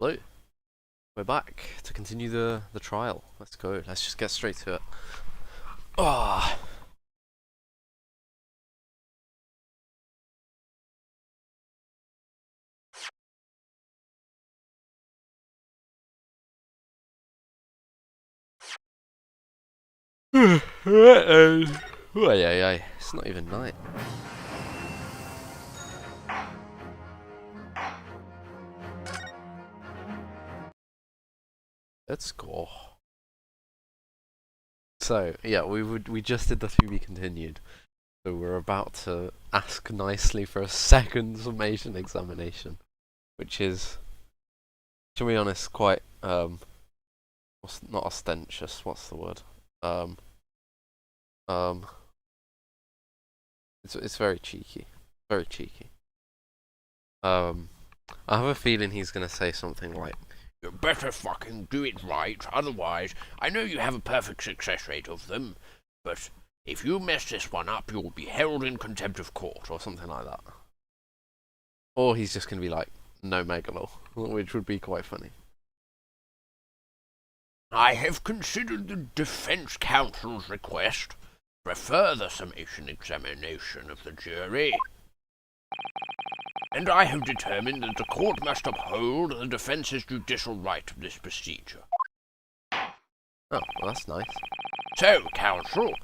Hello, we're back to continue the trial. Let's go. Let's just get straight to it. Ah. Ay. It's not even night. Let's go. So yeah, we just did the to be continued. So we're about to ask nicely for a second summation examination, which is, to be honest, quite not ostentious. What's the word? It's very cheeky, very cheeky. I have a feeling he's gonna say something like, "You better fucking do it right, otherwise I know you have a perfect success rate of them, but if you mess this one up, you'll be held in contempt of court," or something like that. Or he's just gonna be like, "No megalo," which would be quite funny. "I have considered the defense counsel's request for a further summation examination of the jury, and I have determined that the court must uphold the defence's judicial right to this procedure." Oh, well, that's nice. "So, counsel,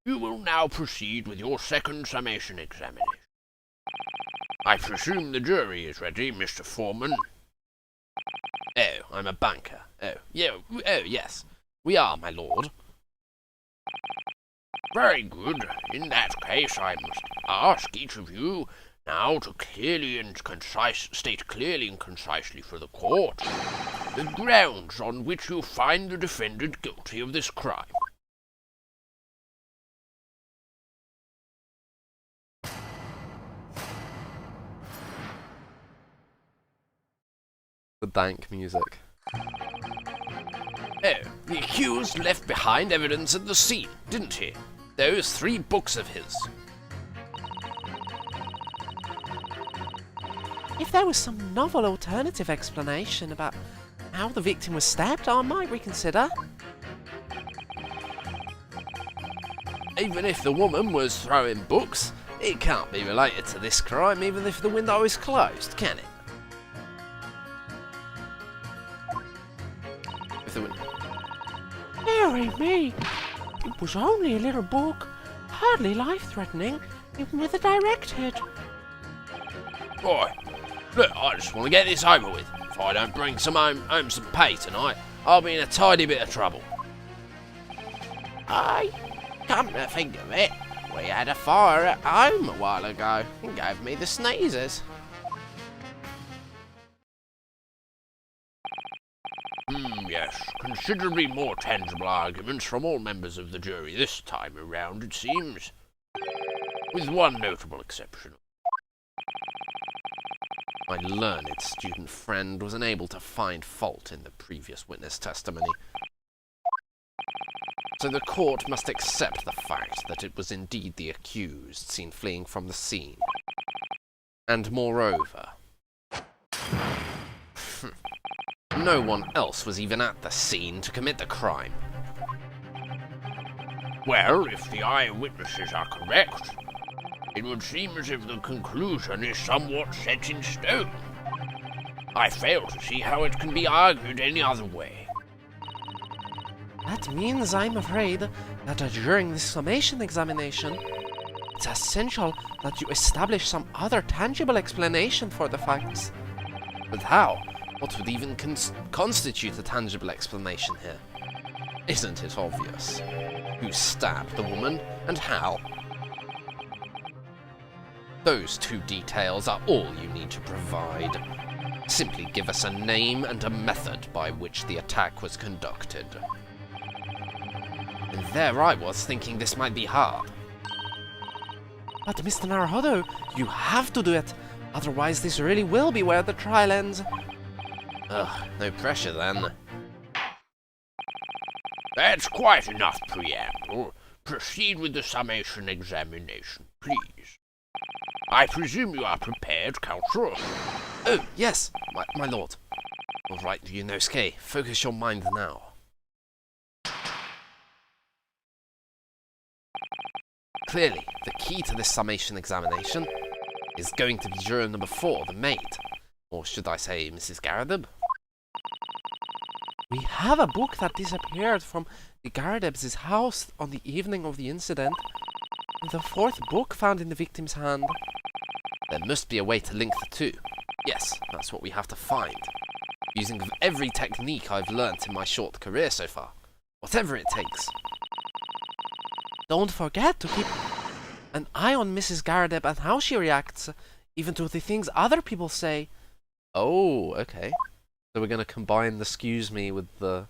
you will now proceed with your second summation examination. I presume the jury is ready, Mr. Foreman?" "Oh, I'm a banker. Oh, yes. We are, my lord." "Very good. In that case, I must ask each of you now to state clearly and concisely for the court the grounds on which you find the defendant guilty of this crime." The dank music. "Oh, the accused left behind evidence at the scene, didn't he? Those 3 books of his." If there was some novel alternative explanation about how the victim was stabbed, I might reconsider. Even if the woman was throwing books, it can't be related to this crime even if the window is closed, can it? If the window... Dearie me! It was only a little book, hardly life-threatening, even with a direct hit. "Boy, look, I just want to get this over with. If I don't bring home some pay tonight, I'll be in a tidy bit of trouble." Come to think of it, we had a fire at home a while ago and gave me the sneezes. Yes, considerably more tangible arguments from all members of the jury this time around, it seems. With one notable exception. My learned student friend was unable to find fault in the previous witness testimony. So the court must accept the fact that it was indeed the accused seen fleeing from the scene. And moreover, no one else was even at the scene to commit the crime. Well, if the eyewitnesses are correct, it would seem as if the conclusion is somewhat set in stone. I fail to see how it can be argued any other way. That means, I'm afraid, that during this summation examination, it's essential that you establish some other tangible explanation for the facts. But how? What would even constitute a tangible explanation here? Isn't it obvious? Who stabbed the woman, and how? Those 2 details are all you need to provide. Simply give us a name and a method by which the attack was conducted. And there I was thinking this might be hard. But Mr. Naruhodo, you have to do it, otherwise this really will be where the trial ends. Ugh, no pressure then. That's quite enough preamble. Proceed with the summation examination, please. I presume you are prepared, counsel? Oh, yes, my lord. Alright, Yunosuke, focus your mind now. Clearly, the key to this summation examination is going to be juror number 4, the maid. Or should I say, Mrs. Garadeb? We have a book that disappeared from the Garadeb's house on the evening of the incident. The 4th book found in the victim's hand. There must be a way to link the two. Yes, that's what we have to find. Using every technique I've learnt in my short career so far. Whatever it takes. Don't forget to keep an eye on Mrs. Garadeb and how she reacts, even to the things other people say. Oh, okay. So we're going to combine the excuse me with the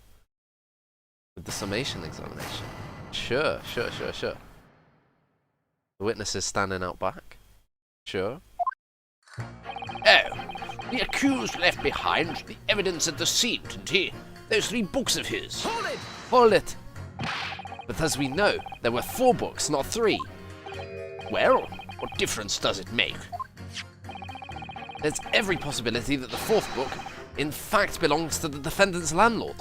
summation examination. Sure. The witness is standing out back. Sure. Oh, the accused left behind the evidence at the scene, didn't he? Those 3 books of his. Hold it! But as we know, there were 4 books, not 3. Well, what difference does it make? There's every possibility that the 4th book, in fact, belongs to the defendant's landlord.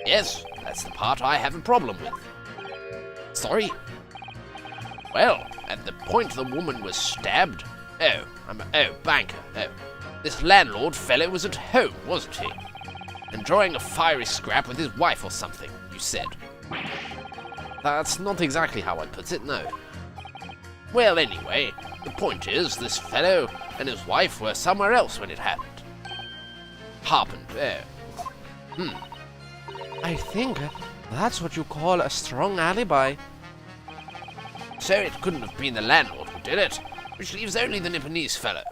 Yes, that's the part I have a problem with. Sorry? Well, at the point the woman was stabbed... banker. This landlord fellow was at home, wasn't he? Enjoying a fiery scrap with his wife or something, you said. That's not exactly how I put it, no. Well, anyway, the point is, this fellow and his wife were somewhere else when it happened. I think that's what you call a strong alibi. So it couldn't have been the landlord who did it, which leaves only the Nipponese fellow.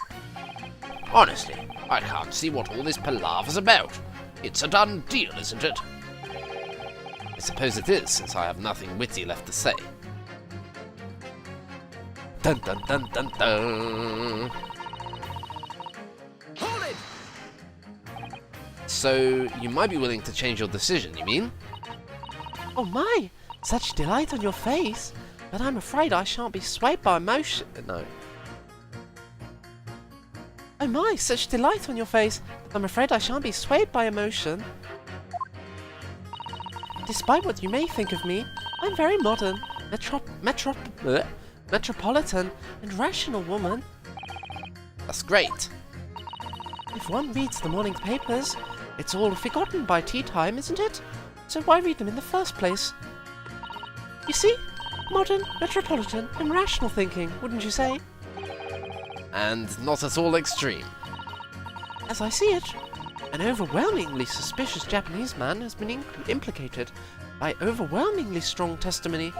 Honestly, I can't see what all this palaver's about. It's a done deal, isn't it? I suppose it is, since I have nothing witty left to say. Dun dun dun dun dun! Hold it! So, you might be willing to change your decision, you mean? Oh my, such delight on your face. But I'm afraid I shan't be swayed by emotion. No. Oh my, such delight on your face. I'm afraid I shan't be swayed by emotion. Despite what you may think of me, I'm very modern, metropolitan, and rational woman. That's great. If one reads the morning papers, it's all forgotten by tea time, isn't it? So why read them in the first place? You see? Modern, metropolitan, and rational thinking, wouldn't you say? And not at all extreme. As I see it, an overwhelmingly suspicious Japanese man has been implicated by overwhelmingly strong testimony.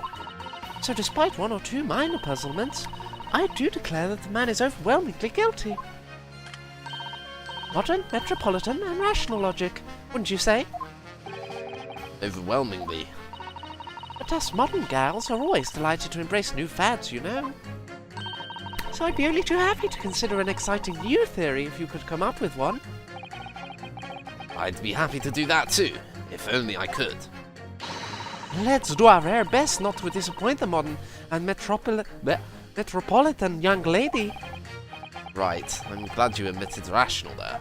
So despite 1 or 2 minor puzzlements, I do declare that the man is overwhelmingly guilty. Modern, metropolitan, and rational logic, wouldn't you say? Overwhelmingly. But us modern gals are always delighted to embrace new fads, you know. So I'd be only too happy to consider an exciting new theory if you could come up with one. I'd be happy to do that too, if only I could. Let's do our very best not to disappoint the modern and metropolitan young lady. Right, I'm glad you admitted rational there.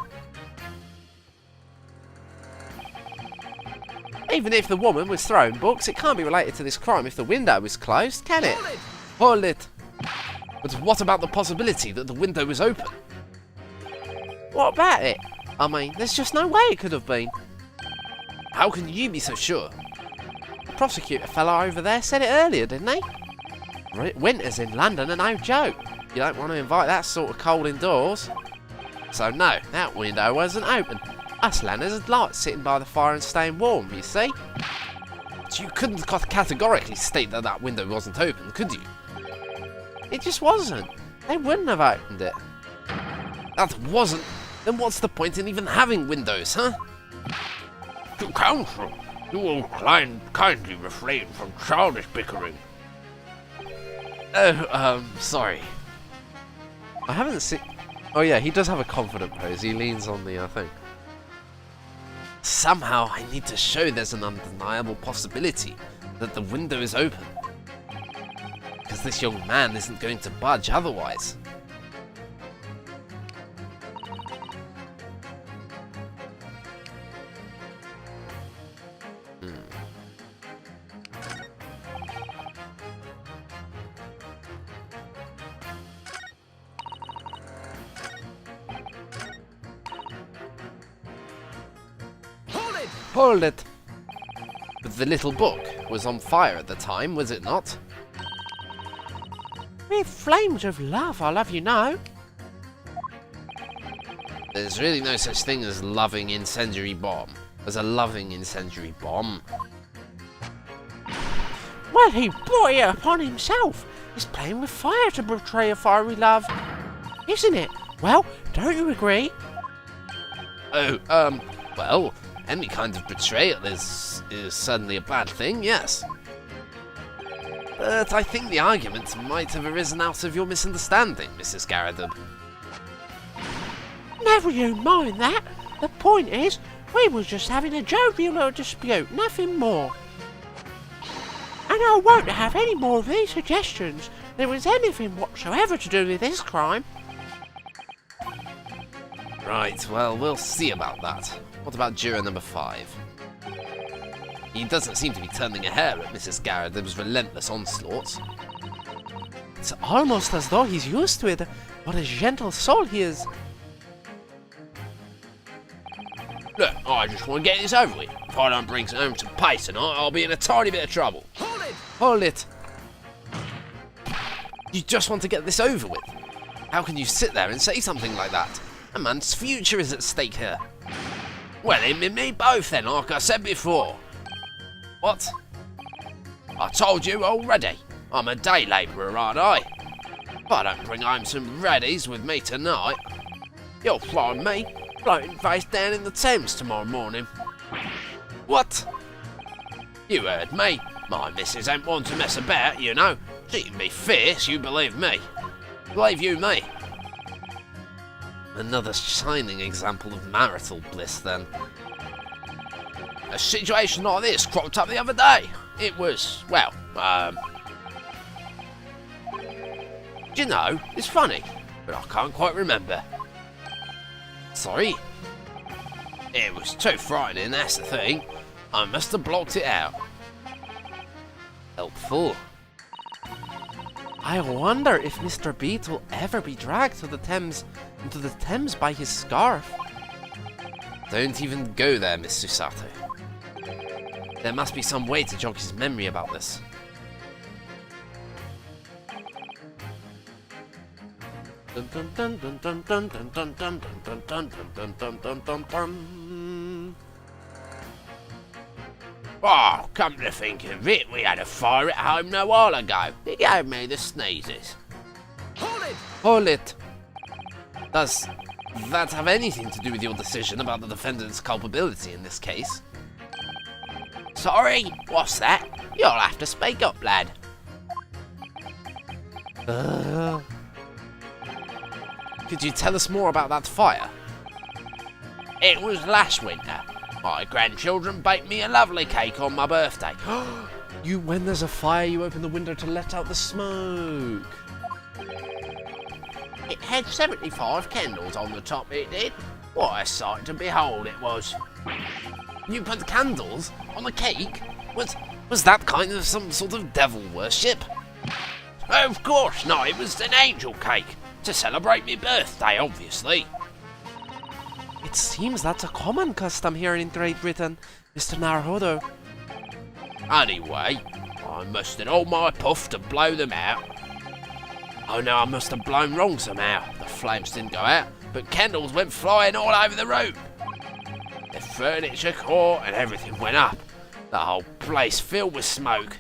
Even if the woman was throwing books, it can't be related to this crime if the window was closed, can it? Hold it! But what about the possibility that the window was open? What about it? I mean, there's just no way it could have been. How can you be so sure? The prosecutor fella over there said it earlier, didn't he? Winter's in London are no joke. You don't want to invite that sort of cold indoors. So no, that window wasn't open. Us Lanners had lights sitting by the fire and staying warm, you see. But you couldn't categorically state that that window wasn't open, could you? It just wasn't. They wouldn't have opened it. That wasn't? Then what's the point in even having windows, huh? To counsel, you will kindly refrain from childish bickering. Oh, sorry. I haven't seen... Oh yeah, he does have a confident pose. He leans on the thing. Somehow I need to show there's an undeniable possibility that the window is open. Because this young man isn't going to budge otherwise. Hold it! But the little book was on fire at the time, was it not? With flames of love, I'll have you know. There's really no such thing as loving incendiary bomb. As a loving incendiary bomb. Well, he brought it upon himself. He's playing with fire to betray a fiery love. Isn't it? Well, don't you agree? Oh, well, any kind of betrayal is certainly a bad thing, yes. But I think the argument might have arisen out of your misunderstanding, Mrs. Garrideb. Never you mind that. The point is, we was just having a jovial little dispute, nothing more. And I won't have any more of these suggestions there was anything whatsoever to do with this crime. Right, well, we'll see about that. What about juror number 5? He doesn't seem to be turning a hair at Mrs. Garrideb's relentless onslaughts. It's almost as though he's used to it. What a gentle soul he is. Look, I just want to get this over with. If I don't bring home some pace tonight, I'll be in a tiny bit of trouble. Hold it! You just want to get this over with? How can you sit there and say something like that? A man's future is at stake here. Well, him and me both then, like I said before. What? I told you already. I'm a day labourer, aren't I? If I don't bring home some reddies with me tonight, you'll find me floating face down in the Thames tomorrow morning. What? You heard me. My missus ain't one to mess about, you know. She can be fierce, you believe me. Believe you me. Another shining example of marital bliss, then. A situation like this cropped up the other day. It was, well, do you know, it's funny, but I can't quite remember. Sorry? It was too frightening, that's the thing. I must have blocked it out. Helpful. I wonder if Mr. Beat will ever be dragged to the Thames, into the Thames by his scarf. Don't even go there, Miss Susato. There must be some way to jog his memory about this. Dun dun dun dun dun dun dun dun dun dun dun dun dun dun dun. Oh, come to think of it, we had a fire at home no while ago. It gave me the sneezes. Hold it! Does that have anything to do with your decision about the defendant's culpability in this case? Sorry? What's that? You'll have to speak up, lad. Could you tell us more about that fire? It was last winter. My grandchildren baked me a lovely cake on my birthday. When there's a fire, you open the window to let out the smoke. It had 75 candles on the top, it did. What a sight to behold it was. You put candles on a cake? Was that kind of some sort of devil worship? Of course not, it was an angel cake. To celebrate my birthday, obviously. It seems that's a common custom here in Great Britain, Mr. Naruhodo. Anyway, I mustered all my puff to blow them out. Oh no, I must have blown wrong somehow. The flames didn't go out, but candles went flying all over the room. The furniture caught and everything went up. The whole place filled with smoke.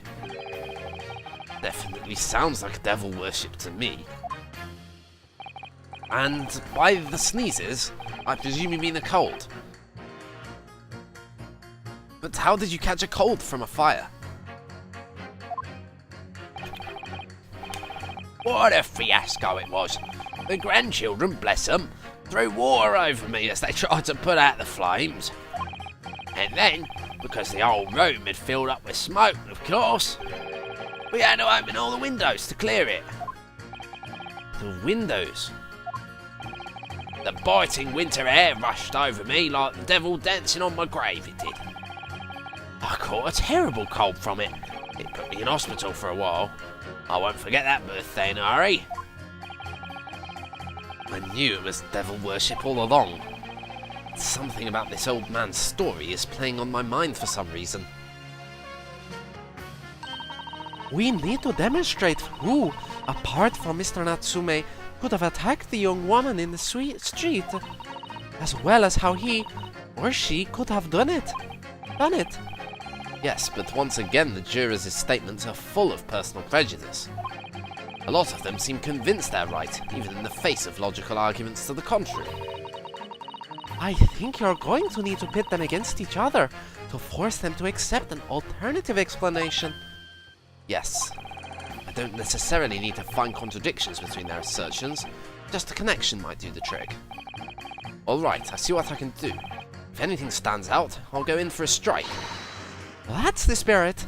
Definitely sounds like devil worship to me. And by the sneezes, I presume you mean a cold. But how did you catch a cold from a fire? What a fiasco it was. The grandchildren, bless them, threw water over me as they tried to put out the flames. And then, because the whole room had filled up with smoke, of course, we had to open all the windows to clear it. The windows? The biting winter air rushed over me like the devil dancing on my grave, it did. I caught a terrible cold from it. It put me in hospital for a while. I won't forget that birthday in a hurry. I knew it was devil worship all along. It Something about this old man's story is playing on my mind for some reason. We need to demonstrate who, apart from Mr. Natsume, could have attacked the young woman in the street, as well as how he or she could have done it. Yes, but once again the jurors' statements are full of personal prejudice. A lot of them seem convinced they're right, even in the face of logical arguments to the contrary. I think you're going to need to pit them against each other to force them to accept an alternative explanation. Yes. I don't necessarily need to find contradictions between their assertions, just a connection might do the trick. Alright, I see what I can do. If anything stands out, I'll go in for a strike. That's the spirit.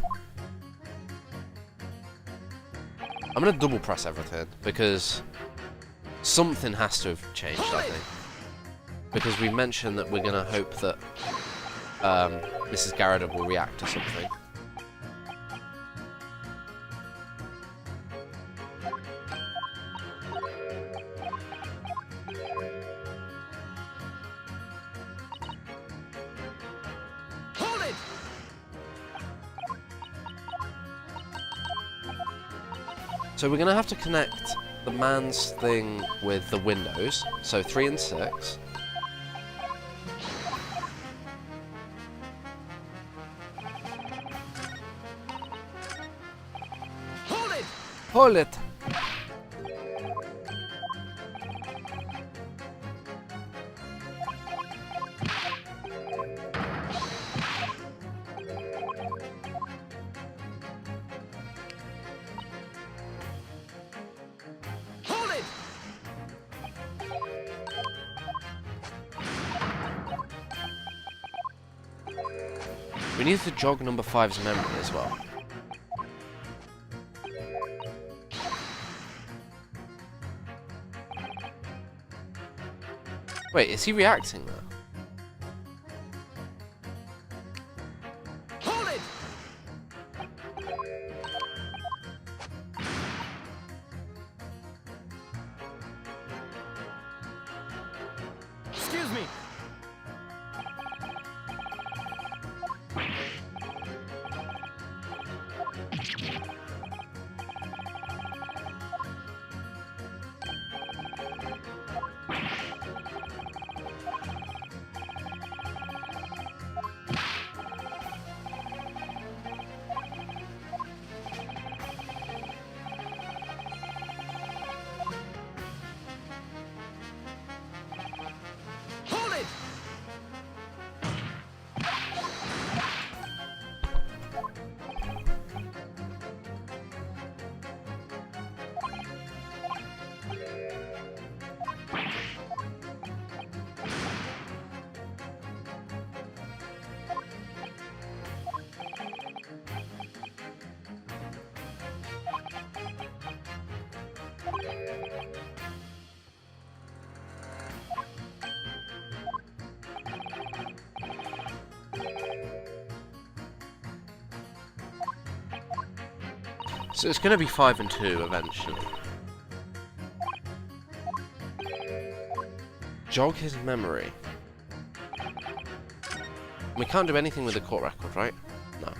I'm gonna double press everything, because something has to have changed, I think. Because we mentioned that we're gonna hope that Mrs. Garrett will react to something. So we're going to have to connect the man's thing with the windows. So 3 and 6. Hold it. We need to jog number 5's memory as well. Wait, is he reacting now? Excuse me. So it's going to be 5 and 2 eventually. Jog his memory. We can't do anything with the court record, right? No.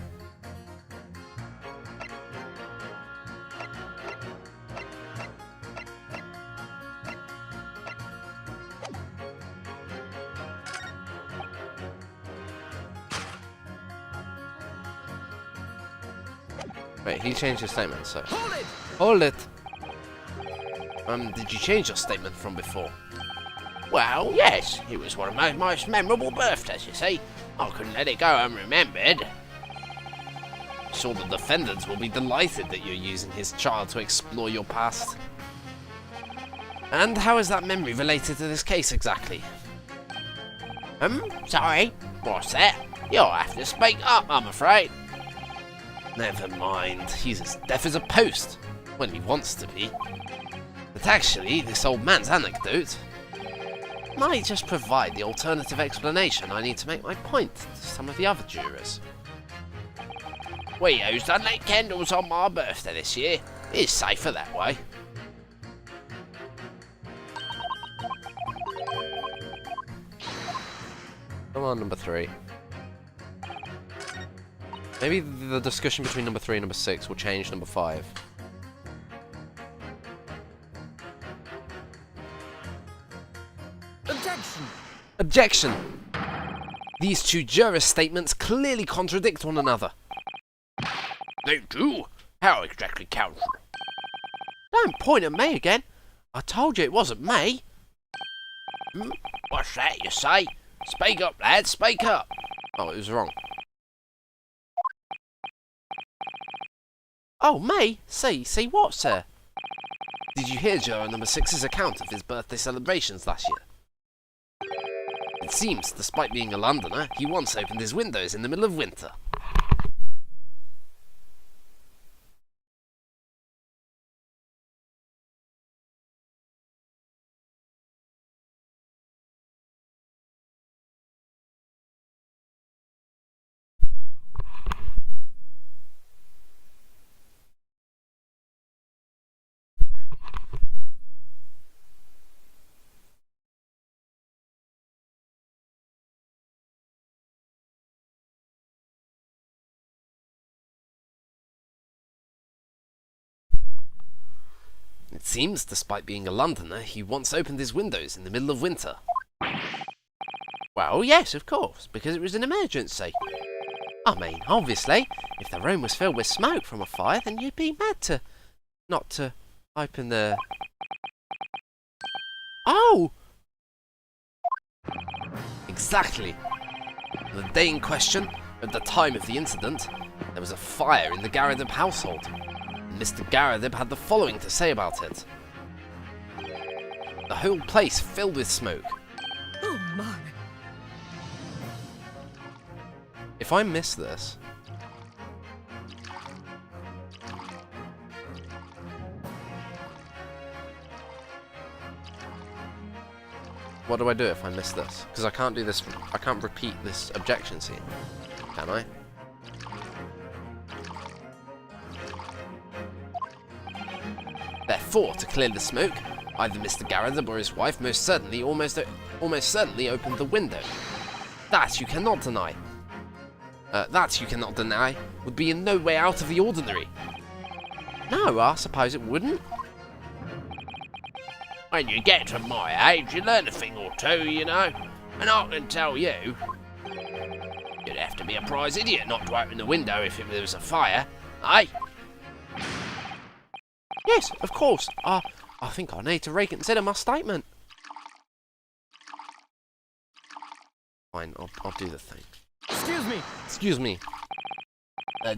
Wait, he changed his statement, so... Hold it. Did you change your statement from before? Well, yes, it was one of my most memorable birthdays, you see. I couldn't let it go unremembered. Sure, the defendants will be delighted that you're using his child to explore your past. And how is that memory related to this case exactly? Sorry, what's that? You'll have to speak up, I'm afraid. Never mind, he's as deaf as a post, when he wants to be. But actually, this old man's anecdote might just provide the alternative explanation I need to make my point to some of the other jurors. We used unlit candles on my birthday this year. It's safer that way. Come on, number 3. Maybe the discussion between number 3 and number 6 will change number 5. Objection! Objection! These two jurors' statements clearly contradict one another. They do? How exactly, counsel? Don't point at me again. I told you it wasn't me. What's that you say? Speak up, lad, speak up. Oh, it was wrong. Oh, me? See what, sir? Did you hear juror number 6's account of his birthday celebrations last year? It seems, despite being a Londoner, he once opened his windows in the middle of winter. It seems, despite being a Londoner, he once opened his windows in the middle of winter. Well, yes, of course, because it was an emergency. I mean, obviously, if the room was filled with smoke from a fire, then you'd be mad not to open the... Oh! Exactly. On the day in question, at the time of the incident, there was a fire in the Garrideb household. Mr. Garrideb had the following to say about it. The whole place filled with smoke. Oh my. If I miss this... What do I do if I miss this? Because I can't do this, I can't repeat this objection scene, can I? Therefore, to clear the smoke, either Mr. Garrideb or his wife most certainly, almost certainly opened the window. That you cannot deny. Would be in no way out of the ordinary. No, I suppose it wouldn't. When you get to my age, you learn a thing or two, you know. And I can tell you, you'd have to be a prize idiot not to open the window if there was a fire, eh? Yes, of course. I think I need to reconsider my statement. Fine, I'll do the thing. Excuse me. Excuse me.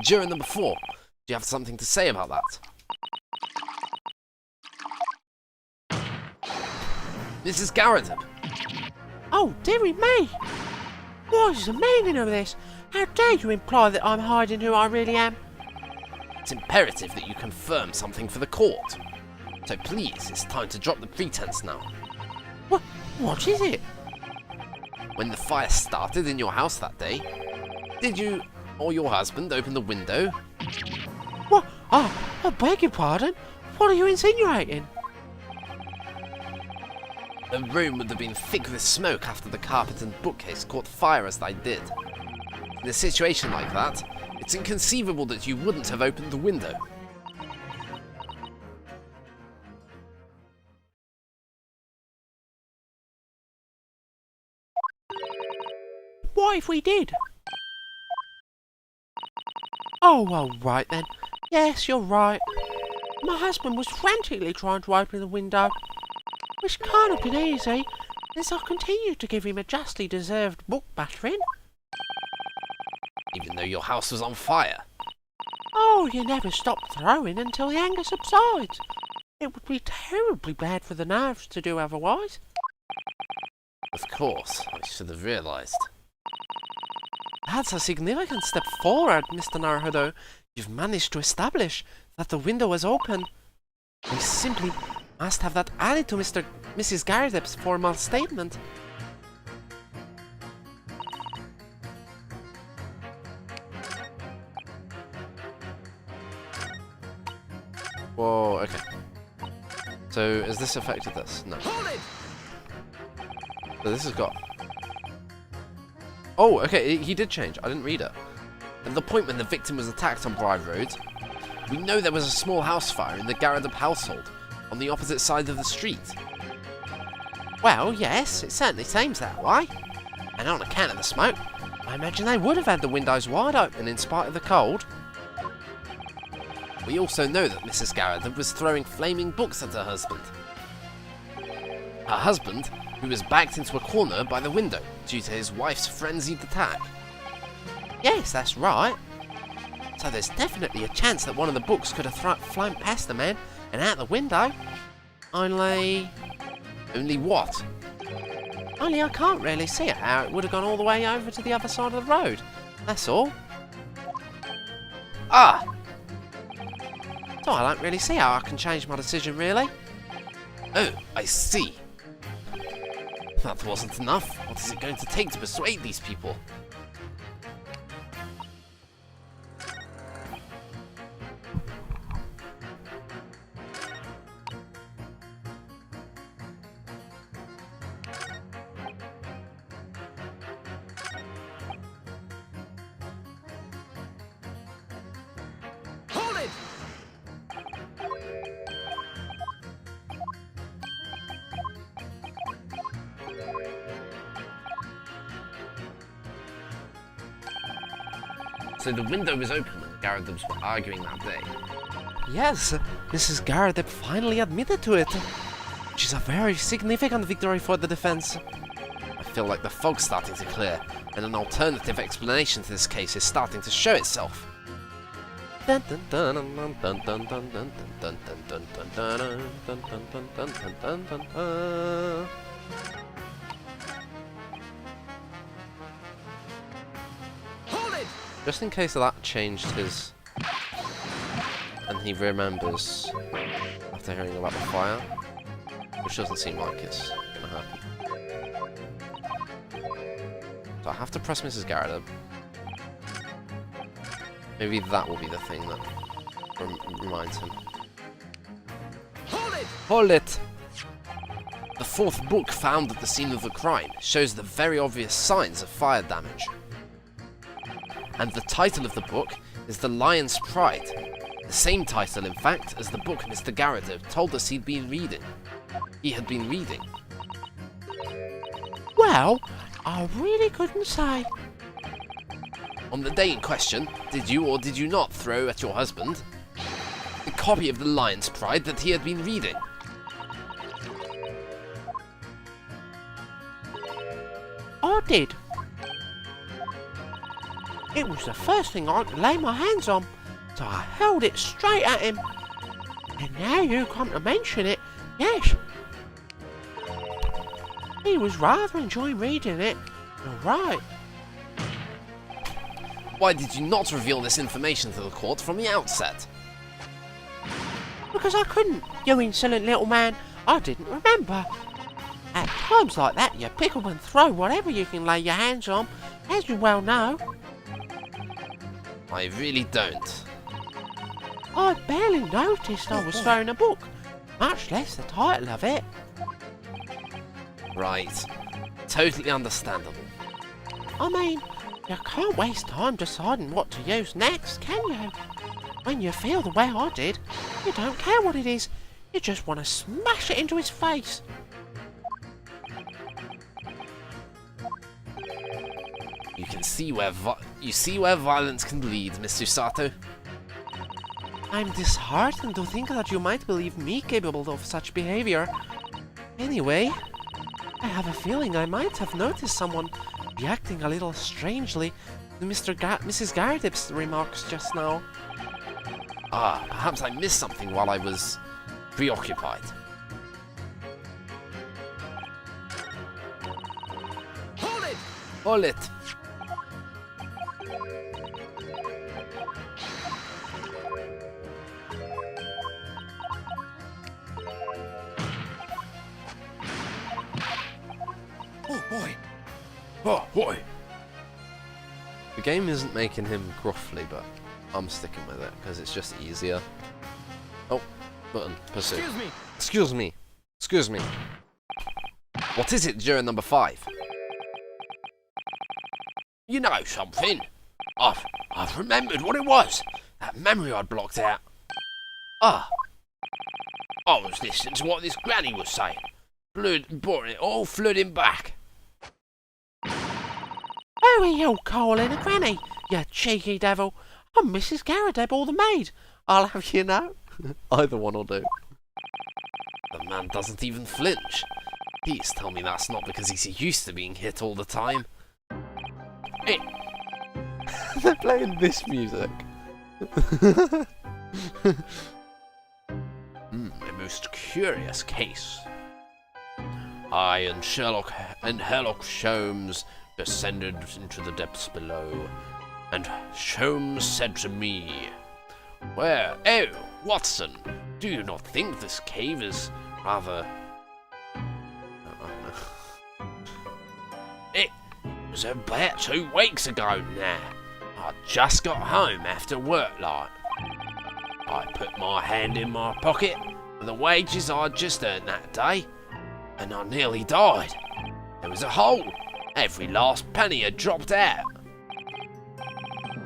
Juror number 4, do you have something to say about that? Mrs. Garrideb. Oh, dearie me! What is the meaning of this? How dare you imply that I'm hiding who I really am? It's imperative that you confirm something for the court. So please, it's time to drop the pretense now. What is it? When the fire started in your house that day, did you or your husband open the window? What? Oh, I beg your pardon? What are you insinuating? The room would have been thick with smoke after the carpet and bookcase caught fire as they did. In a situation like that, it's inconceivable that you wouldn't have opened the window. What if we did? Oh, well, right then. Yes, you're right. My husband was frantically trying to open the window, which can't have been easy, as I continued to give him a justly deserved book battering. Even though your house was on fire. Oh, you never stop throwing until the anger subsides. It would be terribly bad for the nerves to do otherwise. Of course, I should have realised. That's a significant step forward, Mr. Naruhodo. You've managed to establish that the window was open. We simply must have that added to Mrs. Garrideb's formal statement. Whoa, okay. So, has this affected this? No. Hold it! So this has got... Oh, okay, he did change. I didn't read it. At the point when the victim was attacked on Bride Road, we know there was a small house fire in the Garrett household on the opposite side of the street. Well, yes, it certainly seems that way. And on account of the smoke, I imagine they would have had the windows wide open in spite of the cold. We also know that Mrs. Garrett was throwing flaming books at her husband. Her husband, who was backed into a corner by the window due to his wife's frenzied attack. Yes, that's right. So there's definitely a chance that one of the books could have flown past the man and out the window. Only what? Only I can't really see how it would have gone all the way over to the other side of the road. That's all. Ah! So I don't really see how I can change my decision, really. Oh, I see. That wasn't enough. What is it going to take to persuade these people? Hold it! So the window was open when the Garrethams were arguing that day. Yes, Mrs. Garrett finally admitted to it. Which is a very significant victory for the defense. I feel like the fog's starting to clear, and an alternative explanation to this case is starting to show itself. Dun dun dun dun dun dun dun dun dun dun dun dun dun dun dun dun dun dun dun. Hold it! Just in case that changed his... and he remembers after hearing about the fire, which doesn't seem like it's gonna happen. So I have to press Mrs. Garrett. Maybe that will be the thing that reminds him. Hold it! Hold it! The fourth book found at the scene of the crime shows the very obvious signs of fire damage. And the title of the book is The Lion's Pride. The same title, in fact, as the book Mr. Garrett told us he'd been reading. He had been reading. Well, I really couldn't say. On the day in question, did you or did you not throw at your husband the copy of The Lion's Pride that he had been reading? I did. It was the first thing I could lay my hands on, so I held it straight at him. And now you come to mention it, yes. He was rather enjoying reading it. You're right. Why did you not reveal this information to the court from the outset? Because I couldn't, you insolent little man. I didn't remember. At times like that, you pick up and throw whatever you can lay your hands on, as you well know. I really don't. I barely noticed I was throwing a book, much less the title of it. Right. Totally understandable. I mean, you can't waste time deciding what to use next, can you? When you feel the way I did, you don't care what it is. You just want to smash it into his face. You can see where violence can lead, Mr. Sato. I'm disheartened to think that you might believe me capable of such behavior. Anyway, I have a feeling I might have noticed someone reacting a little strangely to Mrs. Garrett's remarks just now. Ah, perhaps I missed something while I was preoccupied. Hold it! Hold it! Oh boy! Oh, boy! The game isn't making him gruffly, but I'm sticking with it because it's just easier. Oh, button, pursue. Excuse me! Excuse me. Excuse me. What is it, juror number 5? You know something? I've remembered what it was. That memory I'd blocked out. Ah, I was listening to what this granny was saying. Brought it all flooding back. Who are you calling a granny, you cheeky devil? I'm Mrs. Garradebble, the maid. I'll have you know. Either one will do. The man doesn't even flinch. Please tell me that's not because he's used to being hit all the time. They're playing this music. A most curious case. I and Sherlock Sholmes descended into the depths below, and Sholmes said to me, "Where, oh, Watson, do you not think this cave is rather..." It was about 2 weeks ago now. I just got home after work like. I put my hand in my pocket for the wages I'd just earned that day, and I nearly died. There was a hole. Every last penny had dropped out.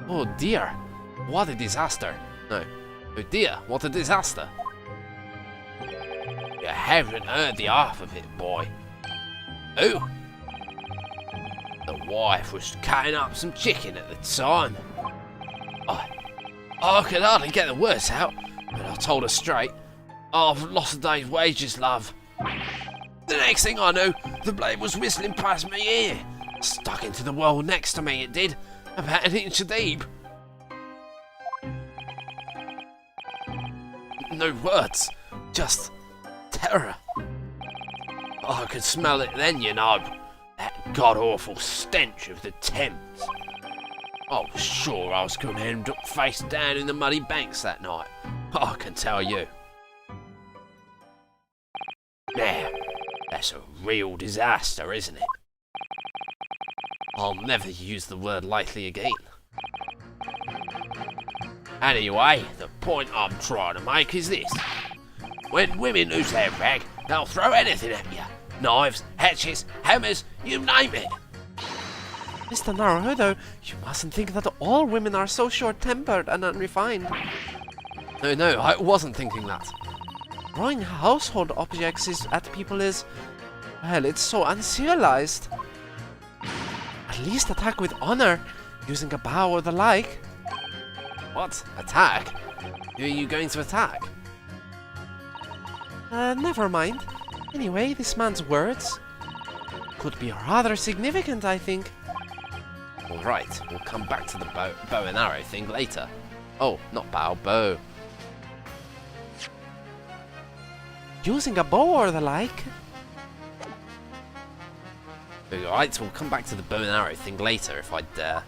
Oh dear, what a disaster. No. Oh dear, what a disaster. You haven't heard the half of it, boy. Oh, the wife was cutting up some chicken at the time. I could hardly get the words out, but I told her straight, "I've lost a day's wages, love." The next thing I knew, the blade was whistling past me ear. Stuck into the wall next to me, it did, about 1 inch deep. No words, just terror. I could smell it then, you know, that god-awful stench of the Thames. I was sure I was going to end up face down in the muddy banks that night, I can tell you. Now, that's a real disaster, isn't it? I'll never use the word lightly again. Anyway, the point I'm trying to make is this. When women lose their rag, they'll throw anything at you. Knives, hatchets, hammers, you name it. Mr. Naruhodo, you mustn't think that all women are so short-tempered and unrefined. No, I wasn't thinking that. Throwing household objects at people is... well, it's so uncivilized. At least attack with honor, using a bow or the like. What? Attack? Who are you going to attack? Never mind. Anyway, this man's words could be rather significant, I think. Alright, we'll come back to the bow and arrow thing later. Oh, not bow. Using a bow or the like. Alright, we'll come back to the bow and arrow thing later if I dare.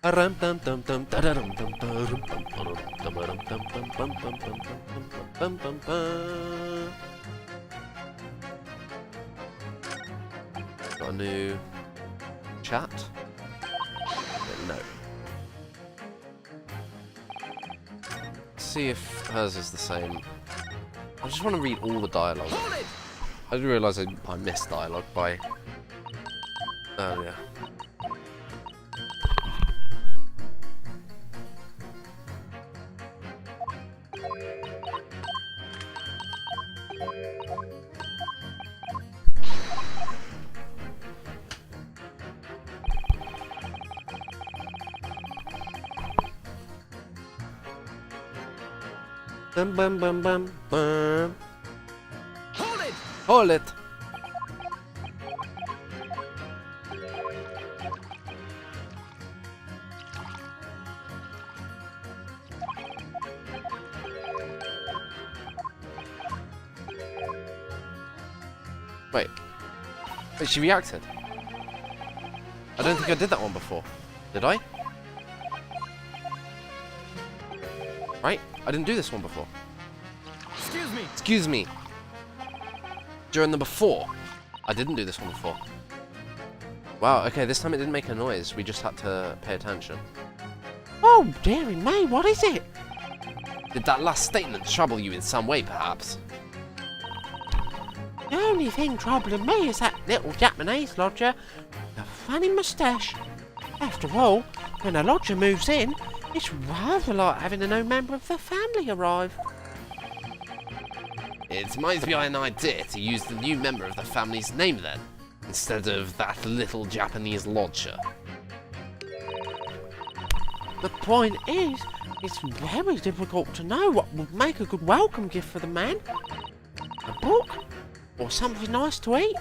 Got a new chat? No. See if hers is the same. I just want to read all the dialogue. I didn't realise I missed dialogue by earlier. Bum bum bum bum bum. Hold it! Hold it! Wait, she reacted. I don't think I did that one before. Did I? Right? I didn't do this one before. Excuse me! Excuse me. During the before. I didn't do this one before. Wow, okay, this time it didn't make a noise. We just had to pay attention. Oh, dearie me, what is it? Did that last statement trouble you in some way, perhaps? The only thing troubling me is that little Japanese lodger with a funny moustache. After all, when a lodger moves in, it's rather like having a new member of the family arrive. It might be an idea to use the new member of the family's name then, instead of that little Japanese lodger. The point is, it's very difficult to know what would make a good welcome gift for the man. A book? Or something nice to eat?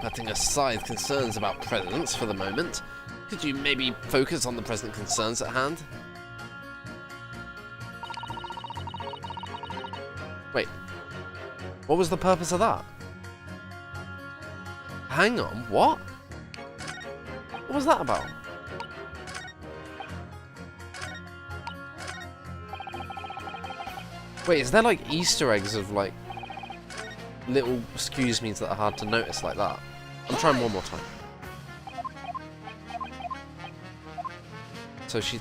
Putting aside concerns about presents for the moment, could you maybe focus on the present concerns at hand? Wait, what was the purpose of that? Hang on, what? What was that about? Wait, is there like Easter eggs of like little excuse me's that are hard to notice like that? I'm trying one more time. So she...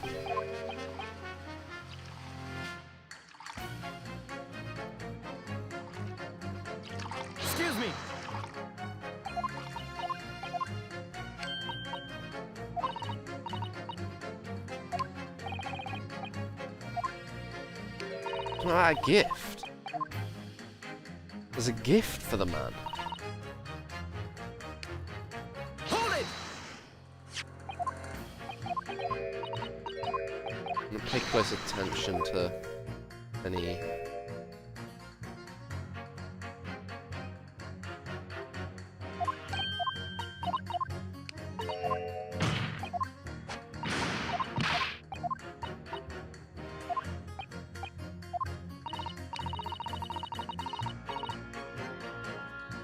Excuse me. Ah, a gift. There's a gift for the man. Hold it! I'm gonna pay close attention to any...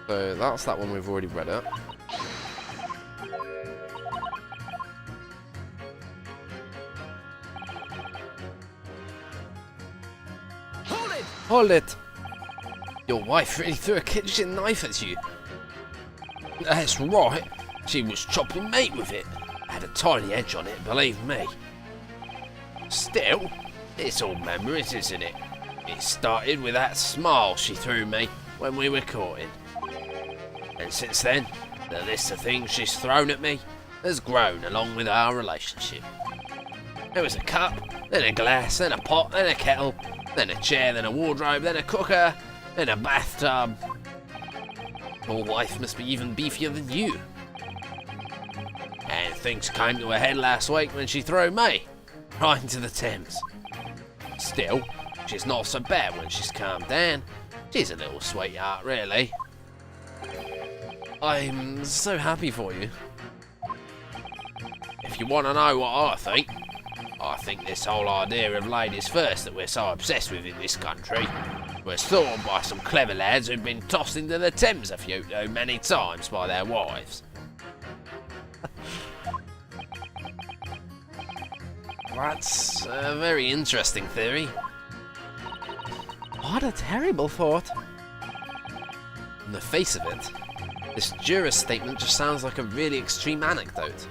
So that's that one, we've already read it. Hold it! Hold it! Your wife really threw a kitchen knife at you. That's right. She was chopping meat with it. Had a tiny edge on it, believe me. Still, it's all memories, isn't it? It started with that smile she threw me when we were courting. And since then, the list of things she's thrown at me has grown along with our relationship. There was a cup, then a glass, then a pot, then a kettle, then a chair, then a wardrobe, then a cooker, then a bathtub. Your wife must be even beefier than you. And things came to a head last week when she threw me right into the Thames. Still, she's not so bad when she's calmed down. She's a little sweetheart, really. I'm so happy for you. If you want to know what I think this whole idea of ladies first that we're so obsessed with in this country was thought by some clever lads who've been tossed into the Thames a few too many times by their wives. That's a very interesting theory. What a terrible thought. On the face of it, this juror's statement just sounds like a really extreme anecdote.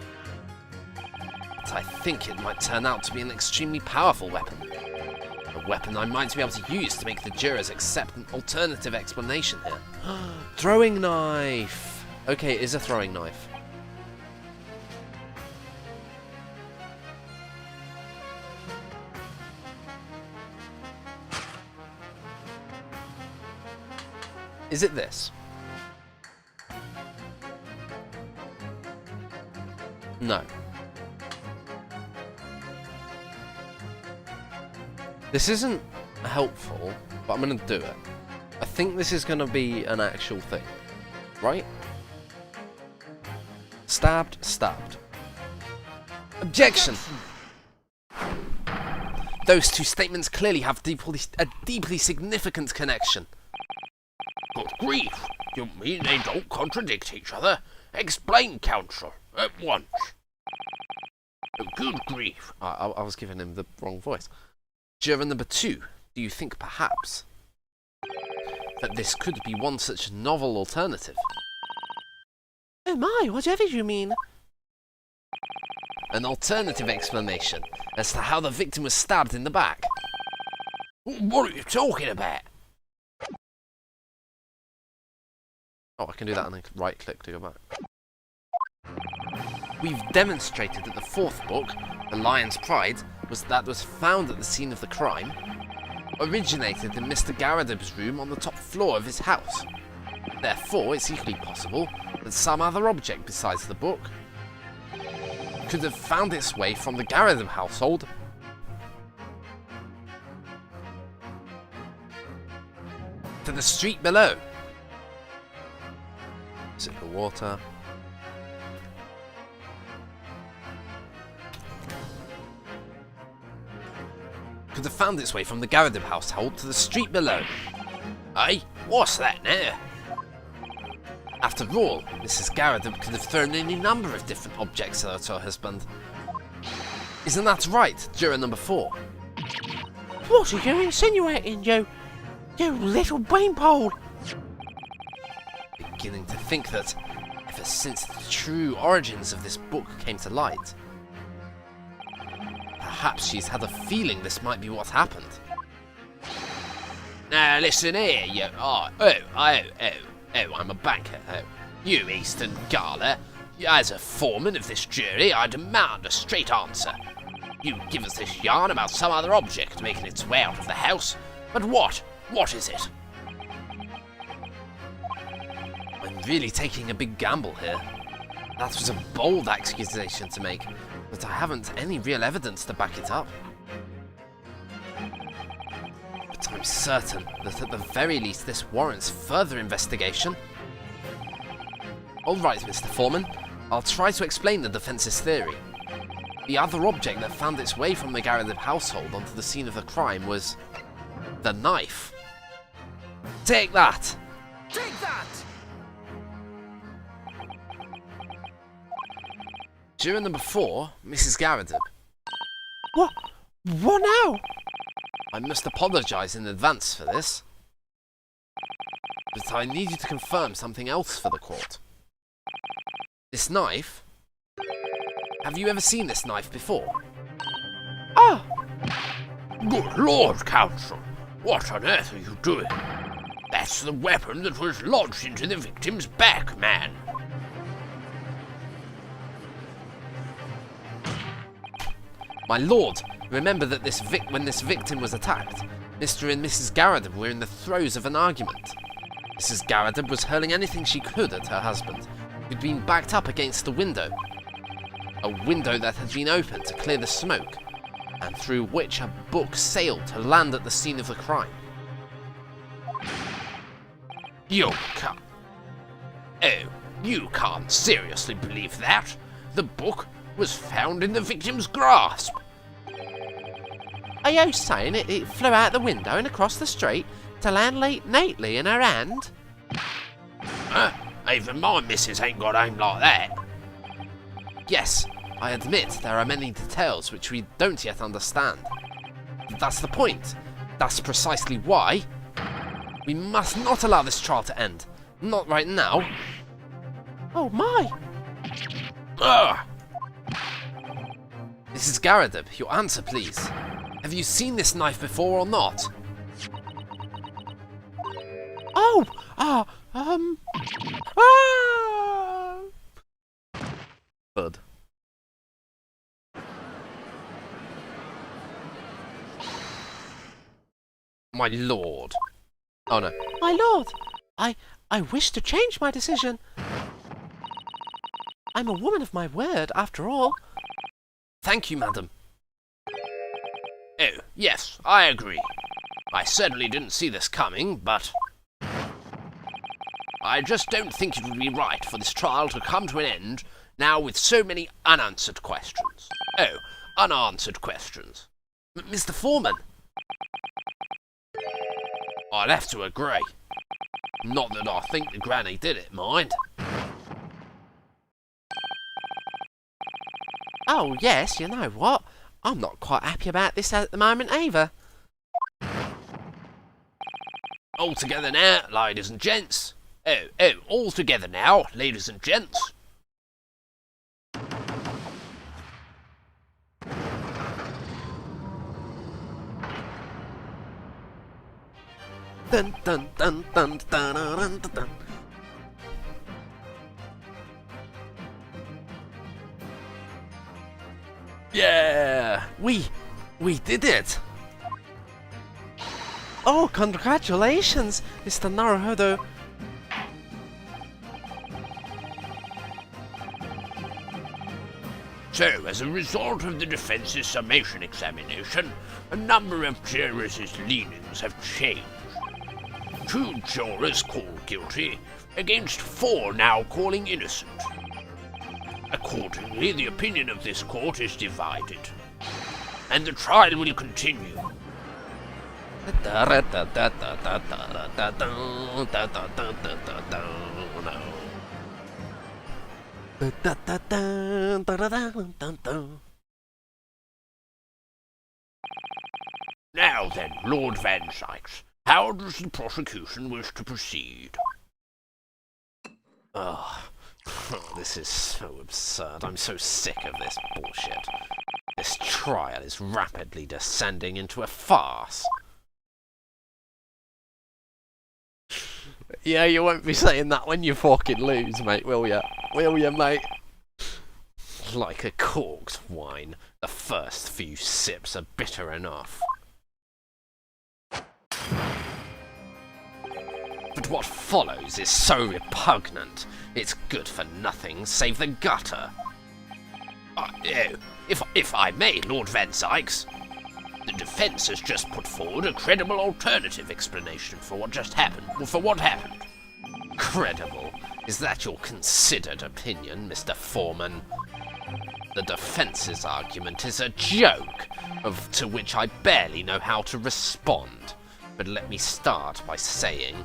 But I think it might turn out to be an extremely powerful weapon. A weapon I might be able to use to make the jurors accept an alternative explanation here. Throwing knife! Okay, it is a throwing knife. Is it this? No. This isn't helpful, but I'm gonna do it. I think this is gonna be an actual thing. Right? Stabbed, stabbed. Objection! Those two statements clearly have a deeply significant connection. Good grief! You mean they don't contradict each other? Explain, counsel, at once. Good grief. I was giving him the wrong voice. Juror number 2, do you think perhaps that this could be one such novel alternative? Oh my, whatever you mean. An alternative explanation as to how the victim was stabbed in the back. What are you talking about? Oh, I can do that and then right click to go back. We've demonstrated that the fourth book, The Lion's Pride, was found at the scene of the crime, originated in Mr. Garrideb's room on the top floor of his house. Therefore, it's equally possible that some other object besides the book could have found its way from the Garrideb household to the street below. Sip of water. Could have found its way from the Garrideb household to the street below. Hey, what's that now? After all, Mrs. Garrideb could have thrown any number of different objects at her husband. Isn't that right, juror number 4? What are you insinuating, you little beanpole? Beginning to think that, ever since the true origins of this book came to light, perhaps she's had a feeling this might be what happened. Now listen here, you. I'm a banker. You Eastern Gala. As a foreman of this jury, I demand a straight answer. You give us this yarn about some other object making its way out of the house, but what? What is it? I'm really taking a big gamble here. That was a bold accusation to make, but I haven't any real evidence to back it up. But I'm certain that at the very least this warrants further investigation. Alright, Mr. Foreman, I'll try to explain the defense's theory. The other object that found its way from the Garrideb household onto the scene of the crime was the knife. Take that! Take that! Juror number 4, Mrs. Garrideb. What now? I must apologise in advance for this, but I need you to confirm something else for the court. This knife? Have you ever seen this knife before? Ah! Good Lord, Counsel! What on earth are you doing? That's the weapon that was lodged into the victim's back, man. My lord, remember that when this victim was attacked, Mr. and Mrs. Garrideb were in the throes of an argument. Mrs. Garrideb was hurling anything she could at her husband, who'd been backed up against the window. A window that had been opened to clear the smoke, and through which a book sailed to land at the scene of the crime. You can't... Oh, you can't seriously believe that? The book was found in the victim's grasp. Are you saying it flew out the window and across the street to land neatly in her hand? Even my missus ain't got aim like that. Yes, I admit there are many details which we don't yet understand. That's the point. That's precisely why we must not allow this trial to end. Not right now. Oh my! Ugh! Mrs. Garrideb, your answer please. Have you seen this knife before or not? Oh! Ah! Bud. My lord. Oh no. My lord! I wish to change my decision. I'm a woman of my word, after all. Thank you, madam. Oh, yes, I agree. I certainly didn't see this coming, but... I just don't think it would be right for this trial to come to an end now with so many unanswered questions. Oh, unanswered questions. Mr. Foreman! I'd have to agree. Not that I think the granny did it, mind. Oh yes, you know what? I'm not quite happy about this at the moment either. All together now, ladies and gents. Oh, all together now, ladies and gents. Dun dun dun dun dun dun dun dun. We did it! Oh, congratulations, Mr. Naruhodo. So, as a result of the defense's summation examination, a number of jurors' leanings have changed. 2 jurors called guilty, against 4 now calling innocent. Accordingly, the opinion of this court is divided, and the trial will continue. Now then, Lord Van Sykes, how does the prosecution wish to proceed? Oh, this is so absurd. I'm so sick of this bullshit. This trial is rapidly descending into a farce. Yeah, you won't be saying that when you fucking lose, mate, will ya? Will ya, mate? Like a corked wine, the first few sips are bitter enough. But what follows is so repugnant, it's good for nothing save the gutter. If I may, Lord Van Sykes, the defense has just put forward a credible alternative explanation for what just happened. For what happened. Credible? Is that your considered opinion, Mr. Foreman? The defense's argument is a joke, to which I barely know how to respond. But let me start by saying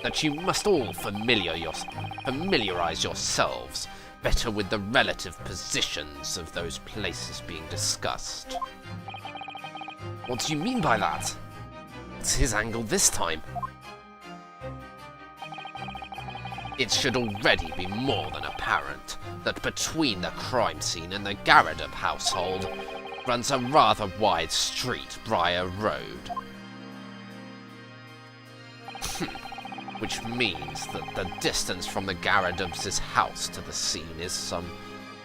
that you must all familiarize yourselves better with the relative positions of those places being discussed. What do you mean by that? What's his angle this time? It should already be more than apparent that between the crime scene and the Garradup household runs a rather wide street, Briar Road. Which means that the distance from the Garradups' house to the scene is some,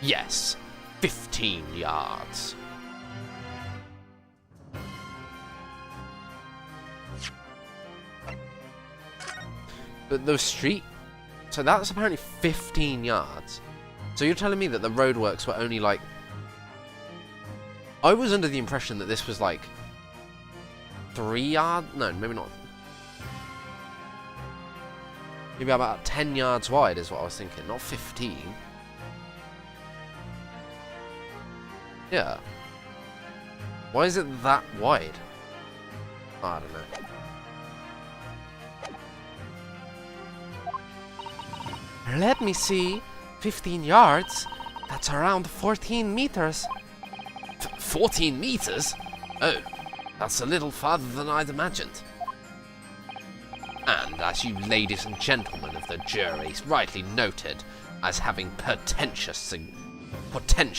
yes, 15 yards. But the street... So that's apparently 15 yards. So you're telling me that the roadworks were only like... I was under the impression that this was like 3 yards? No, maybe not. Maybe about 10 yards wide is what I was thinking, not 15. Yeah. Why is it that wide? I don't know. Let me see. 15 yards? That's around 14 meters. 14 meters? Oh, that's a little farther than I'd imagined. And as you ladies and gentlemen of the jury rightly noted as having portentous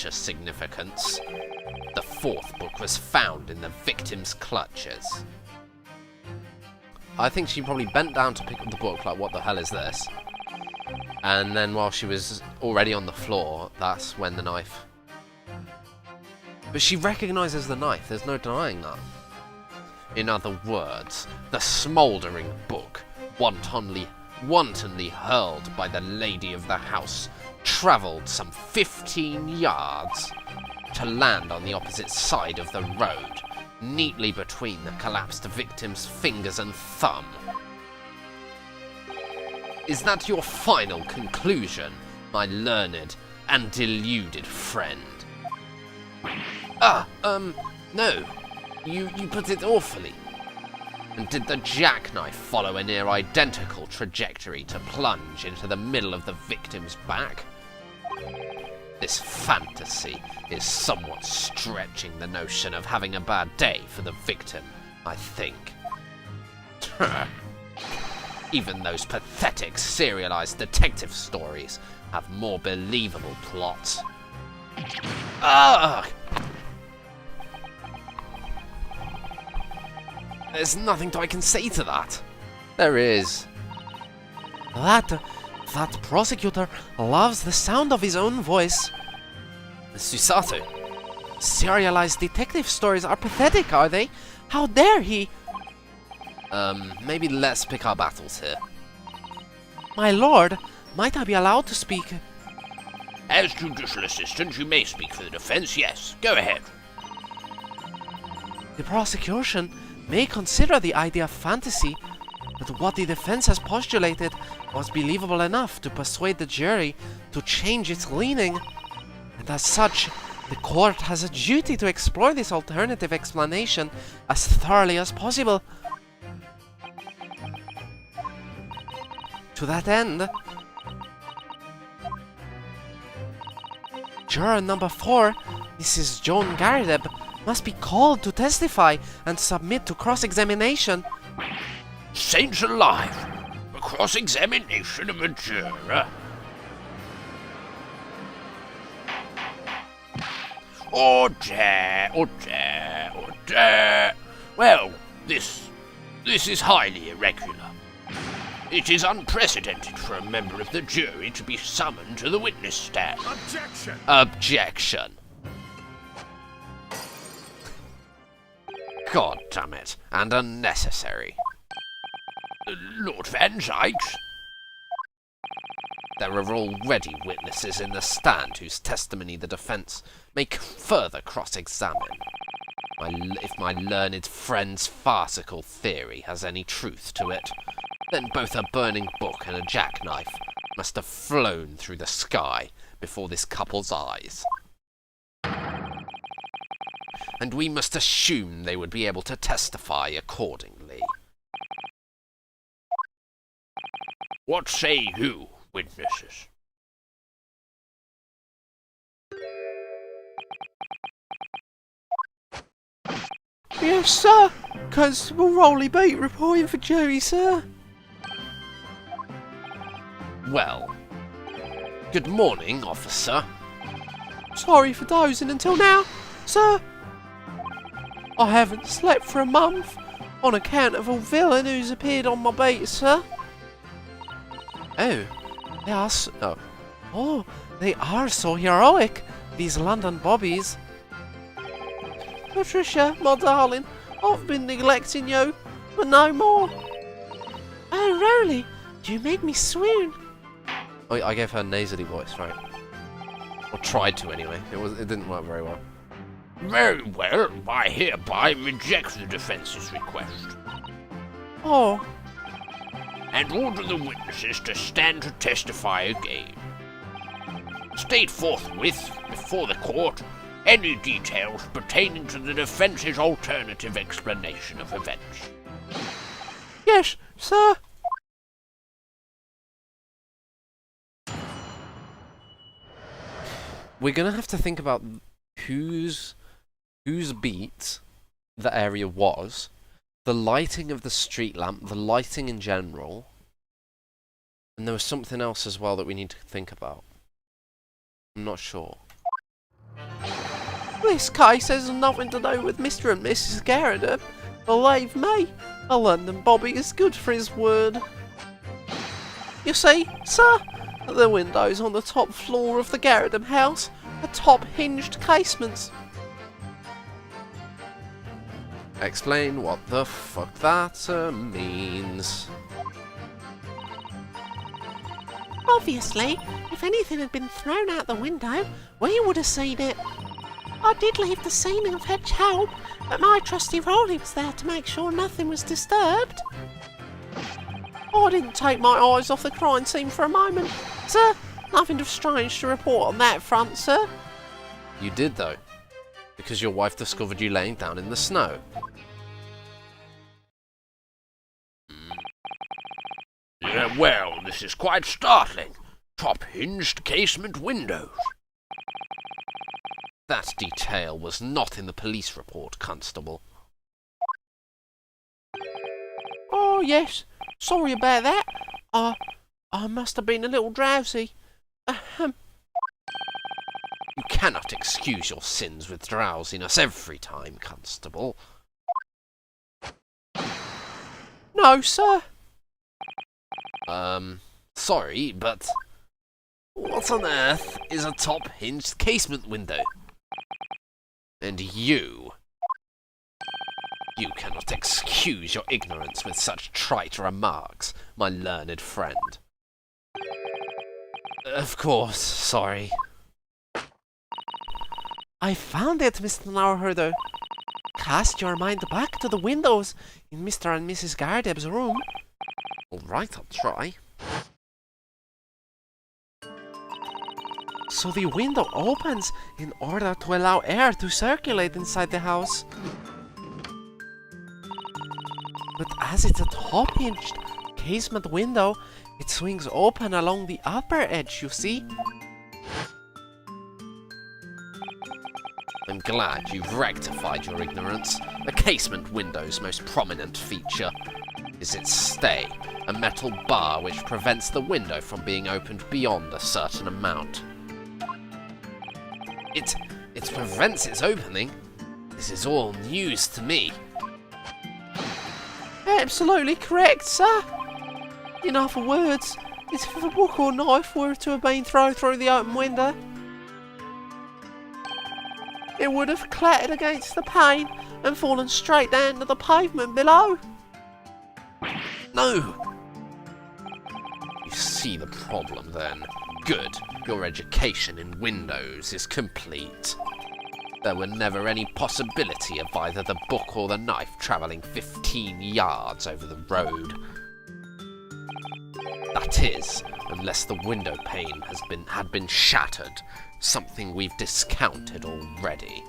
significance, the 4th book was found in the victim's clutches. I think she probably bent down to pick up the book like, what the hell is this? And then while she was already on the floor, that's when the knife... But she recognises the knife, there's no denying that. In other words, the smouldering book, wantonly hurled by the lady of the house, travelled some 15 yards to land on the opposite side of the road, neatly between the collapsed victim's fingers and thumb. Is that your final conclusion, my learned and deluded friend? No. You put it awfully. And did the jackknife follow a near identical trajectory to plunge into the middle of the victim's back? This fantasy is somewhat stretching the notion of having a bad day for the victim, I think. Even those pathetic serialized detective stories have more believable plots. Ugh! There's nothing I can say to that. There is. That prosecutor loves the sound of his own voice. Susato, Serialized detective stories are pathetic, are they? How dare he? Maybe let's pick our battles here. My lord, might I be allowed to speak? As judicial assistant, you may speak for the defense, yes. Go ahead. The prosecution may consider the idea of fantasy, but what the defense has postulated was believable enough to persuade the jury to change its leaning. And as such, the court has a duty to explore this alternative explanation as thoroughly as possible. To that end, juror number 4, Mrs. Joan Gardeb, must be called to testify and submit to cross-examination. Saints alive! A cross-examination of a juror? Order, order, order. Well, this is highly irregular. It is unprecedented for a member of the jury to be summoned to the witness stand. Objection! Objection. God damn it, and unnecessary. Lord Van Zykes? There are already witnesses in the stand whose testimony the defence may further cross-examine. If my learned friend's farcical theory has any truth to it, then both a burning book and a jackknife must have flown through the sky before this couple's eyes. And we must assume they would be able to testify accordingly. What say you, witnesses? Yes, sir. Constable Rolly Beat reporting for jury, sir. Well, good morning, officer. Sorry for dozing until now, sir. I haven't slept for a month on account of a villain who's appeared on my beat, sir. Oh, They are so heroic, these London bobbies. Patricia, my darling, I've been neglecting you, but no more. Oh, Rolly, you made me swoon. I gave her a nasally voice, right? Or tried to anyway. It didn't work very well. Very well, I hereby reject the defence's request, Oh, and order the witnesses to stand to testify again. State forthwith, before the court, any details pertaining to the defence's alternative explanation of events. yes, sir. We're gonna have to think about whose beat the area was, the lighting of the street lamp, the lighting in general, and there was something else as well that we need to think about. I'm not sure. This case has nothing to do with Mr. and Mrs. Garrett. Believe me, a London bobby is good for his word. You see, sir, the windows on the top floor of the Garrett house are top-hinged casements. Explain what the fuck that means. Obviously, if anything had been thrown out the window, we would have seen it. I did leave the scene and fetch help, but my trusty Rolly was there to make sure nothing was disturbed. I didn't take my eyes off the crime scene for a moment. Sir, nothing of strange to report on that front, sir. You did though, because your wife discovered you laying down in the snow. Well, this is quite startling. Top-hinged casement windows. That detail was not in the police report, Constable. Oh, yes. Sorry about that. I must have been a little drowsy. You cannot excuse your sins with drowsiness every time, Constable. No, sir. Sorry, but what on earth is a top-hinged casement window? And you cannot excuse your ignorance with such trite remarks, my learned friend. Of course, sorry. I found it, Mr. Naruhodo. Cast your mind back to the windows in Mr. and Mrs. Gardeb's room. Alright, I'll try. So the window opens in order to allow air to circulate inside the house. But as it's a top-hinged casement window, it swings open along the upper edge, you see? I'm glad you've rectified your ignorance. A casement window's most prominent feature is its stay, a metal bar which prevents the window from being opened beyond a certain amount. It prevents its opening? This is all news to me. Absolutely correct, sir. In other words, if a book or knife were to have been thrown through the open window, it would have clattered against the pane and fallen straight down to the pavement below. No! You see the problem then. Good. Your education in windows is complete. There were never any possibility of either the book or the knife travelling 15 yards over the road. That is, unless the window pane had been shattered, something we've discounted already.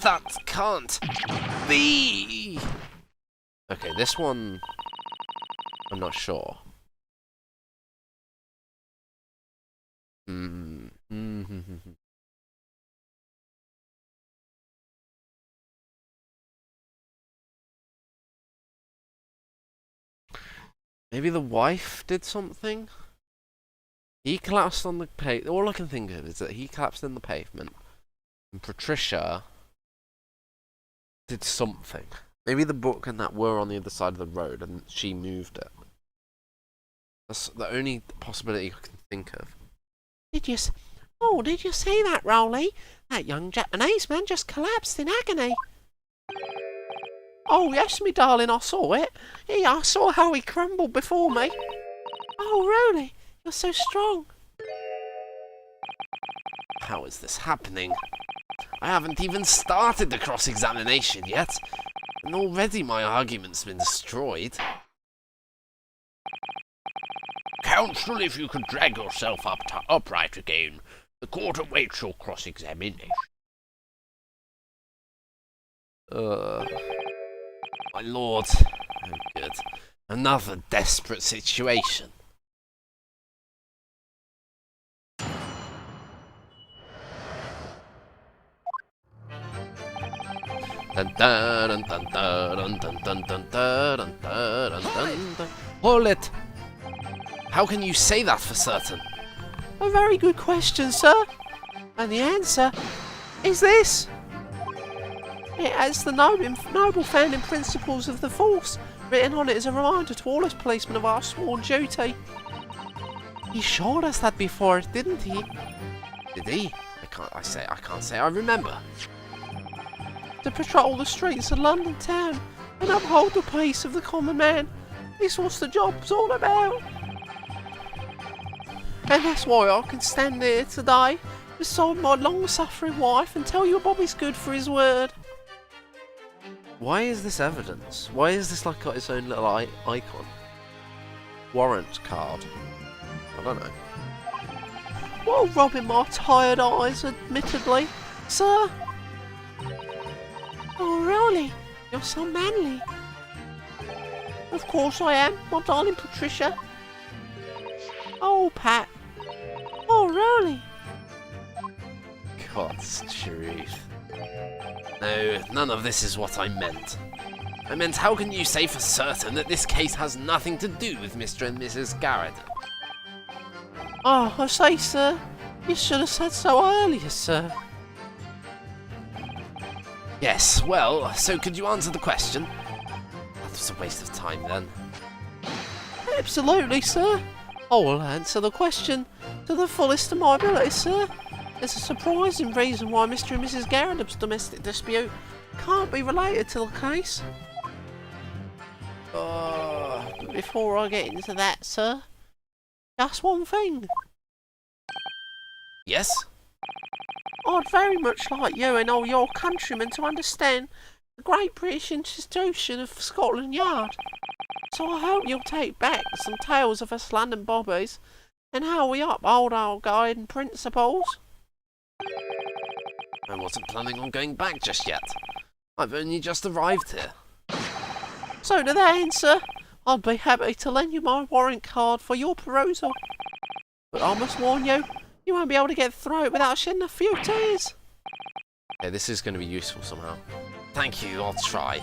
That can't be! Okay, this one... I'm not sure. Maybe the wife did something? He collapsed on the pavement. All I can think of is that he collapsed in the pavement. And Patricia did something. Maybe the book and that were on the other side of the road and she moved it. That's the only possibility I can think of. Did you see that, Rowley? That young Japanese man just collapsed in agony. Oh, yes, me darling, I saw it. Yeah, I saw how he crumbled before me. Oh, Rowley, you're so strong. How is this happening? I haven't even started the cross-examination yet, and already my argument's been destroyed. Counsel, if you could drag yourself upright again. The court awaits your cross-examination. My lord. Oh, good. Another desperate situation. Dun dun dun dun dun dun dun dun dun dun dun dun. Hold it! How can you say that for certain? A very good question, sir. And the answer is this. It has the noble founding principles of the Force written on it as a reminder to all us policemen of our sworn duty. He showed us that before, didn't he? Did he? I can't say I remember. To patrol the streets of London town and uphold the peace of the common man. This was the job's all about. And that's why I can stand here today beside my long-suffering wife and tell you Bobby's good for his word. Why is this evidence? Why is this like got its own little icon? Warrant card. I don't know. While rubbing my tired eyes, admittedly, sir. Oh, really? You're so manly. Of course I am, my darling Patricia. Oh, Pat. Oh, really? God's truth. No, none of this is what I meant. I meant, how can you say for certain that this case has nothing to do with Mr. and Mrs. Garrett? Oh, I say, sir. You should have said so earlier, sir. Yes, well, so could you answer the question? That was a waste of time then. Absolutely, sir. I will answer the question to the fullest of my ability, sir. There's a surprising reason why Mr. and Mrs. Garrardup's domestic dispute can't be related to the case. But before I get into that, sir, just one thing. Yes? I'd very much like you and all your countrymen to understand the Great British institution of Scotland Yard. So I hope you'll take back some tales of us London bobbies and how we uphold our guiding principles. I wasn't planning on going back just yet. I've only just arrived here. So to that end, sir, I'd be happy to lend you my warrant card for your perusal. But I must warn you, you won't be able to get through it without shedding a few tears. Okay, this is going to be useful somehow. Thank you, I'll try.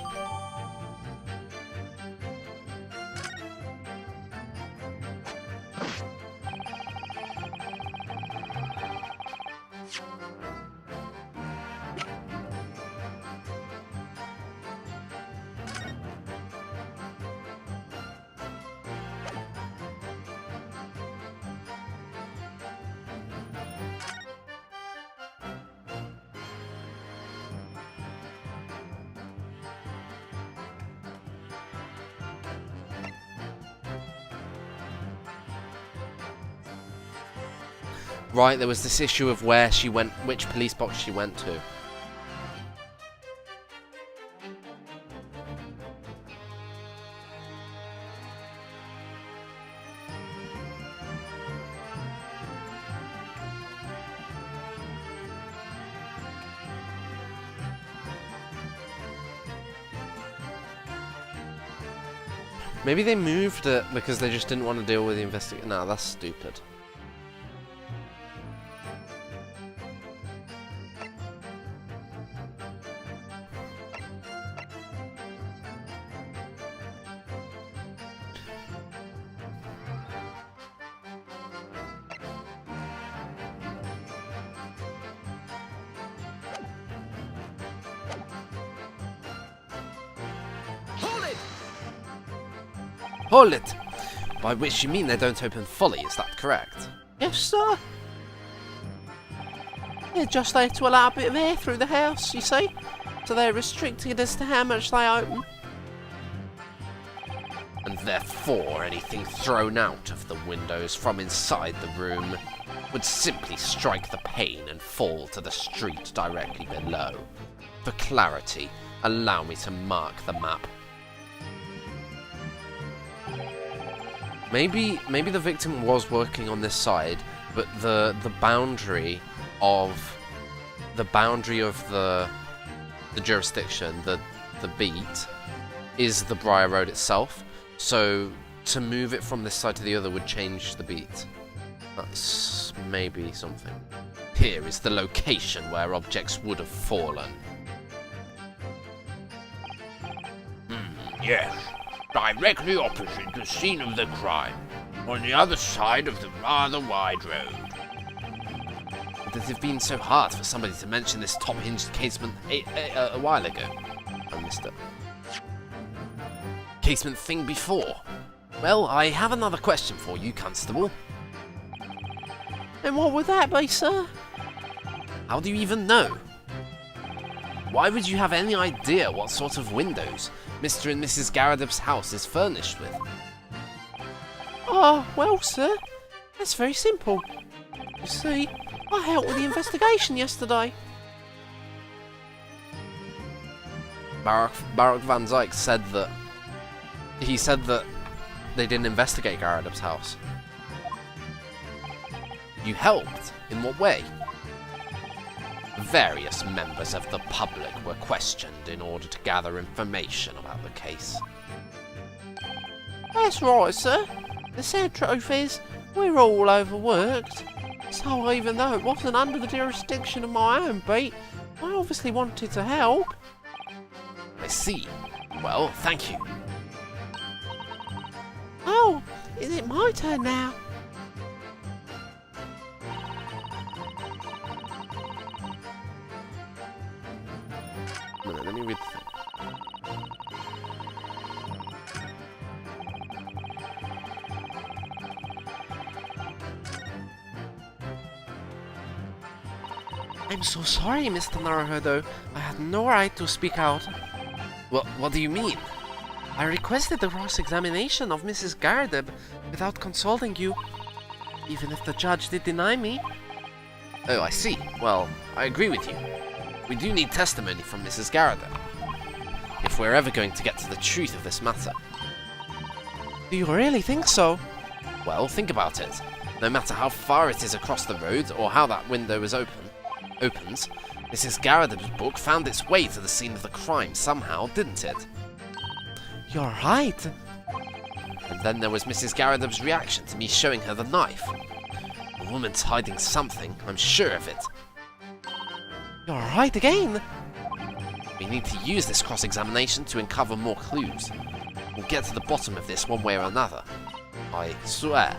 Right, there was this issue of where she went, which police box she went to. Maybe they moved it because they just didn't want to deal with the investigation. No, that's stupid. Hold it! By which you mean they don't open fully, is that correct? Yes, sir. They're just there to allow a bit of air through the house, you see. So they're restricted as to how much they open. And therefore anything thrown out of the windows from inside the room would simply strike the pane and fall to the street directly below. For clarity, allow me to mark the map. Maybe the victim was working on this side, but the boundary of the jurisdiction, the beat, is the Briar Road itself. So to move it from this side to the other would change the beat. That's maybe something. Here is the location where objects would have fallen. Yes. Directly opposite the scene of the crime, on the other side of the rather wide road. Would it have been so hard for somebody to mention this top-hinged casement a while ago? I missed it. Casement thing before. Well, I have another question for you, Constable. And what would that be, sir? How do you even know? Why would you have any idea what sort of windows Mr. and Mrs. Garradup's house is furnished with? Oh, well, sir, that's very simple. You see, I helped with the investigation yesterday. Barak Van Zyke said that they didn't investigate Garradup's house. You helped? In what way? Various members of the public were questioned in order to gather information about the case. That's right, sir. The sad truth is, we're all overworked. So even though it wasn't under the jurisdiction of my own beat, I obviously wanted to help. I see. Well, thank you. Oh, is it my turn now? Let me read the thing. I'm so sorry, Mr. Naruhodo. I had no right to speak out. What do you mean? I requested the cross-examination of Mrs. Gardeb without consulting you, even if the judge did deny me. Oh, I see. Well, I agree with you. We do need testimony from Mrs. Gardeb, if we're ever going to get to the truth of this matter. Do you really think so? Well, think about it. No matter how far it is across the road, or how that window opens, Mrs. Gardeb's book found its way to the scene of the crime somehow, didn't it? You're right. And then there was Mrs. Gardeb's reaction to me showing her the knife. The woman's hiding something, I'm sure of it. You're right again. We need to use this cross-examination to uncover more clues. We'll get to the bottom of this one way or another. I swear.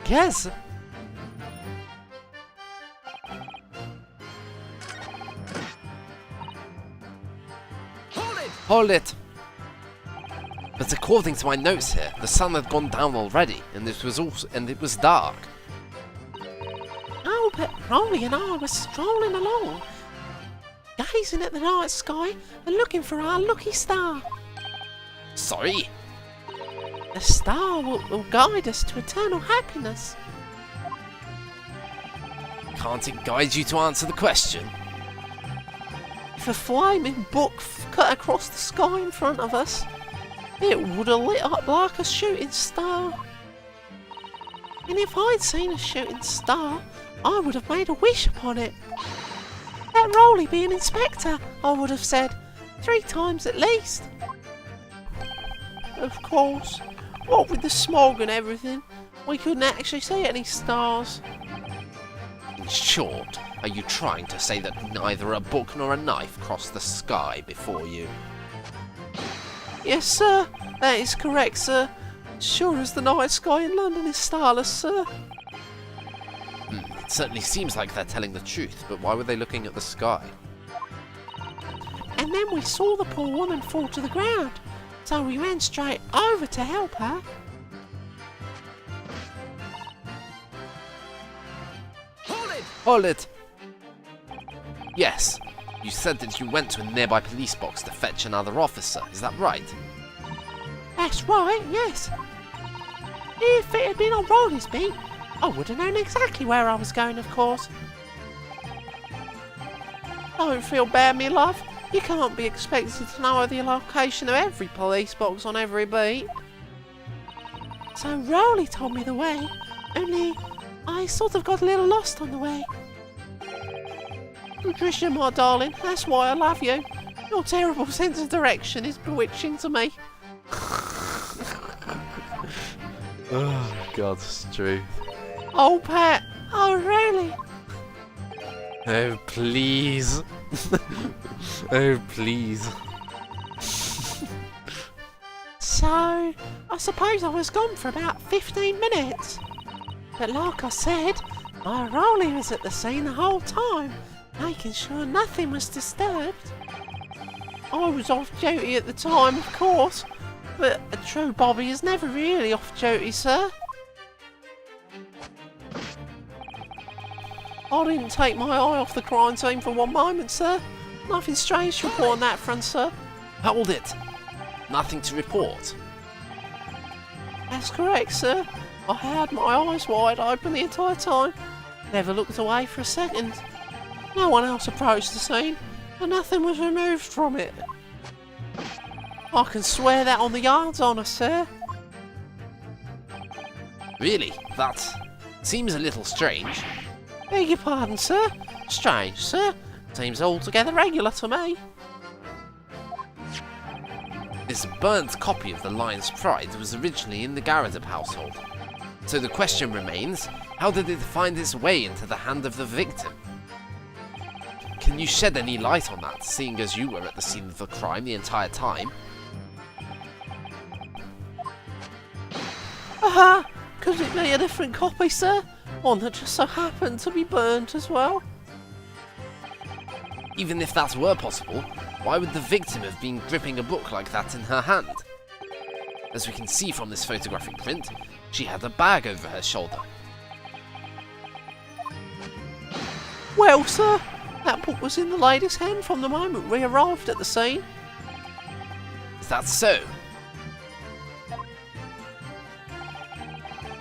Yes. Hold it! But according to my notes here, the sun had gone down already, and it was dark. Oh, but Rolly and I were strolling along, gazing at the night sky and looking for our lucky star. Sorry? The star will guide us to eternal happiness. Can't it guide you to answer the question? If a flaming book cut across the sky in front of us, it would have lit up like a shooting star. And if I'd seen a shooting star, I would have made a wish upon it. Let Rolly be an inspector, I would have said, 3 times at least. Of course, what with the smog and everything, we couldn't actually see any stars. In short, are you trying to say that neither a book nor a knife crossed the sky before you? Yes, sir, that is correct, sir. Sure as the night sky in London is starless, sir. It certainly seems like they're telling the truth, but why were they looking at the sky? And then we saw the poor woman fall to the ground, so we ran straight over to help her. Hold it! Yes, you said that you went to a nearby police box to fetch another officer, is that right? That's right, yes. If it had been on Rolly's beat, I would have known exactly where I was going, of course. Don't feel bad, me love. You can't be expected to know the location of every police box on every beat. So Rolly told me the way, only I sort of got a little lost on the way. Patricia, my darling, that's why I love you. Your terrible sense of direction is bewitching to me. Oh, God's truth. Oh, Pat. Oh, really? Oh, please. Oh, please. So, I suppose I was gone for about 15 minutes. But like I said, my Rolly was at the scene the whole time, making sure nothing was disturbed. I was off duty at the time, of course, but a true Bobby is never really off duty, sir. I didn't take my eye off the crime scene for one moment, sir. Nothing strange to report on that front, sir. Hold it! Nothing to report. That's correct, sir. I had my eyes wide open the entire time. Never looked away for a second. No one else approached the scene, and nothing was removed from it. I can swear that on the yard's honour, sir. Really? That seems a little strange. Beg your pardon, sir. Strange, sir. Seems altogether regular to me. This burnt copy of The Lion's Pride was originally in the Garadeb household. So the question remains, how did it find its way into the hand of the victim? Can you shed any light on that, seeing as you were at the scene of the crime the entire time? Aha! Could it be a different copy, sir? One that just so happened to be burnt as well? Even if that were possible, why would the victim have been gripping a book like that in her hand? As we can see from this photographic print, she had a bag over her shoulder. Well, sir, that book was in the lady's hand from the moment we arrived at the scene. Is that so?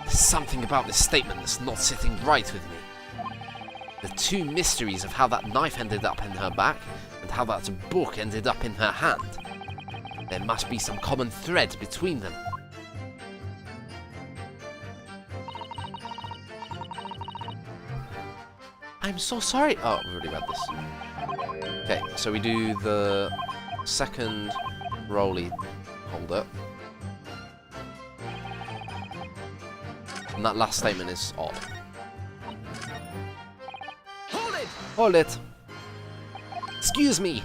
There's something about this statement that's not sitting right with me. The two mysteries of how that knife ended up in her back and how that book ended up in her hand. There must be some common thread between them. I'm so sorry. Oh, we've already read this. Okay, so we do the second rolly holder. And that last statement is odd. Hold it! Hold it! Excuse me!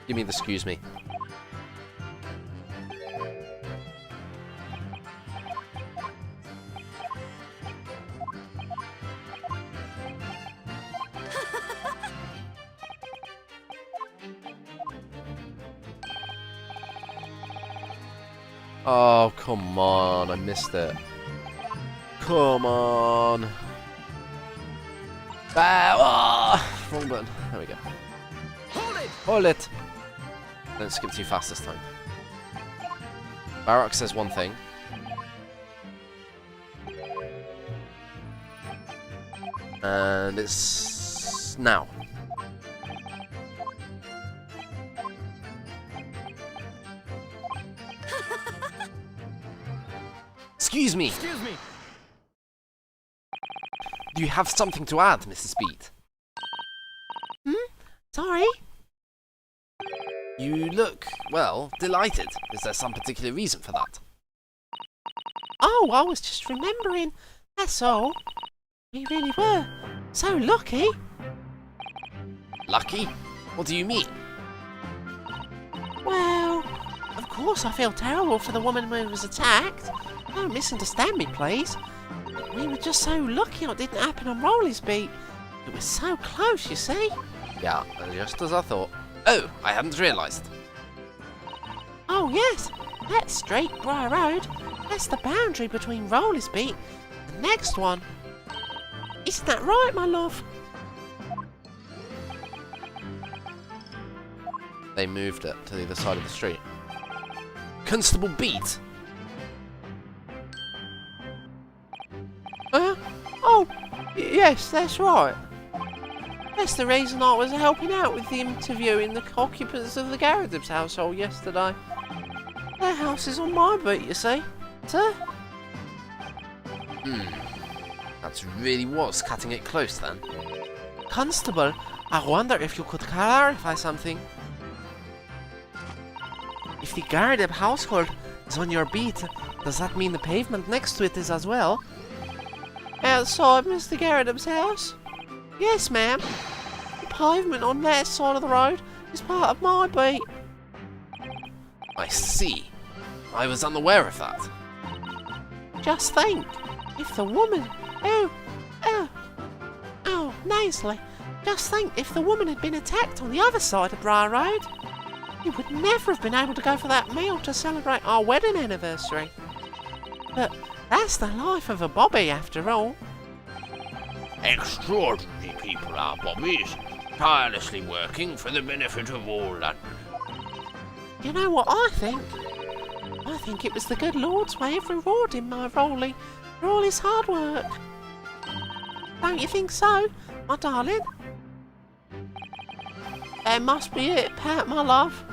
Give me the excuse me. Oh, come on, I missed it. Come on. Ah, wrong button. There we go. Hold it! Hold it. Don't skip too fast this time. Barak says one thing. And it's now. Excuse me. Excuse me! Do you have something to add, Mrs. Beat? Sorry? You look, well, delighted. Is there some particular reason for that? Oh, I was just remembering. That's all. We really were so lucky. Lucky? What do you mean? Well, of course I feel terrible for the woman who was attacked. Don't misunderstand me, please. We were just so lucky it didn't happen on Rolly's beat. It was so close, you see. Yeah, just as I thought. Oh, I hadn't realised. Oh yes, that straight Briar Road, that's the boundary between Rolly's beat and the next one. Isn't that right, my love? They moved it to the other side of the street. Constable Beat! Oh, yes, that's right. That's the reason I was helping out with the interviewing the occupants of the Garridibs household yesterday. Their house is on my beat, you see, sir. That really was cutting it close then. Constable, I wonder if you could clarify something. If the Garridib household is on your beat, does that mean the pavement next to it is as well? Outside Mr. Garridib's house? Yes, ma'am. The pavement on that side of the road is part of my beat. I see. I was unaware of that. Just think, if the woman... Oh, Nasely. Just think, if the woman had been attacked on the other side of Briar Road, you would never have been able to go for that meal to celebrate our wedding anniversary. But that's the life of a bobby, after all. Extraordinary people are bobbies, tirelessly working for the benefit of all London. You know what I think? I think it was the good Lord's way of rewarding my Rolly for all his hard work. Don't you think so, my darling? That must be it, Pat, my love.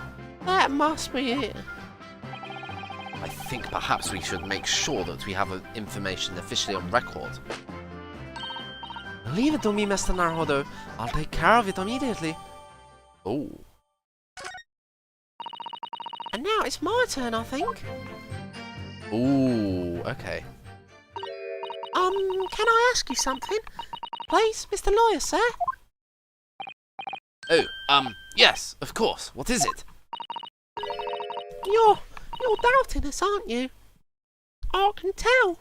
That must be it. I think perhaps we should make sure that we have information officially on record. Leave it to me, Mr. Narhodo. I'll take care of it immediately. Oh. And now it's my turn, I think. Ooh, okay. Can I ask you something? Please, Mr. Lawyer, sir? Oh, yes, of course. What is it? You're doubting us, aren't you? I can tell.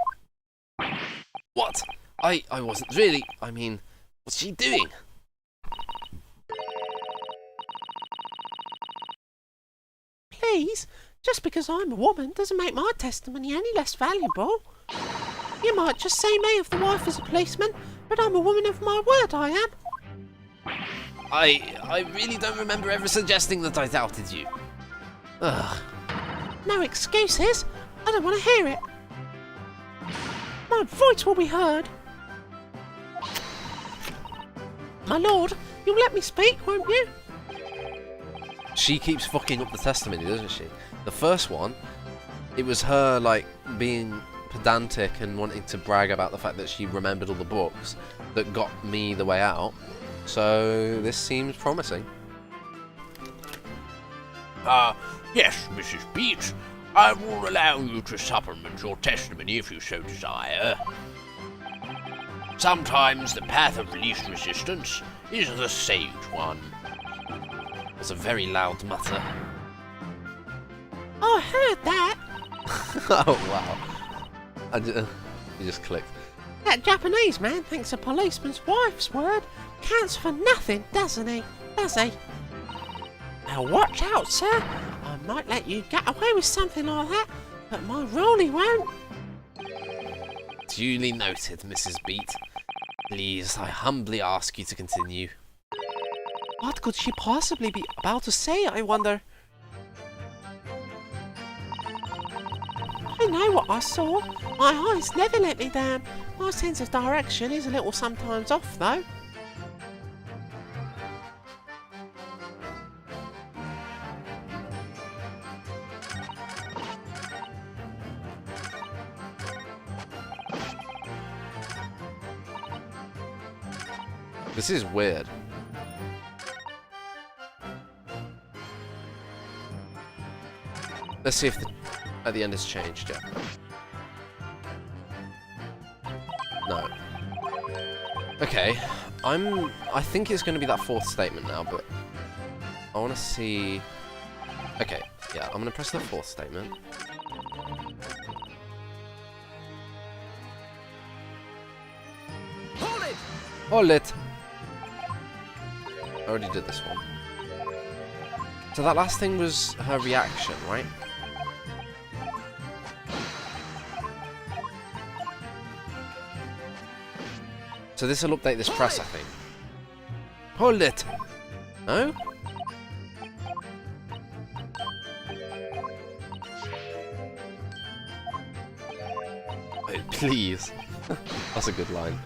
What? I wasn't really. I mean, what's she doing? Please, just because I'm a woman doesn't make my testimony any less valuable. You might just see me if the wife is a policeman, But I'm a woman of my word, I am. I really don't remember ever suggesting that I doubted you. Ugh. No excuses. I don't want to hear it. My voice will be heard. My lord, you'll let me speak, won't you? She keeps fucking up the testimony, doesn't she? The first one, it was her, like, being pedantic and wanting to brag about the fact that she remembered all the books that got me the way out. So, this seems promising. Yes, Mrs. Beat. I will allow you to supplement your testimony if you so desire. Sometimes the path of least resistance is the sage one. It's a very loud mutter. I heard that. Oh, wow. You just clicked. That Japanese man thinks a policeman's wife's word counts for nothing, doesn't he? Does he? Now watch out, sir. I might let you get away with something like that, but my Rolly won't. Duly noted, Mrs. Beat. Please, I humbly ask you to continue. What could she possibly be about to say, I wonder? I know what I saw. My eyes never let me down. My sense of direction is a little sometimes off, though. This is weird. Let's see if at the end it's changed yet. No. Okay, I think it's going to be that fourth statement now, but I want to see. Okay, yeah, I'm going to press the fourth statement. Hold it! Hold it! I already did this one. So that last thing was her reaction, right? So this will update this press, I think. Hold it! No? Oh, please. That's a good line.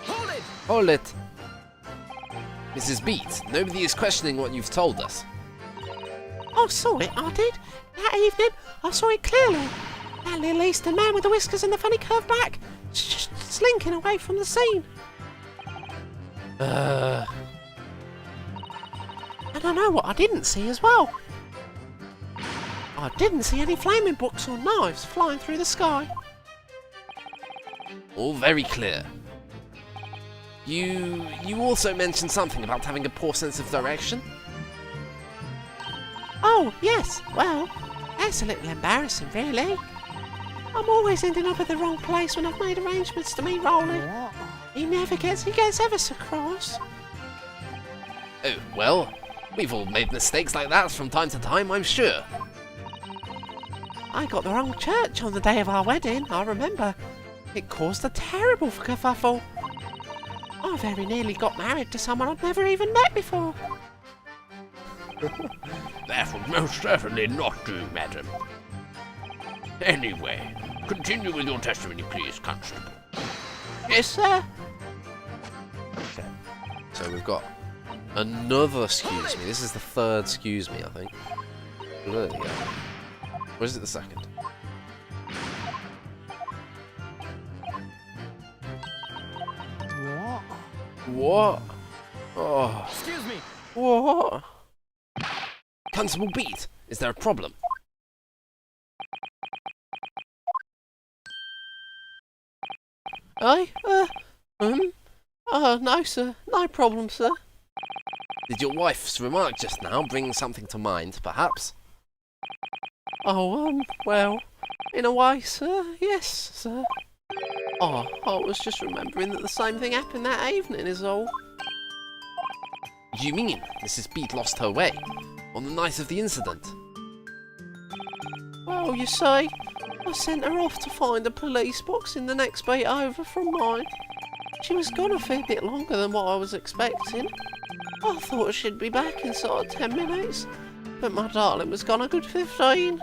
Hold it! Hold it! Mrs. Beat, nobody is questioning what you've told us. I saw it, I did. That evening, I saw it clearly. That little Eastern man with the whiskers and the funny curved back, just slinking away from the scene. And I know what I didn't see as well. I didn't see any flaming books or knives flying through the sky. All very clear. You also mentioned something about having a poor sense of direction? Oh, yes, well, that's a little embarrassing, really. I'm always ending up at the wrong place when I've made arrangements to meet Rolly. He gets ever so cross. Oh, well, we've all made mistakes like that from time to time, I'm sure. I got the wrong church on the day of our wedding, I remember. It caused a terrible kerfuffle. I very nearly got married to someone I'd never even met before. That would most certainly not do, madam. Anyway, continue with your testimony, please, Constable. Yes, sir. Okay. So we've got another excuse me. This is the third excuse me, I think. Bloody hell. Or is it the second? What? Oh. Excuse me! What? Constable Beat, is there a problem? No, sir. No problem, sir. Did your wife's remark just now bring something to mind, perhaps? Oh, well, in a way, sir, yes, sir. Oh, I was just remembering that the same thing happened that evening is all. You mean Mrs. Beat lost her way on the night of the incident? Well, you see, I sent her off to find a police box in the next beat over from mine. She was gone a fair bit longer than what I was expecting. I thought she'd be back in sort of 10 minutes, but my darling was gone a good 15.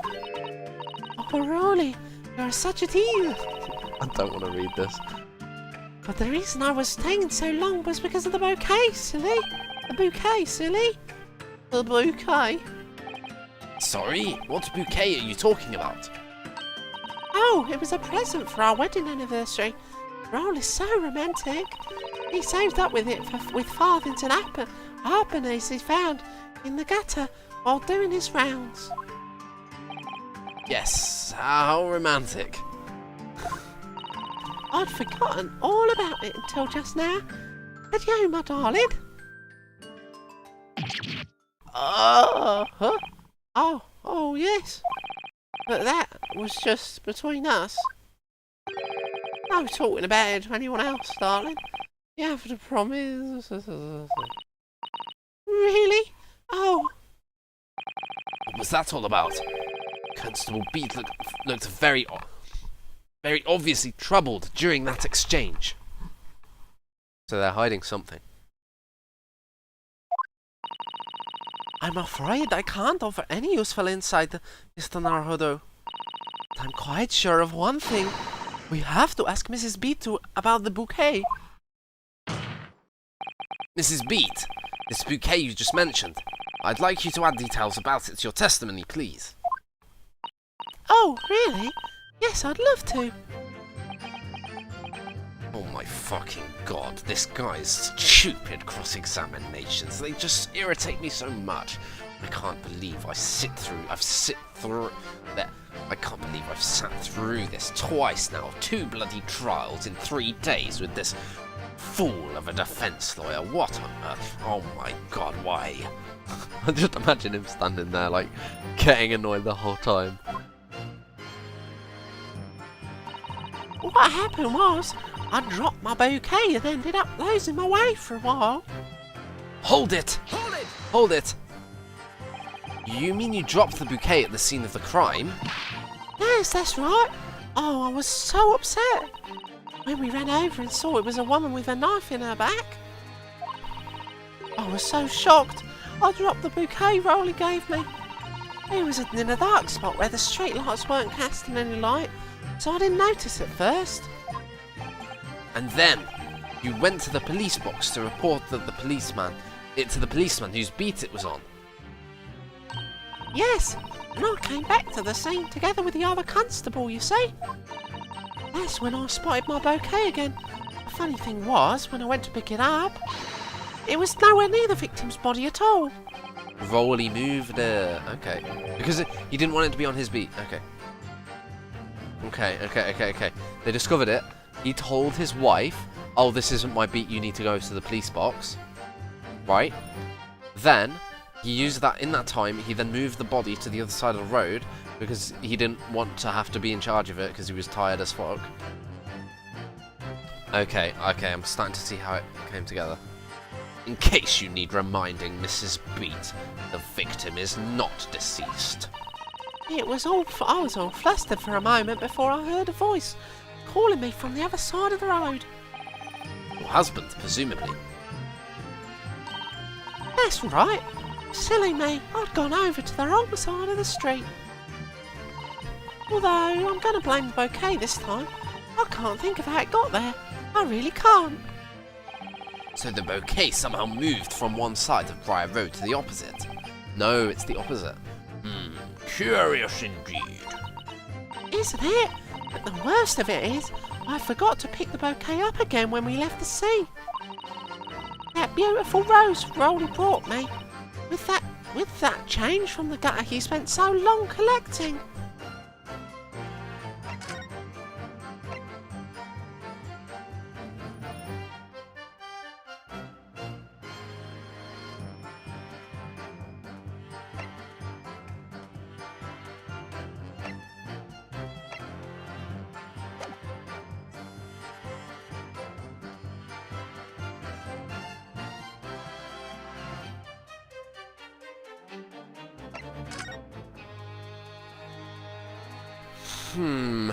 Oh, really? You're such a thief. I don't want to read this. But the reason I was staying so long was because of the bouquet, silly. The bouquet, silly. The bouquet. Sorry? What bouquet are you talking about? Oh, it was a present for our wedding anniversary. Raoul is so romantic. He saved up with it with farthings and halfpennies he found in the gutter while doing his rounds. Yes, how romantic. I'd forgotten all about it until just now. Had you, my darling? Oh, huh? Oh, yes. But that was just between us. No talking about it to anyone else, darling. You have to promise. Really? Oh. What was that all about? Constable Beat looked very obviously troubled during that exchange. So they're hiding something. I'm afraid I can't offer any useful insight, Mr. Naruhodo. But I'm quite sure of one thing. We have to ask Mrs. Beat about the bouquet. Mrs. Beat, this bouquet you just mentioned. I'd like you to add details about it to your testimony, please. Oh, really? Yes, I'd love to. Oh my fucking god, this guy's stupid cross-examinations. They just irritate me so much. I can't believe I've sat through this twice now. 2 bloody trials in 3 days with this fool of a defense lawyer. What on earth? Oh my god, why? I just imagine him standing there, like, getting annoyed the whole time. What happened was, I dropped my bouquet and ended up losing my way for a while. Hold it! Hold it! Hold it! You mean you dropped the bouquet at the scene of the crime? Yes, that's right. Oh, I was so upset. When we ran over and saw it was a woman with a knife in her back. I was so shocked, I dropped the bouquet Rolly gave me. It was in a dark spot where the street lights weren't casting any light, so I didn't notice at first. And then you went to the police box to report that the policeman whose beat it was on. Yes, and I came back to the scene together with the other constable, you see. That's when I spotted my bouquet again. The funny thing was, when I went to pick it up, it was nowhere near the victim's body at all. Rolly moved it. Okay. Because he didn't want it to be on his beat. Okay. Okay. They discovered it. He told his wife, oh, this isn't my beat, you need to go to the police box. Right? Then, he used that, in that time, he then moved the body to the other side of the road because he didn't want to have to be in charge of it because he was tired as fuck. Okay, I'm starting to see how it came together. In case you need reminding, Mrs. Beat, the victim is not deceased. I was all flustered for a moment before I heard a voice calling me from the other side of the road. Your husband, presumably. That's right. Silly me, I'd gone over to the wrong side of the street. Although, I'm going to blame the bouquet this time. I can't think of how it got there. I really can't. So the bouquet somehow moved from one side of Briar Road to the opposite? No, it's the opposite. Curious indeed. Isn't it? But the worst of it is, I forgot to pick the bouquet up again when we left the sea. That beautiful rose Rolly brought me. With that change from the gutter he spent so long collecting. Do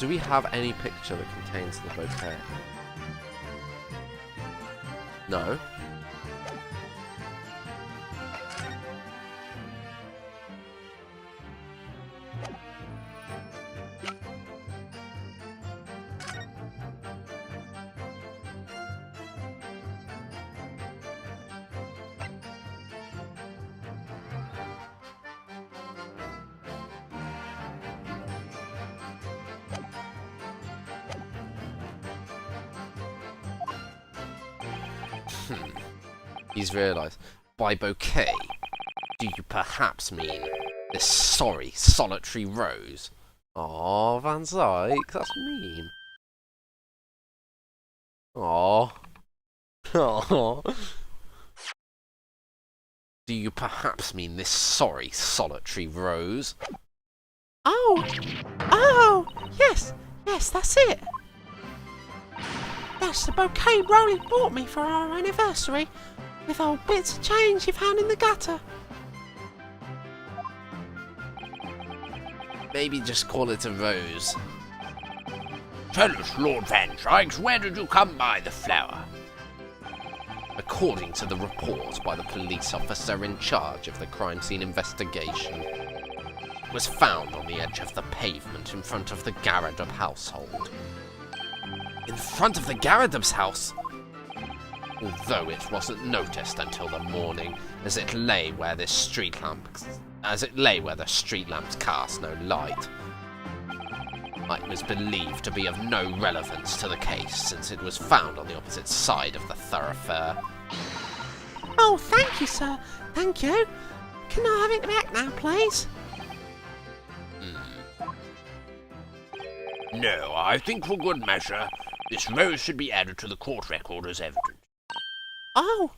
we have any picture that contains the bouquet? No. He's realised. By bouquet, do you perhaps mean this sorry, solitary rose? Aw, Van Zyke, that's mean. Aw. Aw. Do you perhaps mean this sorry, solitary rose? Oh! Oh! Yes! Yes, that's it! That's the bouquet Rolly bought me for our anniversary, with old bits of change he found in the gutter. Maybe just call it a rose. Tell us, Lord Van Zyke, where did you come by the flower? According to the report by the police officer in charge of the crime scene investigation, it was found on the edge of the pavement in front of the Garradup household. In front of the Garradub's house? Although it wasn't noticed until the morning, as it lay where the street lamps cast no light. It was believed to be of no relevance to the case, since it was found on the opposite side of the thoroughfare. Oh, thank you, sir. Thank you. Can I have it back now, please? No, I think for good measure, this rose should be added to the court record as evidence. Oh!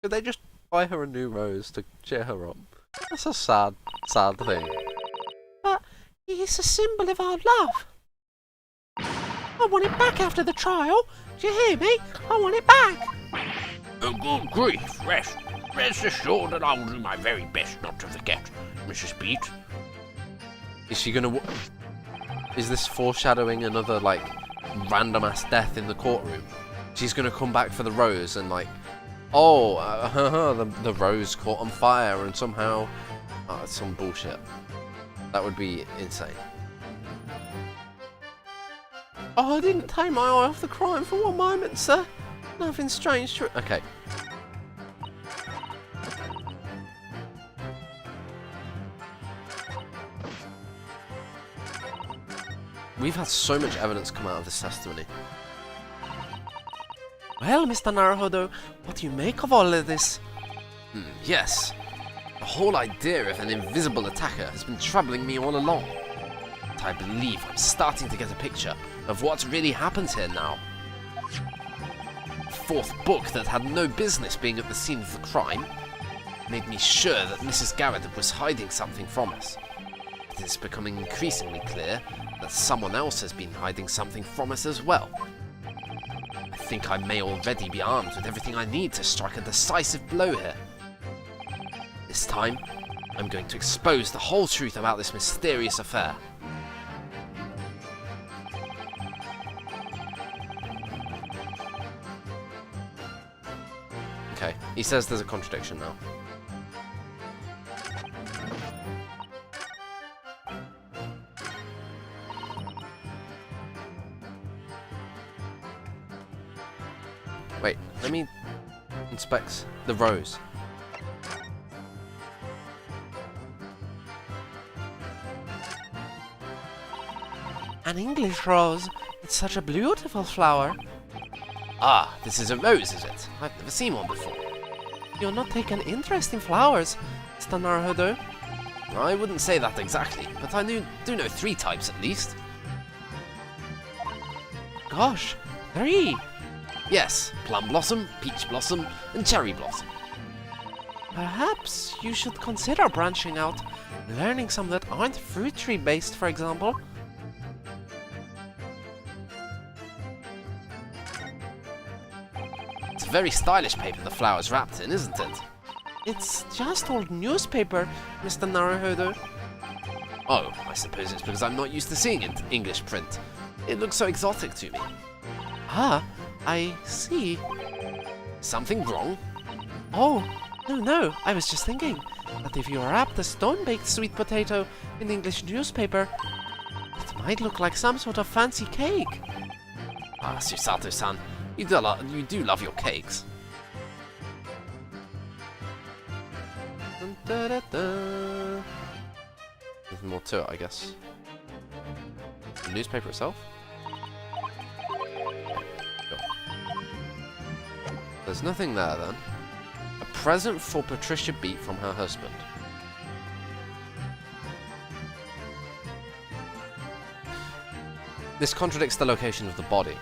Could they just buy her a new rose to cheer her up? That's a sad, sad thing. But it's a symbol of our love. I want it back after the trial. Do you hear me? I want it back. Oh, good grief, rest assured that I will do my very best not to forget, Mrs. Beat. Is she gonna... Is this foreshadowing another, like, random-ass death in the courtroom? She's gonna come back for the rose and, like... Oh, the rose caught on fire and somehow... Oh, it's some bullshit. That would be insane. Oh, I didn't take my eye off the crime for one moment, sir. Nothing strange to... Okay. We've had so much evidence come out of this testimony. Well, Mr. Naruhodo, what do you make of all of this? Yes. The whole idea of an invisible attacker has been troubling me all along. But I believe I'm starting to get a picture of what's really happened here now. The fourth book that had no business being at the scene of the crime made me sure that Mrs. Garradup was hiding something from us. It is becoming increasingly clear that someone else has been hiding something from us as well. I think I may already be armed with everything I need to strike a decisive blow here. This time, I'm going to expose the whole truth about this mysterious affair. Okay, he says there's a contradiction now. Wait, let me inspect the rose. An English rose. It's such a beautiful flower. Ah, this is a rose, is it? I've never seen one before. You're not taking interest in flowers, Mr. Naruhodo. I wouldn't say that exactly, but I do know 3 types at least. Gosh, 3. Yes, plum blossom, peach blossom, and cherry blossom. Perhaps you should consider branching out, learning some that aren't fruit tree based, for example. very stylish paper the flower's wrapped in, isn't it? It's just old newspaper, Mr. Naruhodo. Oh, I suppose it's because I'm not used to seeing English print. It looks so exotic to me. Ah, I see. Something wrong? Oh, no, I was just thinking that if you wrapped a stone-baked sweet potato in English newspaper, it might look like some sort of fancy cake. Ah, Susato-san, you do love your cakes. Dun, da, da, da. There's more to it, I guess. The newspaper itself? Sure. There's nothing there then. A present for Patricia Beat from her husband. This contradicts the location of the body.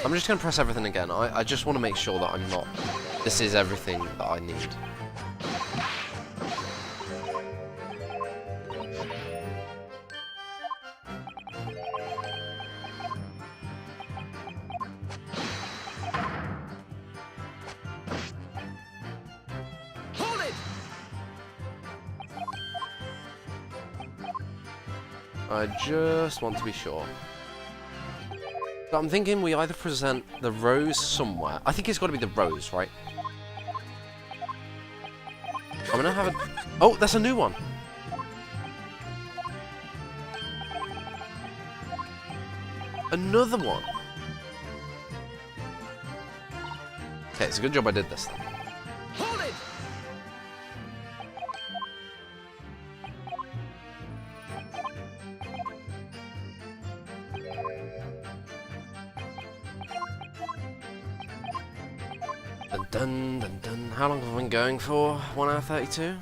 I'm just going to press everything again. I just want to make sure that I'm not... This is everything that I need. Hold it! I just want to be sure. So I'm thinking we either present the rose somewhere. I think it's got to be the rose, right? I'm gonna have a... Oh, that's a new one! Another one! Okay, it's a good job I did this then. Hold it! Dun dun dun dun. How long have I been going for? 1 hour 32?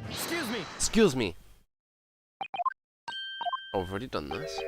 Excuse me! Excuse me! Oh, I've already done this.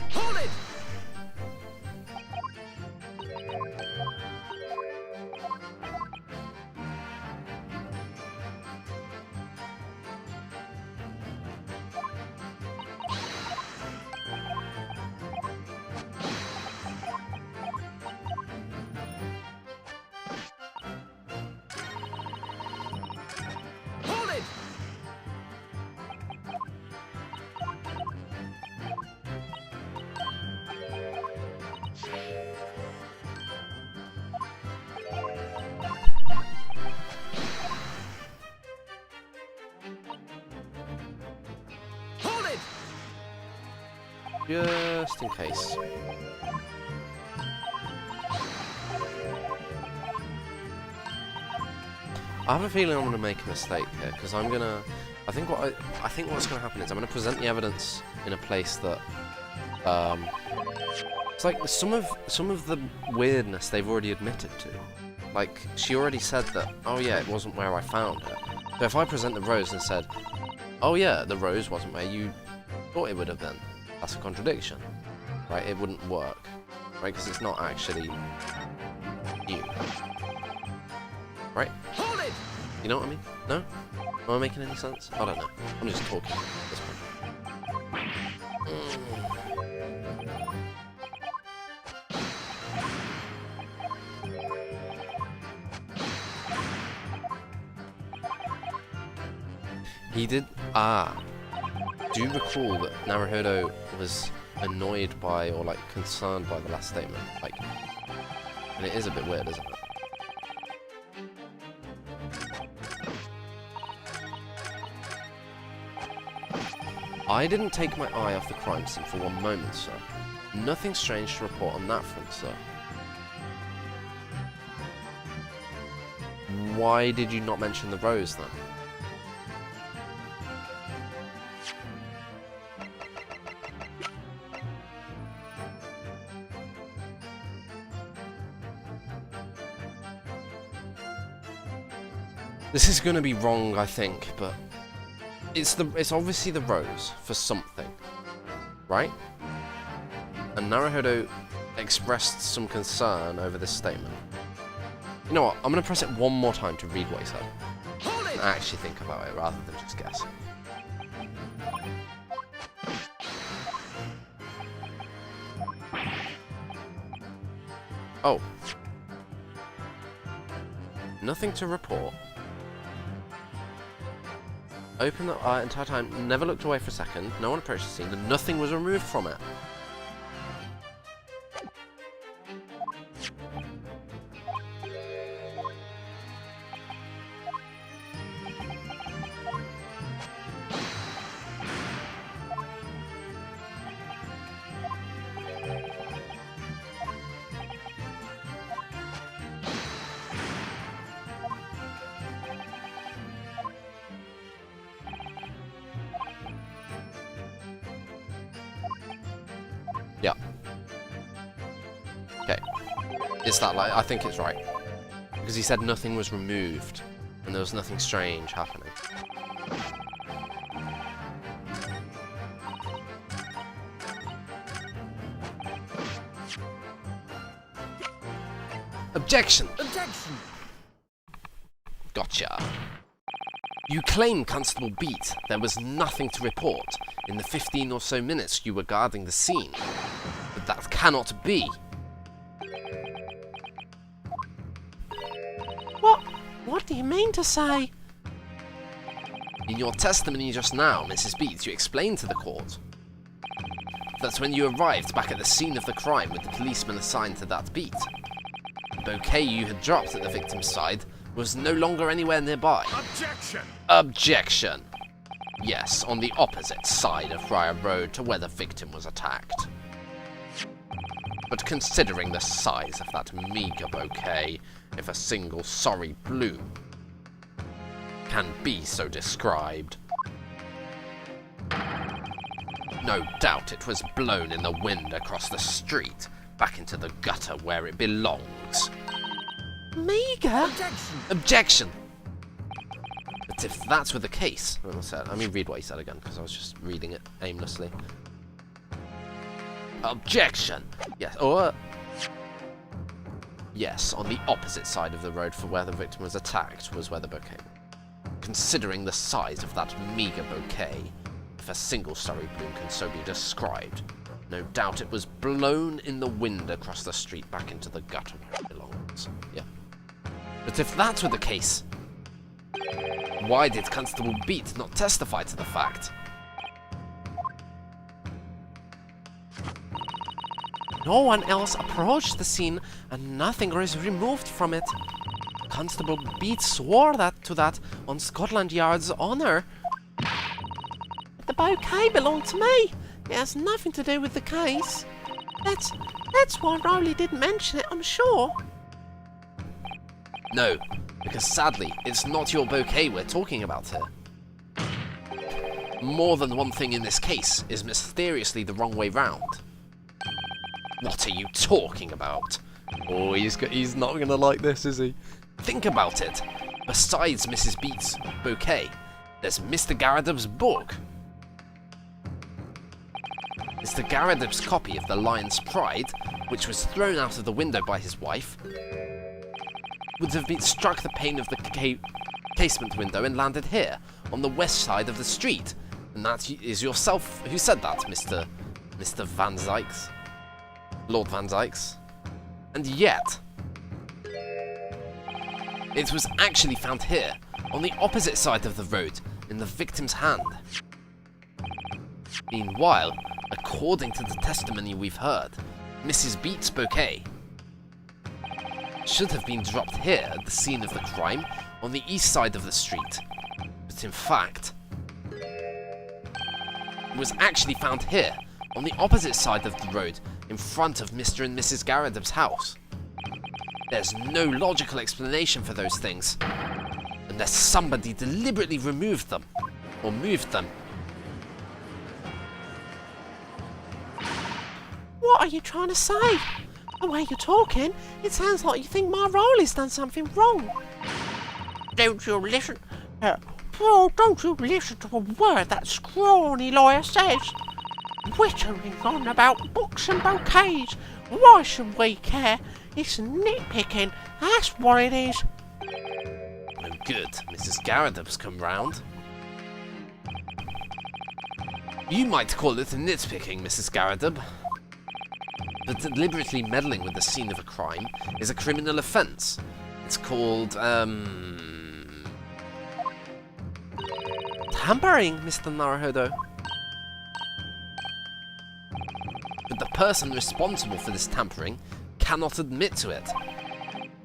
Hold it! Hold it! Hold it! Just in case. I have a feeling I'm gonna make a mistake here because I'm gonna. I think what's gonna happen is I'm gonna present the evidence in a place that it's like some of the weirdness they've already admitted to. Like she already said that. Oh yeah, it wasn't where I found it. So if I present the rose and said, oh yeah, the rose wasn't where you thought it would have been, that's a contradiction, right? It wouldn't work, right? Because it's not actually you, right? Hold it! You know what I mean? No? Am I making any sense? I don't know. I'm just talking at this point. He did... Ah. Do you recall that Naruhodo was annoyed by, or like concerned by the last statement? Like, and it is a bit weird, isn't it? I didn't take my eye off the crime scene for one moment, sir. Nothing strange to report on that front, sir. Why did you not mention the rose, then? This is gonna be wrong, I think, but it's obviously the rose for something, right? And Naruhodo expressed some concern over this statement. You know what? I'm gonna press it one more time to read what he said. And actually think about it rather than just guess. Oh. Nothing to report. Open the entire time, never looked away for a second, no one approached the scene, and nothing was removed from it. Yeah. Okay. Is that like... I think it's right. Because he said nothing was removed. And there was nothing strange happening. Objection! Objection! Gotcha. You claim, Constable Beat, there was nothing to report in the 15 or so minutes you were guarding the scene. But that cannot be. What do you mean to say? In your testimony just now, Mrs. Beat, you explained to the court that when you arrived back at the scene of the crime with the policeman assigned to that beat, the bouquet you had dropped at the victim's side was no longer anywhere nearby. Objection! Objection! Yes, on the opposite side of Briar Road to where the victim was attacked. But considering the size of that meagre bouquet, if a single sorry bloom can be so described, no doubt it was blown in the wind across the street, back into the gutter where it belongs. Meagre? Objection! Objection! But if that were the case, let me read what he said again, because I was just reading it aimlessly. Objection! Yes, or... Yes, on the opposite side of the road for where the victim was attacked was where the bouquet was. Considering the size of that meagre bouquet, if a single sorry bloom can so be described, no doubt it was blown in the wind across the street back into the gutter where it belongs. Yeah. But if that were the case, why did Constable Beat not testify to the fact? No one else approached the scene, and nothing was removed from it. Constable Beat swore to that on Scotland Yard's honour. The bouquet belonged to me. It has nothing to do with the case. That's why Rowley didn't mention it, I'm sure. No, because sadly, it's not your bouquet we're talking about here. More than one thing in this case is mysteriously the wrong way round. What are you talking about? Oh, he's not going to like this, is he? Think about it. Besides Mrs. Beat's bouquet, there's Mr. Garradub's book. Mr. Garradub's copy of The Lion's Pride, which was thrown out of the window by his wife, would have been struck the pane of the casement window and landed here, on the west side of the street. And that is yourself who said that, Mr. Van Zykes. Lord Van Zykes. And yet, it was actually found here, on the opposite side of the road, in the victim's hand. Meanwhile, according to the testimony we've heard, Mrs. Beat's bouquet should have been dropped here at the scene of the crime, on the east side of the street. But in fact, was actually found here, on the opposite side of the road, in front of Mr. and Mrs. Garridub's house. There's no logical explanation for those things, unless somebody deliberately removed them, or moved them. What are you trying to say? The way you're talking, it sounds like you think my Riley's done something wrong. Don't you listen to a word that scrawny lawyer says. Whittering on about books and bouquets. Why should we care? It's nitpicking, that's what it is. Oh good, Mrs. Garridub's come round. You might call it nitpicking, Mrs. Garridub. But deliberately meddling with the scene of a crime is a criminal offence. It's called, Tampering, Mr. Naruhodo. But the person responsible for this tampering cannot admit to it.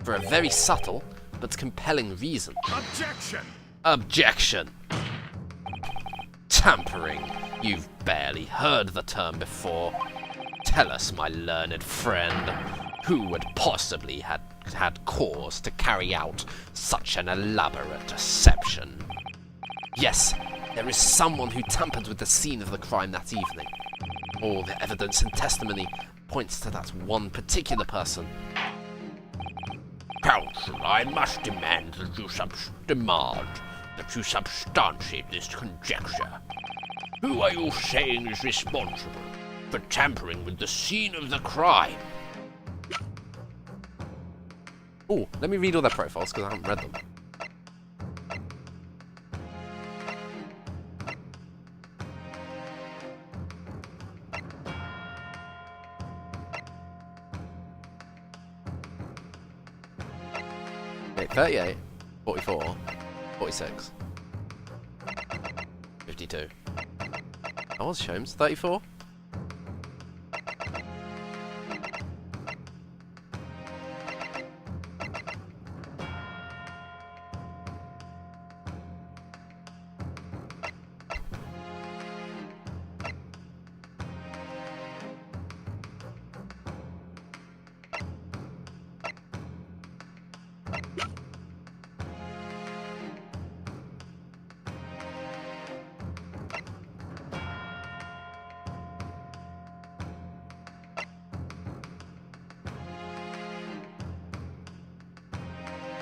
For a very subtle but compelling reason. Objection! Objection! Tampering. You've barely heard the term before. Tell us, my learned friend, who would possibly had cause to carry out such an elaborate deception? Yes, there is someone who tampered with the scene of the crime that evening. All the evidence and testimony points to that one particular person. Counsel, I must demand that you substantiate this conjecture. Who are you saying is responsible for tampering with the scene of the crime? Oh, let me read all their profiles because I haven't read them. Okay, 38, 44, 46, 52. I was Sholmes, 34?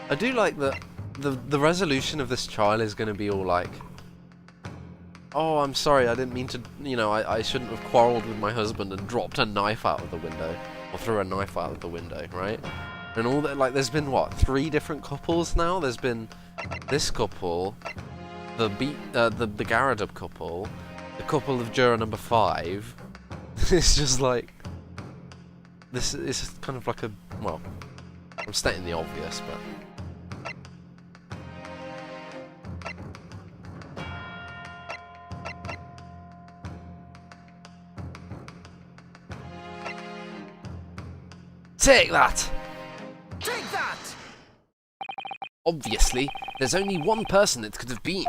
I do like that the resolution of this trial is going to be all like, oh, I'm sorry, I didn't mean to, you know, I shouldn't have quarrelled with my husband and dropped a knife out of the window, or threw a knife out of the window, right? And all that, like, there's been, what, 3 different couples now? There's been this couple, the Garridub couple, the couple of juror number 5. It's just like, this is kind of like a, well, I'm stating the obvious, but... Take that! Take that! Obviously, there's only one person it could have been.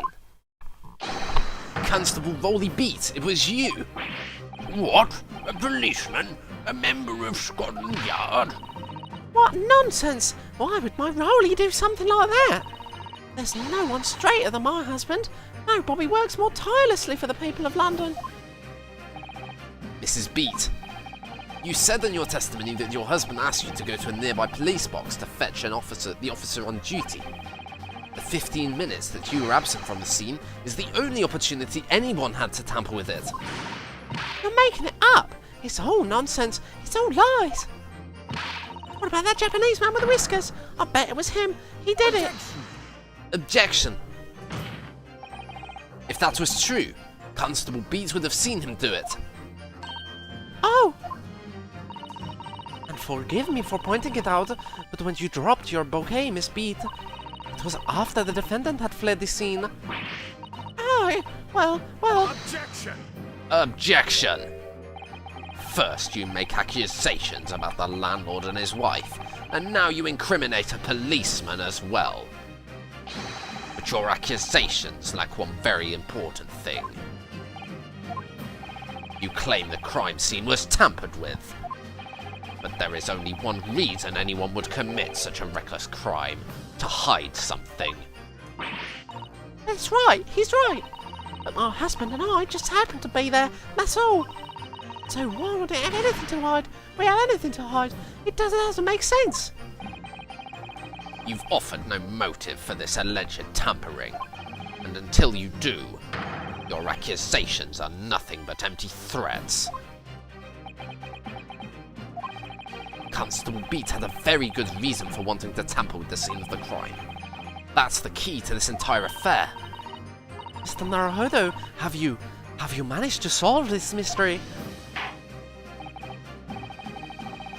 Constable Rolly Beat, it was you! What? A policeman? A member of Scotland Yard? What nonsense! Why would my Rowley do something like that? There's no one straighter than my husband. Nobody works more tirelessly for the people of London. Mrs. Beat, you said in your testimony that your husband asked you to go to a nearby police box to fetch the officer on duty. The 15 minutes that you were absent from the scene is the only opportunity anyone had to tamper with it. You're making it up. It's all nonsense. It's all lies. What about that Japanese man with the whiskers? I bet it was him. He did it. Objection! If that was true, Constable Beat would have seen him do it. Oh! And forgive me for pointing it out, but when you dropped your bouquet, Miss Beat, it was after the defendant had fled the scene. Oh, well... Objection! Objection! First you make accusations about the landlord and his wife, and now you incriminate a policeman as well. But your accusations lack one very important thing. You claim the crime scene was tampered with. But there is only one reason anyone would commit such a reckless crime: to hide something. That's right, he's right. But my husband and I just happened to be there, that's all. So why would it have anything to hide? We have anything to hide. It doesn't make sense. You've offered no motive for this alleged tampering. And until you do, your accusations are nothing but empty threats. Constable Beat had a very good reason for wanting to tamper with the scene of the crime. That's the key to this entire affair. Mr. Naruhodo, have you managed to solve this mystery?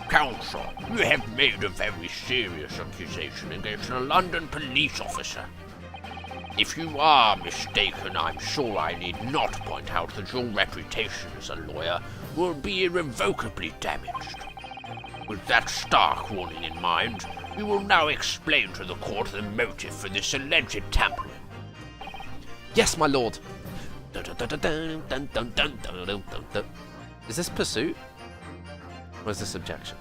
Counsel, you have made a very serious accusation against a London police officer. If you are mistaken, I'm sure I need not point out that your reputation as a lawyer will be irrevocably damaged. With that stark warning in mind, we will now explain to the court the motive for this alleged tampering. Yes, my lord. Is this pursuit? Or is this objection?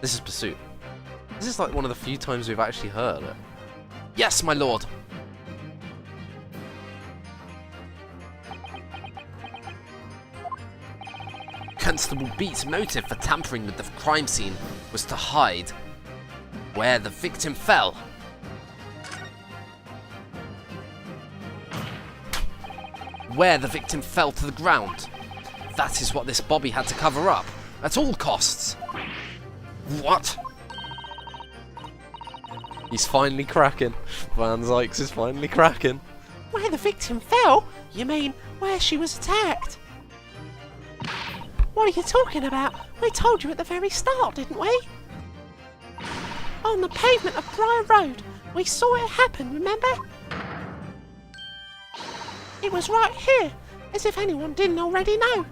This is pursuit. This is like one of the few times we've actually heard it. Yes, my lord. Constable Beat's motive for tampering with the crime scene was to hide where the victim fell. Where the victim fell to the ground. That is what this Bobby had to cover up, at all costs. What? He's finally cracking. Van Zykes is finally cracking. Where the victim fell? You mean where she was attacked? What are you talking about? We told you at the very start, didn't we? On the pavement of Briar Road. We saw it happen, remember? It was right here, as if anyone didn't already know.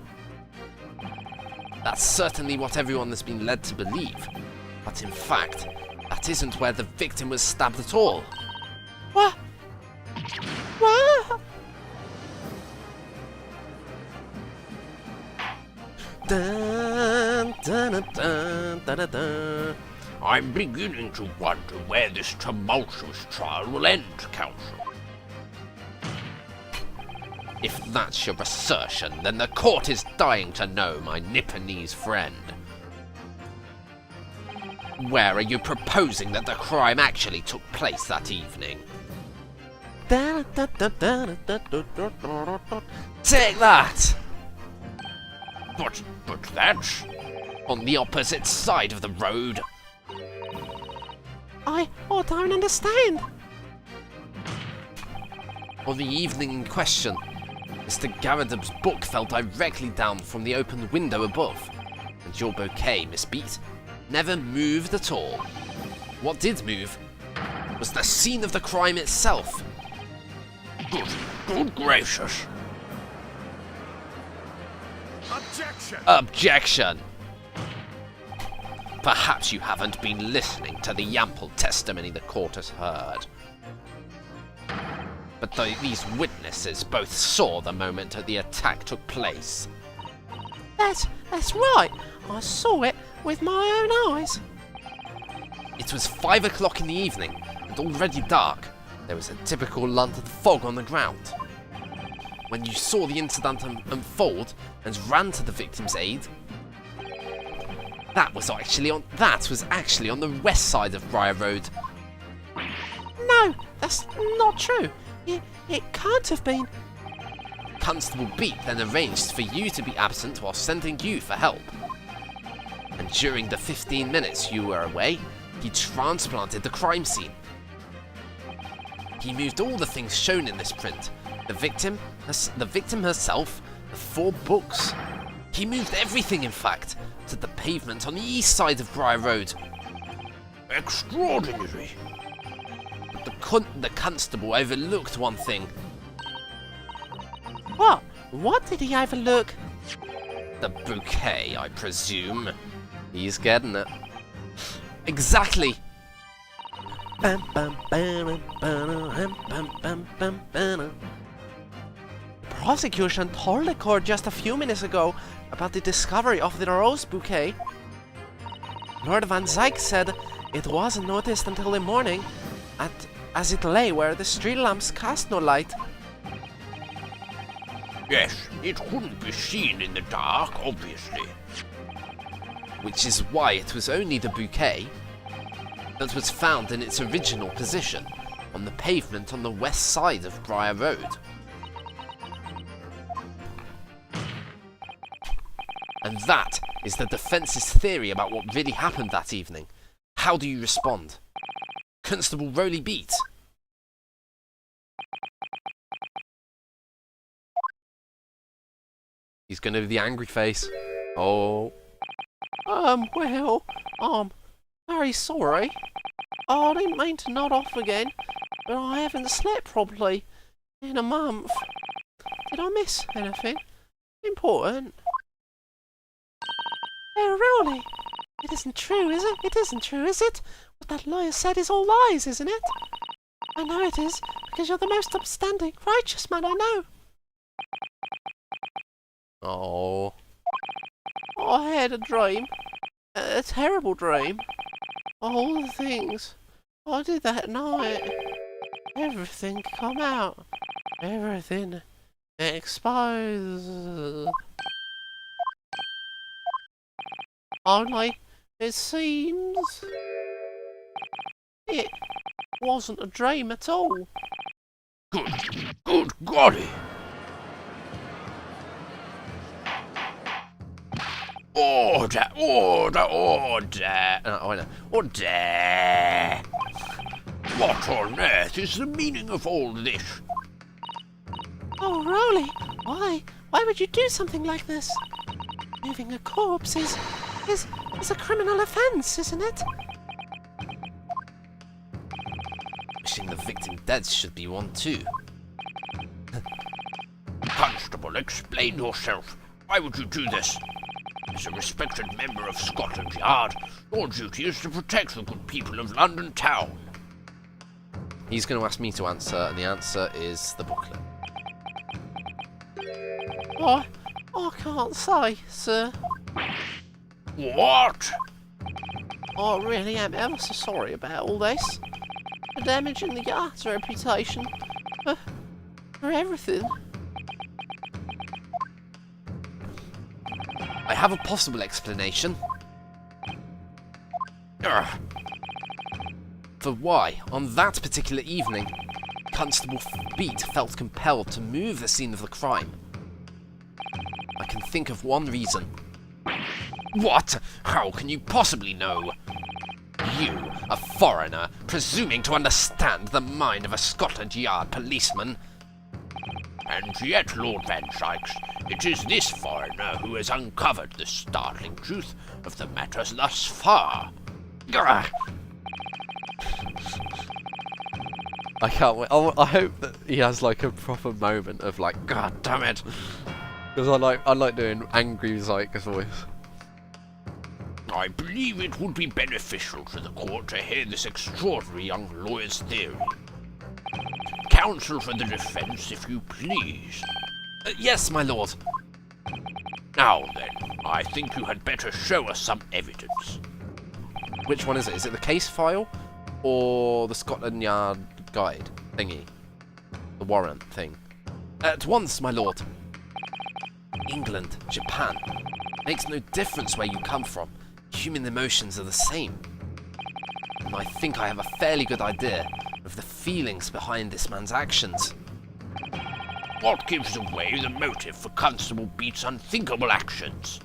That's certainly what everyone has been led to believe. But in fact, that isn't where the victim was stabbed at all. What? What? Dun, dun, dun, dun, dun, dun, dun. I'm beginning to wonder where this tumultuous trial will end, Counsel. If that's your assertion, then the court is dying to know, my Nipponese friend. Where are you proposing that the crime actually took place that evening? Take that! But that's... On the opposite side of the road. I don't understand. On the evening in question, Mr. Garadub's book fell directly down from the open window above, and your bouquet, Miss Beat, never moved at all. What did move was the scene of the crime itself. Good gracious. Objection! Objection! Perhaps you haven't been listening to the ample testimony the court has heard. But these witnesses both saw the moment that the attack took place. That's right. I saw it with my own eyes. It was 5 o'clock in the evening, and already dark. There was a typical London fog on the ground. When you saw the incident unfold and ran to the victim's aid, that was actually on the west side of Briar Road. No, that's not true. It can't have been. Constable Beat then arranged for you to be absent while sending you for help. And during the 15 minutes you were away, he transplanted the crime scene. He moved all the things shown in this print. The victim herself, the 4 books. He moved everything, in fact, to the pavement on the east side of Briar Road. Extraordinary. The constable overlooked one thing. What? What did he overlook? The bouquet, I presume. He's getting it. Exactly! Bam, bam, bam, bam, bam, bam, bam, bam. Prosecution told the court just a few minutes ago about the discovery of the rose bouquet. Lord Van Zyke said it wasn't noticed until the morning, as it lay where the street lamps cast no light. Yes, it couldn't be seen in the dark, obviously. Which is why it was only the bouquet that was found in its original position, on the pavement on the west side of Briar Road. And that is the defence's theory about what really happened that evening. How do you respond? Constable Rowley Beat? He's gonna do the angry face. Oh. Well, very sorry. I didn't mean to nod off again, but I haven't slept properly in a month. Did I miss anything important? Oh, Rowley, it isn't true, is it? It isn't true, is it? What that lawyer said is all lies, isn't it? I know it is, because you're the most upstanding, righteous man I know. Oh. I had a dream. A terrible dream. All the things I did that night. Everything come out. Everything exposed. Only, it seems, it wasn't a dream at all. Good golly! Order, order, order! I know. Order! What on earth is the meaning of all this? Oh, Rowley, why? Why would you do something like this? Moving a corpse is a criminal offence, isn't it? Wishing the victim dead should be one too. Constable, explain yourself. Why would you do this? As a respected member of Scotland Yard, your duty is to protect the good people of London Town. He's going to ask me to answer, and the answer is the booklet. I can't say, sir. What? I really am ever so sorry about all this. For damaging the Yard's reputation. For everything. I have a possible explanation for why, on that particular evening, Constable Beat felt compelled to move the scene of the crime. I can think of one reason. What? How can you possibly know? You, a foreigner, presuming to understand the mind of a Scotland Yard policeman. And yet, Lord Van Sykes, it is this foreigner who has uncovered the startling truth of the matters thus far. Gah! I can't wait. I hope that he has like a proper moment of like, God damn it, because I like doing angry Zyke's voice. I believe it would be beneficial to the court to hear this extraordinary young lawyer's theory. Counsel for the defence, if you please. Yes, my lord. Now then, I think you had better show us some evidence. Which one is it? Is it the case file or the Scotland Yard guide thingy? The warrant thing. At once, my lord. England, Japan. Makes no difference where you come from. Human emotions are the same. And I think I have a fairly good idea of the feelings behind this man's actions. What gives away the motive for Constable Beat's unthinkable actions?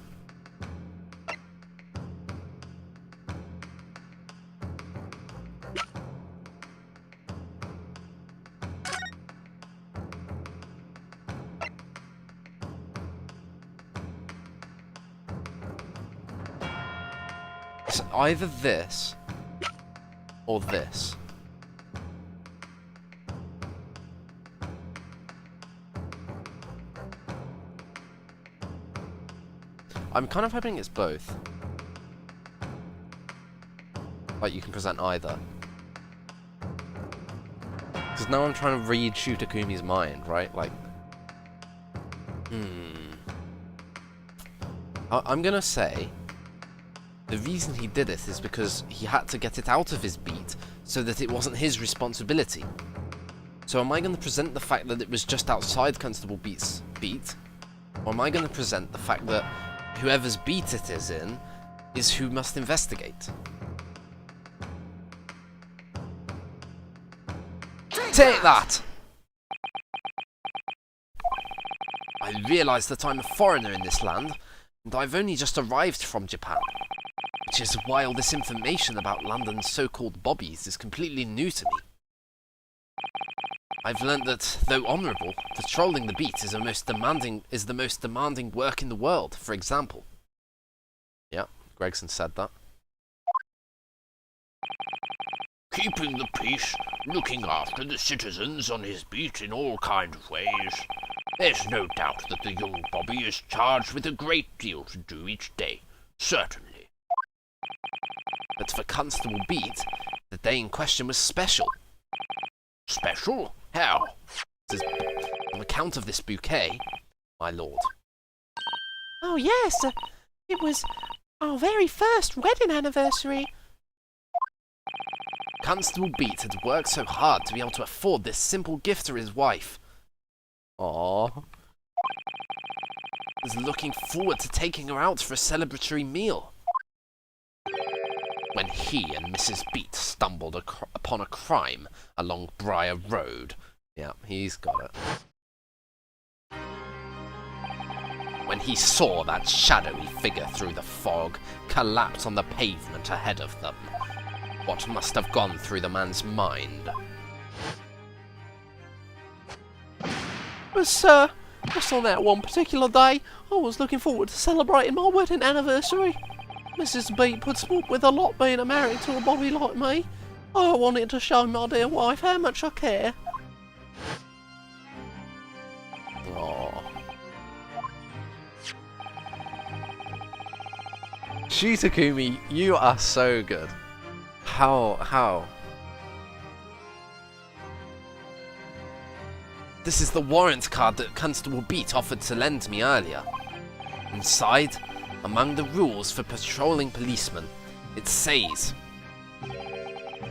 It's either this or this. I'm kind of hoping it's both. Like you can present either. Because now I'm trying to read Shutakumi's mind, right? Like, I'm gonna say the reason he did it is because he had to get it out of his beat so that it wasn't his responsibility. So am I going to present the fact that it was just outside Constable Beat's beat? Or am I going to present the fact that whoever's beat it is in is who must investigate? Take that! I realise that I'm a foreigner in this land, and I've only just arrived from Japan. Which is why all this information about London's so-called bobbies is completely new to me. I've learnt that, though honourable, patrolling the beat is the most demanding work in the world, for example. Yeah, Gregson said that. Keeping the peace, looking after the citizens on his beat in all kinds of ways. There's no doubt that the young bobby is charged with a great deal to do each day, certainly. But for Constable Beat, the day in question was special. Special? How? On account of this bouquet, my lord. Oh yes, it was our very first wedding anniversary. Constable Beat had worked so hard to be able to afford this simple gift to his wife. Aww. He was looking forward to taking her out for a celebratory meal. When he and Mrs. Beat stumbled upon a crime along Briar Road. Yeah, he's got it. When he saw that shadowy figure through the fog collapse on the pavement ahead of them, what must have gone through the man's mind? But sir, just on that one particular day, I was looking forward to celebrating my wedding anniversary. Mrs. Beat puts up with a lot being married to a bobby like me. I wanted to show my dear wife how much I care. Aww. Shutakumi, you are so good. How? This is the warrant card that Constable Beat offered to lend me earlier. Inside, among the rules for patrolling policemen, it says,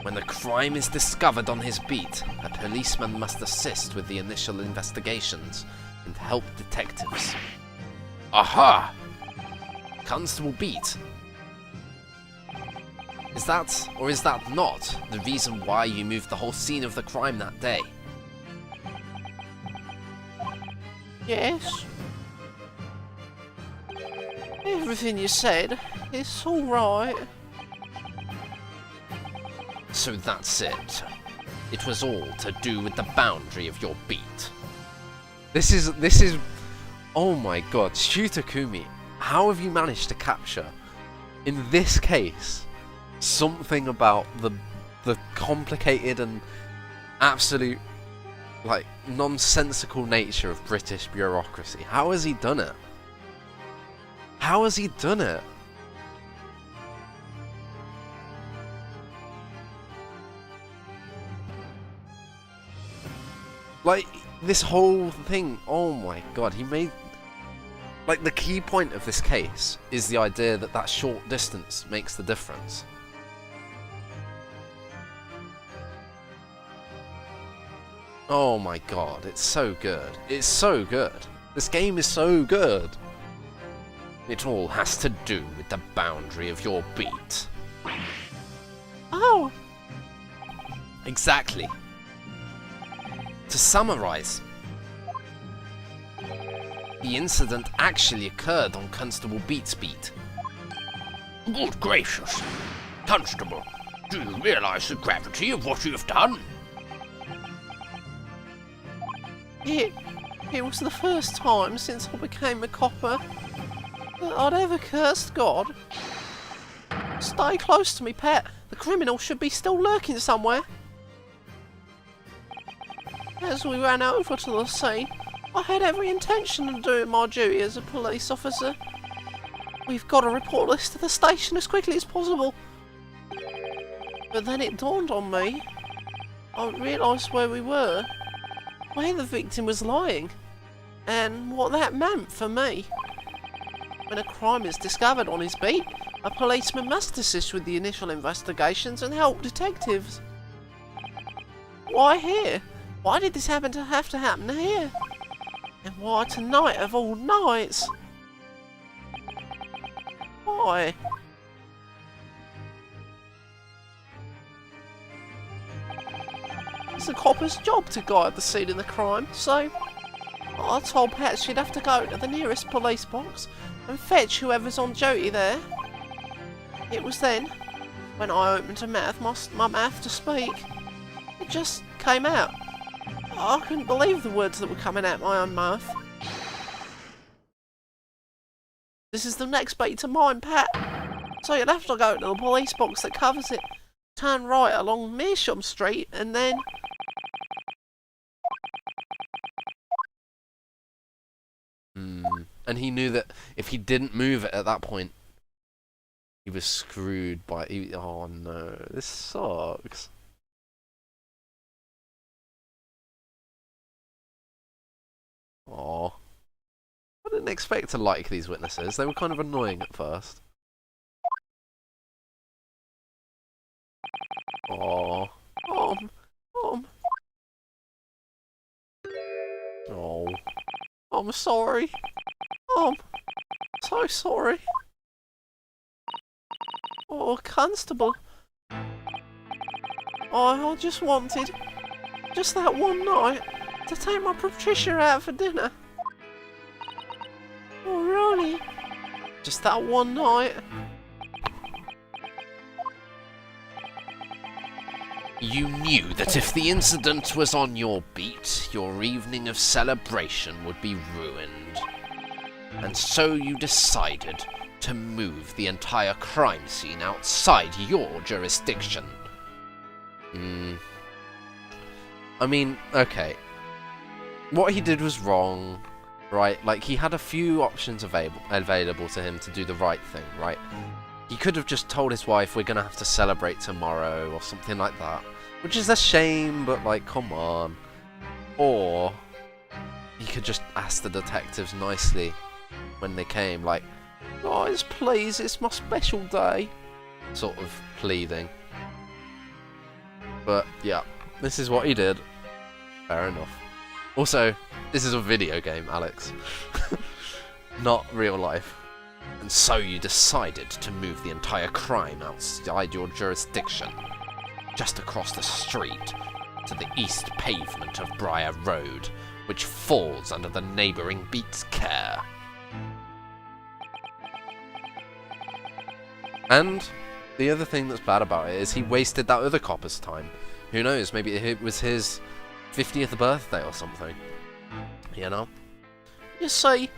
when a crime is discovered on his beat, a policeman must assist with the initial investigations and help detectives. Aha! Constable Beat. Is that, or is that not, the reason why you moved the whole scene of the crime that day? Yes. Everything you said is all right. So that's it. It was all to do with the boundary of your beat. This is, oh my god, Shutakumi, how have you managed to capture, in this case, something about the complicated and absolute, like, nonsensical nature of British bureaucracy? How has he done it? How has he done it? Like, this whole thing, oh my god, he made... Like, the key point of this case is the idea that that short distance makes the difference. Oh my god, it's so good. It's so good. This game is so good. It all has to do with the boundary of your beat. Oh, Exactly. To summarize, the incident actually occurred on Constable Beat's beat. Good gracious! Constable, do you realise the gravity of what you have done? it was the first time since I became a copper that I'd ever cursed God. Stay close to me, pet. The criminal should be still lurking somewhere. As we ran over to the scene, I had every intention of doing my duty as a police officer. We've got to report this to the station as quickly as possible. But then it dawned on me I realised where we were, where the victim was lying, and what that meant for me. When a crime is discovered on his beat, a policeman must assist with the initial investigations and help detectives. Why here? Why did this have to happen here? And why tonight of all nights? Why? It's the copper's job to guide the scene of the crime, so I told Pat she'd have to go to the nearest police box and fetch whoever's on duty there. It was then, when I opened my mouth to speak, it just came out. I couldn't believe the words that were coming out my own mouth. This is the next beat to mine, Pat. So you'd have to go to the police box that covers it, turn right along Meersham Street, and then... And he knew that if he didn't move it at that point, he was screwed by... oh no, this sucks. Aw. I didn't expect to like these witnesses. They were kind of annoying at first. Aw. Oh. I'm sorry. So sorry. Oh, Constable. I just wanted, just that one night, to take my Patricia out for dinner. Oh, really? Just that one night? You knew that if the incident was on your beat, your evening of celebration would be ruined. And so you decided to move the entire crime scene outside your jurisdiction. I mean, okay. What he did was wrong, right? Like, he had a few options available to him to do the right thing, right? He could have just told his wife, we're gonna have to celebrate tomorrow, or something like that. Which is a shame, but, like, come on. Or he could just ask the detectives nicely when they came, like, guys, please, it's my special day. Sort of pleading. But, yeah, this is what he did. Fair enough. Also, this is a video game, Alex. Not real life. And so you decided to move the entire crime outside your jurisdiction, just across the street, to the east pavement of Briar Road, which falls under the neighbouring beat's care. And the other thing that's bad about it is he wasted that other copper's time. Who knows, maybe it was his 50th birthday or something. You know? You see,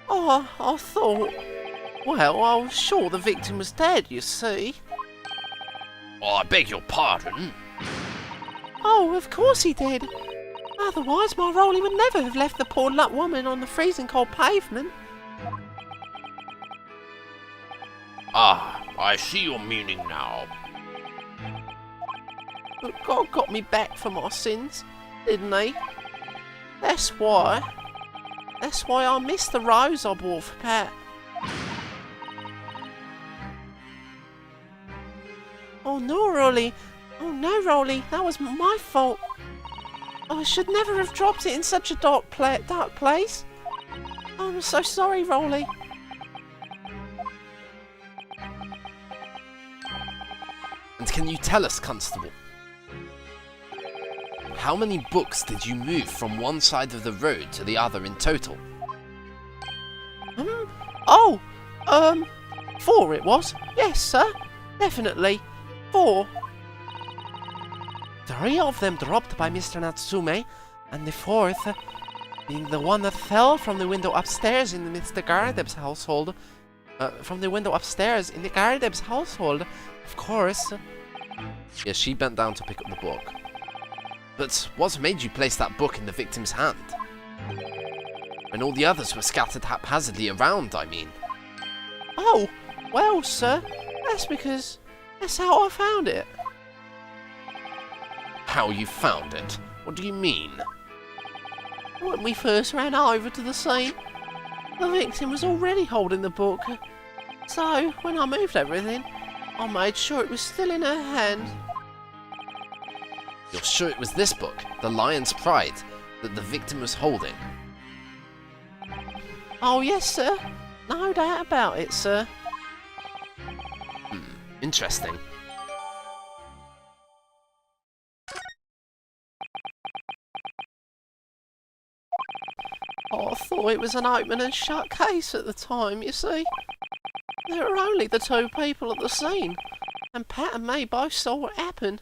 I thought... Well, I was sure the victim was dead, you see. Oh, I beg your pardon? Oh, of course he did. Otherwise, my Rolly would never have left the poor woman on the freezing cold pavement. Ah, I see your meaning now. But God got me back for my sins, didn't he? That's why I missed the rose I bought for Pat. Oh no, Rolly, that was my fault. I should never have dropped it in such a dark place. I'm so sorry, Rolly. And can you tell us, Constable, how many books did you move from one side of the road to the other in total? 4 it was. Yes, sir. Definitely. 4. 3 of them dropped by Mr. Natsume, and the 4th being the one that fell from the window upstairs in Mr. Gardeb's household. Of course. Yeah, she bent down to pick up the book. But what made you place that book in the victim's hand? When all the others were scattered haphazardly around, I mean. Oh, well, sir, that's because that's how I found it. How you found it? What do you mean? When we first ran over to the scene, the victim was already holding the book. So, when I moved everything, I made sure it was still in her hand. You're sure it was this book, The Lion's Pride, that the victim was holding? Oh yes, sir. No doubt about it, sir. Interesting. I thought it was an open and shut case at the time, you see. There were only the two people at the scene, and Pat and me both saw what happened.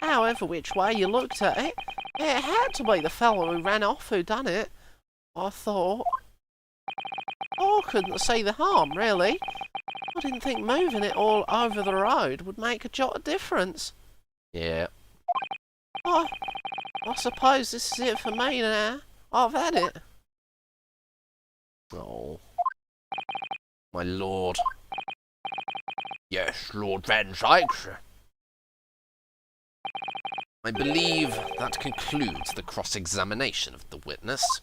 However which way you looked at it, it had to be the fellow who ran off who done it, I thought. I couldn't see the harm, really. I didn't think moving it all over the road would make a jot of difference. Yeah. I suppose this is it for me now. I've had it. Oh. My lord. Yes, Lord Van Sykes. I believe that concludes the cross-examination of the witness.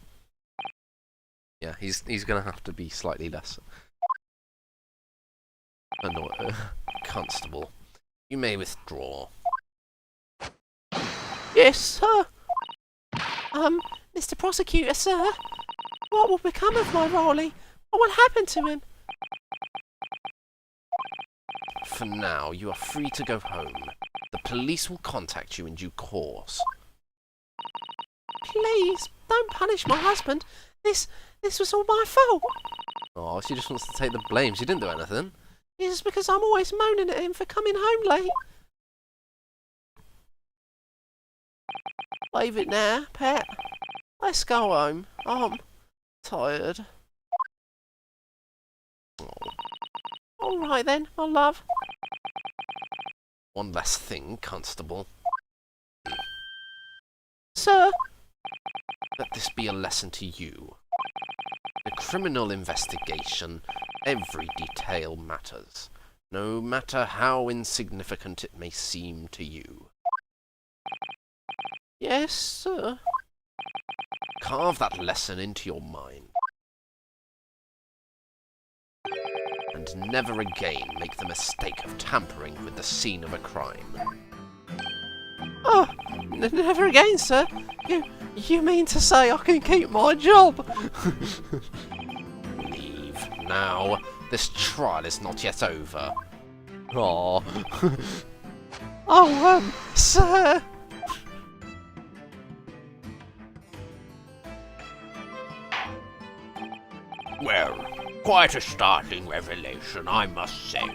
Yeah, he's gonna have to be slightly less annoying. Constable, you may withdraw. Yes, sir. Mr. Prosecutor, sir. What will become of my Raleigh? What will happen to him? For now, you are free to go home. The police will contact you in due course. Please, don't punish my husband. This was all my fault. Oh, she just wants to take the blame. She didn't do anything. It's because I'm always moaning at him for coming home late. Leave it now, Pat. Let's go home. I'm tired. All right then, my love. One last thing, Constable. Sir? Let this be a lesson to you. In a criminal investigation, every detail matters, no matter how insignificant it may seem to you. Yes, sir. Carve that lesson into your mind. And never again make the mistake of tampering with the scene of a crime. Oh, never again, sir. You mean to say I can keep my job? Leave now. This trial is not yet over. Aww. Oh, sir. Well, quite a startling revelation, I must say.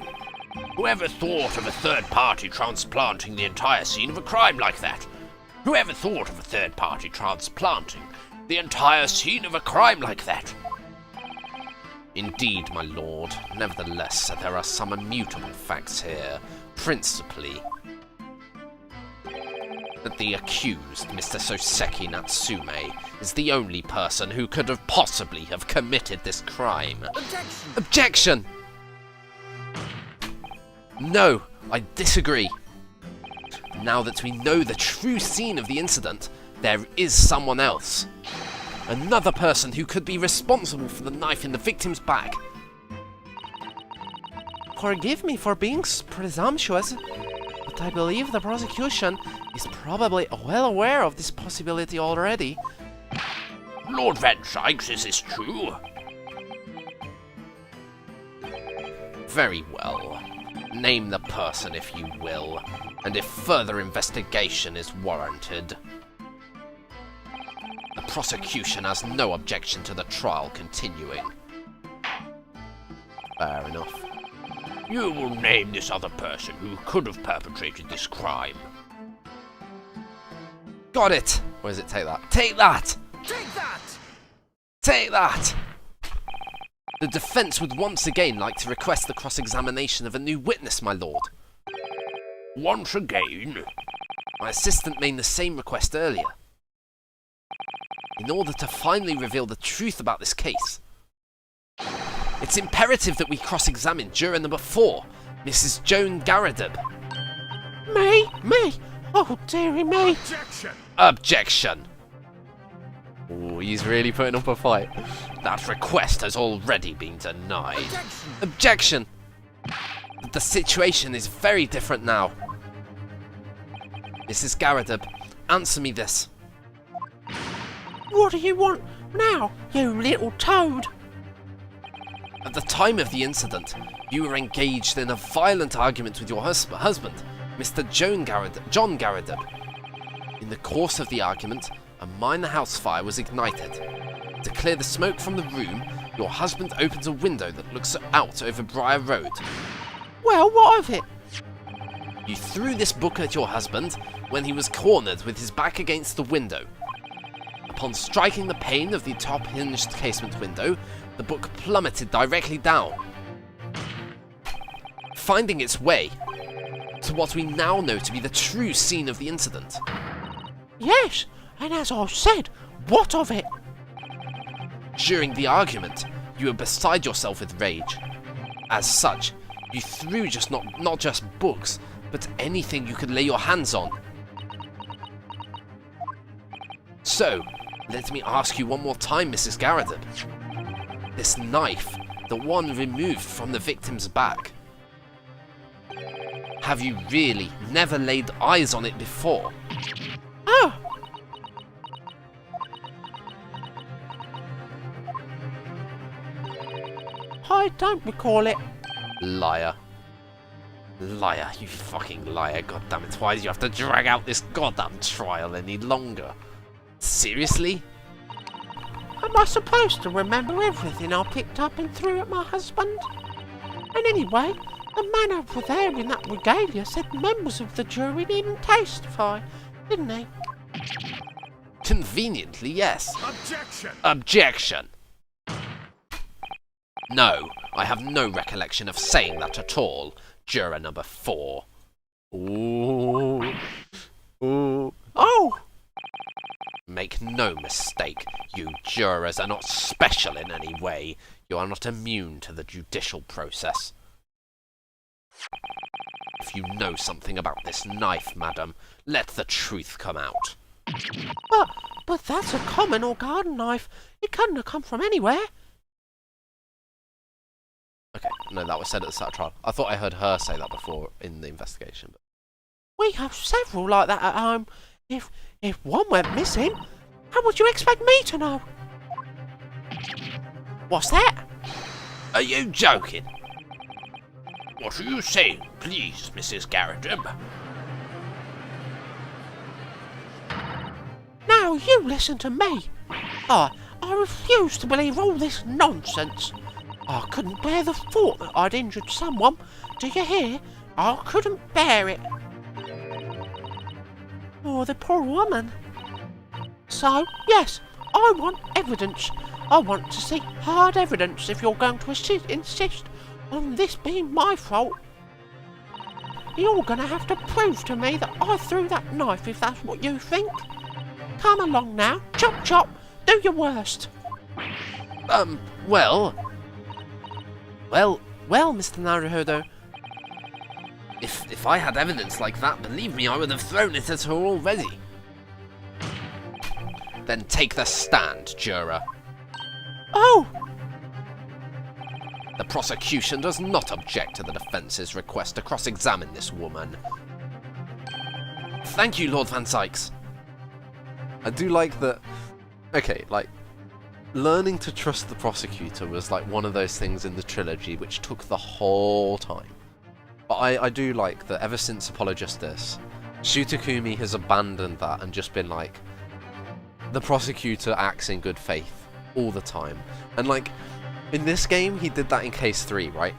Whoever thought of a third party transplanting the entire scene of a crime like that? Whoever thought of a third party transplanting the entire scene of a crime like that? Indeed, my lord. Nevertheless, there are some immutable facts here. Principally, that the accused, Mr. Soseki Natsume, is the only person who could have possibly have committed this crime. Objection! Objection! No, I disagree. Now that we know the true scene of the incident, there is someone else. Another person who could be responsible for the knife in the victim's back. Forgive me for being presumptuous, but I believe the prosecution is probably well aware of this possibility already. Lord Van Sykes, is this true? Very well. Name the person if you will, and if further investigation is warranted. The prosecution has no objection to the trial continuing. Fair enough. You will name this other person who could have perpetrated this crime. Got it! Or does it take that? Take that! Take that! Take that! The defence would once again like to request the cross-examination of a new witness, my lord. Once again? My assistant made the same request earlier. In order to finally reveal the truth about this case. It's imperative that we cross-examine juror number 4, Mrs. Joan Garadib. Me? Oh, dearie me. Objection! Objection! Oh, he's really putting up a fight. That request has already been denied. Objection! The situation is very different now. Mrs. Garadeb, answer me this. What do you want now, you little toad? At the time of the incident, you were engaged in a violent argument with your husband, Mr. John Garadeb. In the course of the argument, a minor house fire was ignited. To clear the smoke from the room, your husband opens a window that looks out over Briar Road. Well, what of it? You threw this book at your husband when he was cornered with his back against the window. Upon striking the pane of the top-hinged casement window, the book plummeted directly down, finding its way to what we now know to be the true scene of the incident. Yes, and as I said, what of it? During the argument, you were beside yourself with rage. As such, you threw not just books, but anything you could lay your hands on. So, let me ask you one more time, Mrs. Garadeb. This knife, the one removed from the victim's back, have you really never laid eyes on it before? Oh! I don't recall it. Liar. Liar, you fucking liar, goddammit. Why do you have to drag out this goddamn trial any longer? Seriously? Am I supposed to remember everything I picked up and threw at my husband? And anyway, the man over there in that regalia said members of the jury didn't testify, didn't he? Conveniently, yes. Objection! Objection! No, I have no recollection of saying that at all. Juror number 4. Ooh. Ooh. Oh! Make no mistake, you jurors are not special in any way. You are not immune to the judicial process. If you know something about this knife, madam, let the truth come out. But that's a common or garden knife. It couldn't have come from anywhere. Okay, no, that was said at the start of trial. I thought I heard her say that before in the investigation. But... We have several like that at home. If one went missing, how would you expect me to know? What's that? Are you joking? What are you saying, please, Mrs. Garadeb? Now you listen to me. I refuse to believe all this nonsense. I couldn't bear the thought that I'd injured someone. Do you hear? I couldn't bear it. Oh, the poor woman. So, yes, I want evidence. I want to see hard evidence if you're going to insist on this being my fault. You're going to have to prove to me that I threw that knife if that's what you think. Come along now. Chop chop. Do your worst. Well, Mr. Naruhodo, if I had evidence like that, believe me, I would have thrown it at her already. Then take the stand, juror. Oh! The prosecution does not object to the defence's request to cross-examine this woman. Thank you, Lord Van Sykes. I do like that... Okay, like, learning to trust the prosecutor was like one of those things in the trilogy which took the whole time. But I do like that ever since Apologistus, Shutakumi has abandoned that and just been like, the prosecutor acts in good faith all the time. And like, in this game, he did that in case 3, right?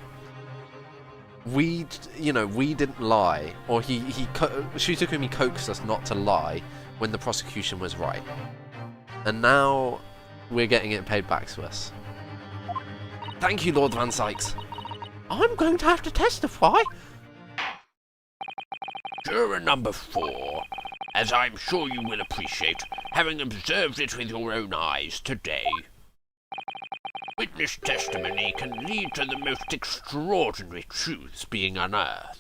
We didn't lie, or Shutakumi coaxed us not to lie when the prosecution was right. And now we're getting it paid back to us. Thank you, Lord Van Sykes. I'm going to have to testify. Juror number 4, as I'm sure you will appreciate, having observed it with your own eyes today. Witness testimony can lead to the most extraordinary truths being unearthed.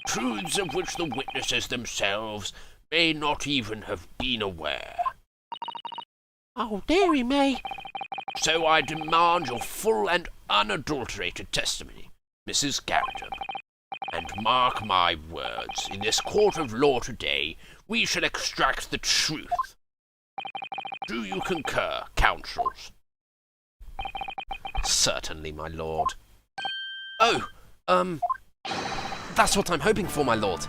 truths of which the witnesses themselves may not even have been aware. Oh, dearie me. So I demand your full and unadulterated testimony, Mrs. Garrett. And mark my words, in this court of law today, we shall extract the truth. Do you concur, counsels? Certainly, my lord. Oh, that's what I'm hoping for, my lord.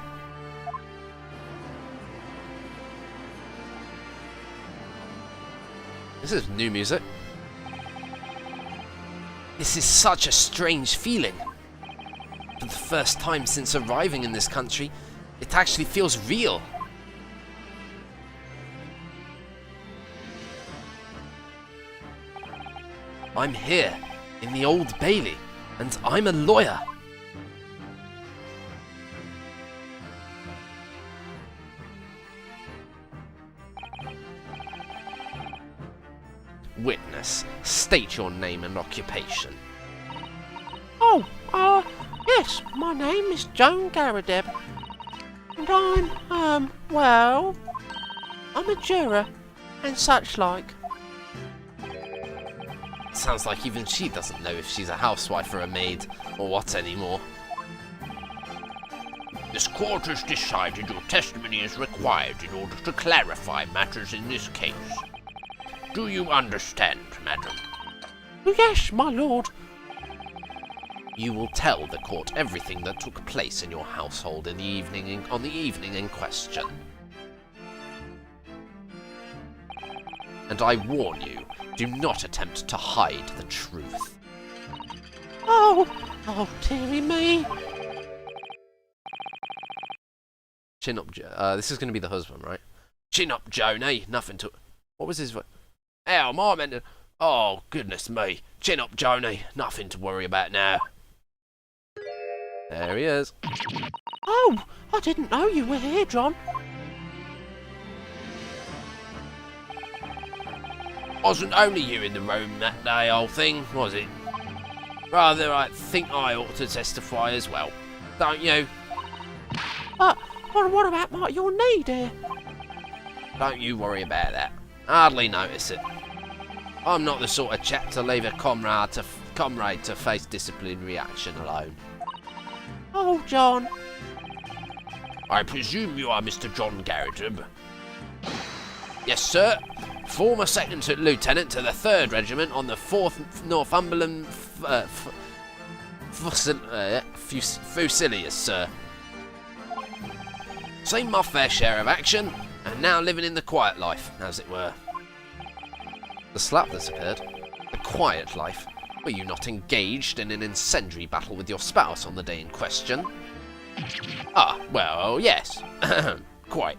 This is new music. This is such a strange feeling. For the first time since arriving in this country, it actually feels real. I'm here, in the Old Bailey, and I'm a lawyer. Witness, state your name and occupation. Oh, yes, my name is Joan Garrideb. And I'm a juror, and such like. Sounds like even she doesn't know if she's a housewife or a maid, or what anymore. This court has decided your testimony is required in order to clarify matters in this case. Do you understand, madam? Yes, my lord. You will tell the court everything that took place in your household on the evening in question. And I warn you, do not attempt to hide the truth. Oh, dearie me. Chin up, this is going to be the husband, right? Chin up, Joni. Nothing to... What was his voice? How am I meant to... Oh, goodness me. Chin up, Joni. Nothing to worry about now. There he is. Oh, I didn't know you were here, John. Wasn't only you in the room that day, old thing, was it? Rather, I think I ought to testify as well. Don't you? But what about your knee, dear? Don't you worry about that. Hardly notice it. I'm not the sort of chap to leave a comrade to face disciplinary action alone. Oh, John. I presume you are Mr. John Garrett. Yes, sir. Former second lieutenant to the 3rd Regiment on the 4th Northumberland Fusiliers, sir. Seen my fair share of action, and now living in the quiet life, as it were. The slap that's occurred. The quiet life. Were you not engaged in an incendiary battle with your spouse on the day in question? Ah, well, yes. Quite.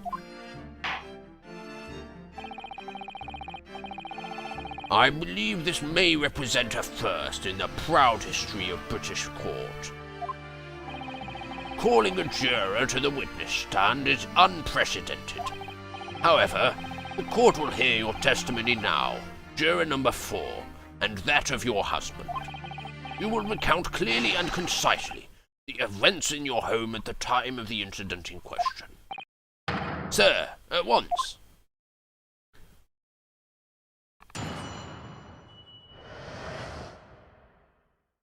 I believe this may represent a first in the proud history of British court. Calling a juror to the witness stand is unprecedented. However, the court will hear your testimony now, juror number 4, and that of your husband. You will recount clearly and concisely the events in your home at the time of the incident in question. Sir, at once.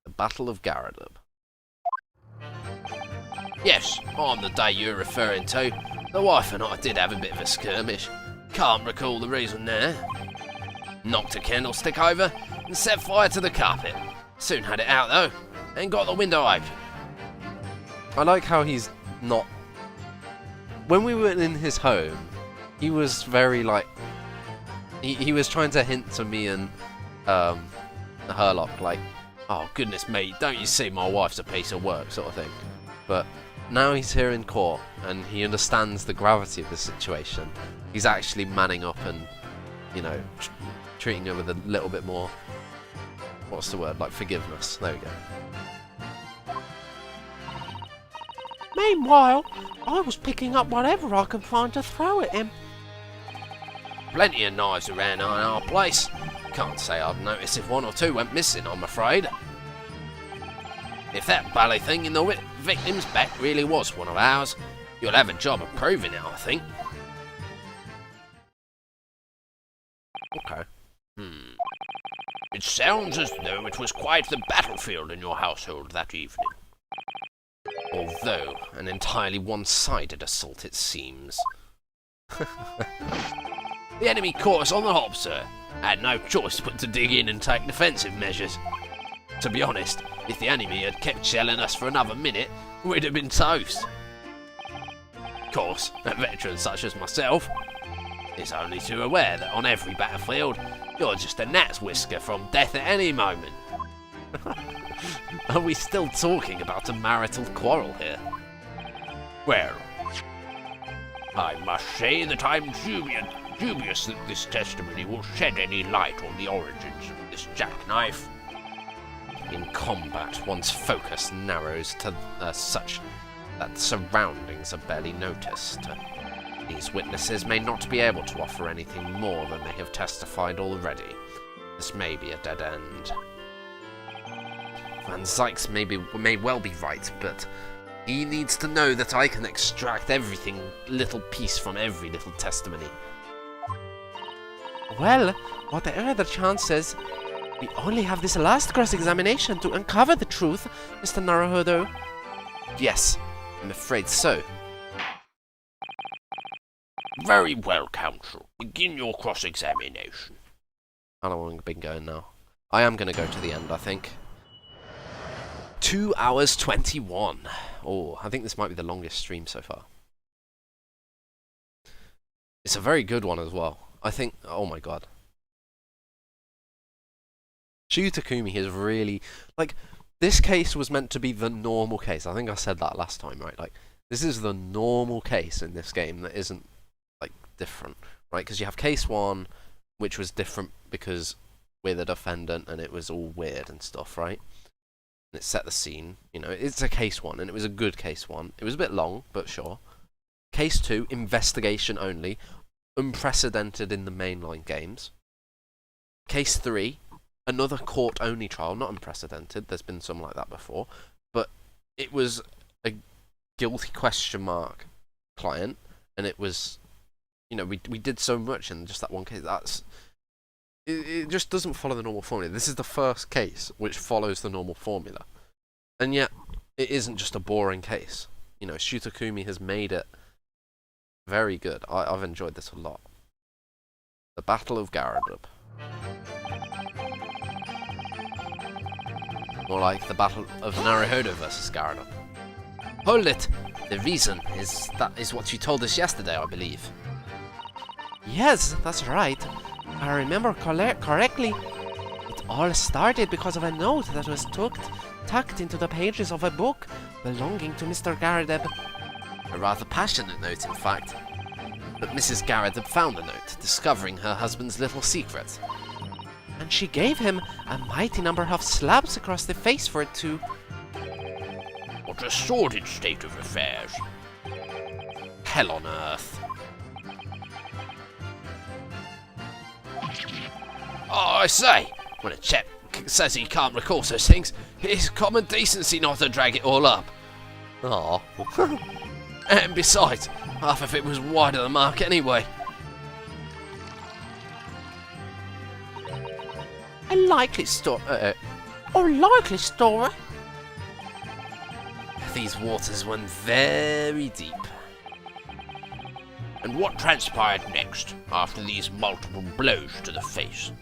The Battle of Garrideb. Yes, on the day you're referring to, the wife and I did have a bit of a skirmish. Can't recall the reason now. Knocked a candlestick over and set fire to the carpet. Soon had it out though, and got the window open. I like how he's not... When we were in his home, he was very like... He was trying to hint to me and Herlock like, oh goodness me, don't you see my wife's a piece of work sort of thing. But now he's here in court and he understands the gravity of the situation. He's actually manning up and, you know, treating her with a little bit more, what's the word, like forgiveness. There we go. Meanwhile, I was picking up whatever I could find to throw at him. Plenty of knives around in our place. Can't say I've noticed if one or two went missing, I'm afraid. If that ballet thing in the victim's back really was one of ours, you'll have a job of proving it, I think. Okay. It sounds as though it was quite the battlefield in your household that evening. Although an entirely one-sided assault, it seems. The enemy caught us on the hop, sir. Had no choice but to dig in and take defensive measures. To be honest, if the enemy had kept shelling us for another minute, we'd have been toast. Of course, a veteran such as myself is only too aware that on every battlefield, you're just a gnat's whisker from death at any moment. Are we still talking about a marital quarrel here? Well, I must say that I'm dubious that this testimony will shed any light on the origins of this jackknife. In combat, one's focus narrows to such that surroundings are barely noticed. These witnesses may not be able to offer anything more than they have testified already. This may be a dead end. Van Zykes may well be right, but he needs to know that I can extract everything little piece from every little testimony. Well, whatever the chances, we only have this last cross-examination to uncover the truth, Mr. Naruhodo. Yes, I'm afraid so. Very well, Counsel. Begin your cross-examination. How long have we been going now? I am going to go to the end, I think. 2 hours 21. Oh, I think this might be the longest stream so far. It's a very good one as well. I think, oh my god. Shu Takumi is really, like, this case was meant to be the normal case. I think I said that last time, right? Like, this is the normal case in this game that isn't, like, different, right? Because you have case 1, which was different because we're the defendant and it was all weird and stuff, right? And it set the scene, you know, it's a case 1 and it was a good case 1. It was a bit long, but sure. Case 2, investigation only, unprecedented in the mainline games. Case 3, another court-only trial, not unprecedented, there's been some like that before, but it was a guilty question mark client, and it was, you know, we did so much in just that one case. It just doesn't follow the normal formula. This is the first case which follows the normal formula, and yet it isn't just a boring case. You know, Shu Takumi has made it very good. I've enjoyed this a lot. The Battle of Garadub. More like the Battle of Naruhodo versus Garadub. Hold it! The reason is that is what you told us yesterday, I believe. Yes, that's right. I remember correctly. It all started because of a note that was tucked into the pages of a book belonging to Mr. Garadeb. A rather passionate note, in fact. But Mrs. Garadeb found the note, discovering her husband's little secret. And she gave him a mighty number of slaps across the face for it to... What a sordid state of affairs. Hell on earth. Oh, I say, when a chap says he can't recall such things, it's common decency not to drag it all up. Aww. And besides, half of it was wide of the mark anyway. A likely story. Or likely story. These waters went very deep. And what transpired next, after these multiple blows to the face?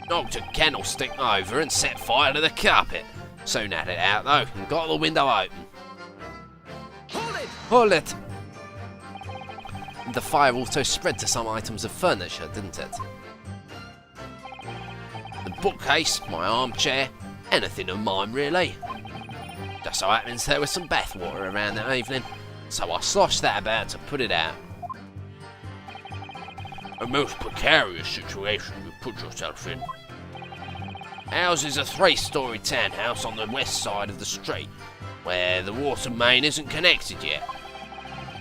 Knocked a candlestick over and set fire to the carpet. Soon had it out though, and got the window open. Hold it! The fire also spread to some items of furniture, didn't it? The bookcase, my armchair, anything of mine really. Just so happens there was some bathwater around that evening, so I sloshed that about to put it out. A most precarious situation you put yourself in. Ours is a 3-story townhouse on the west side of the street, where the water main isn't connected yet.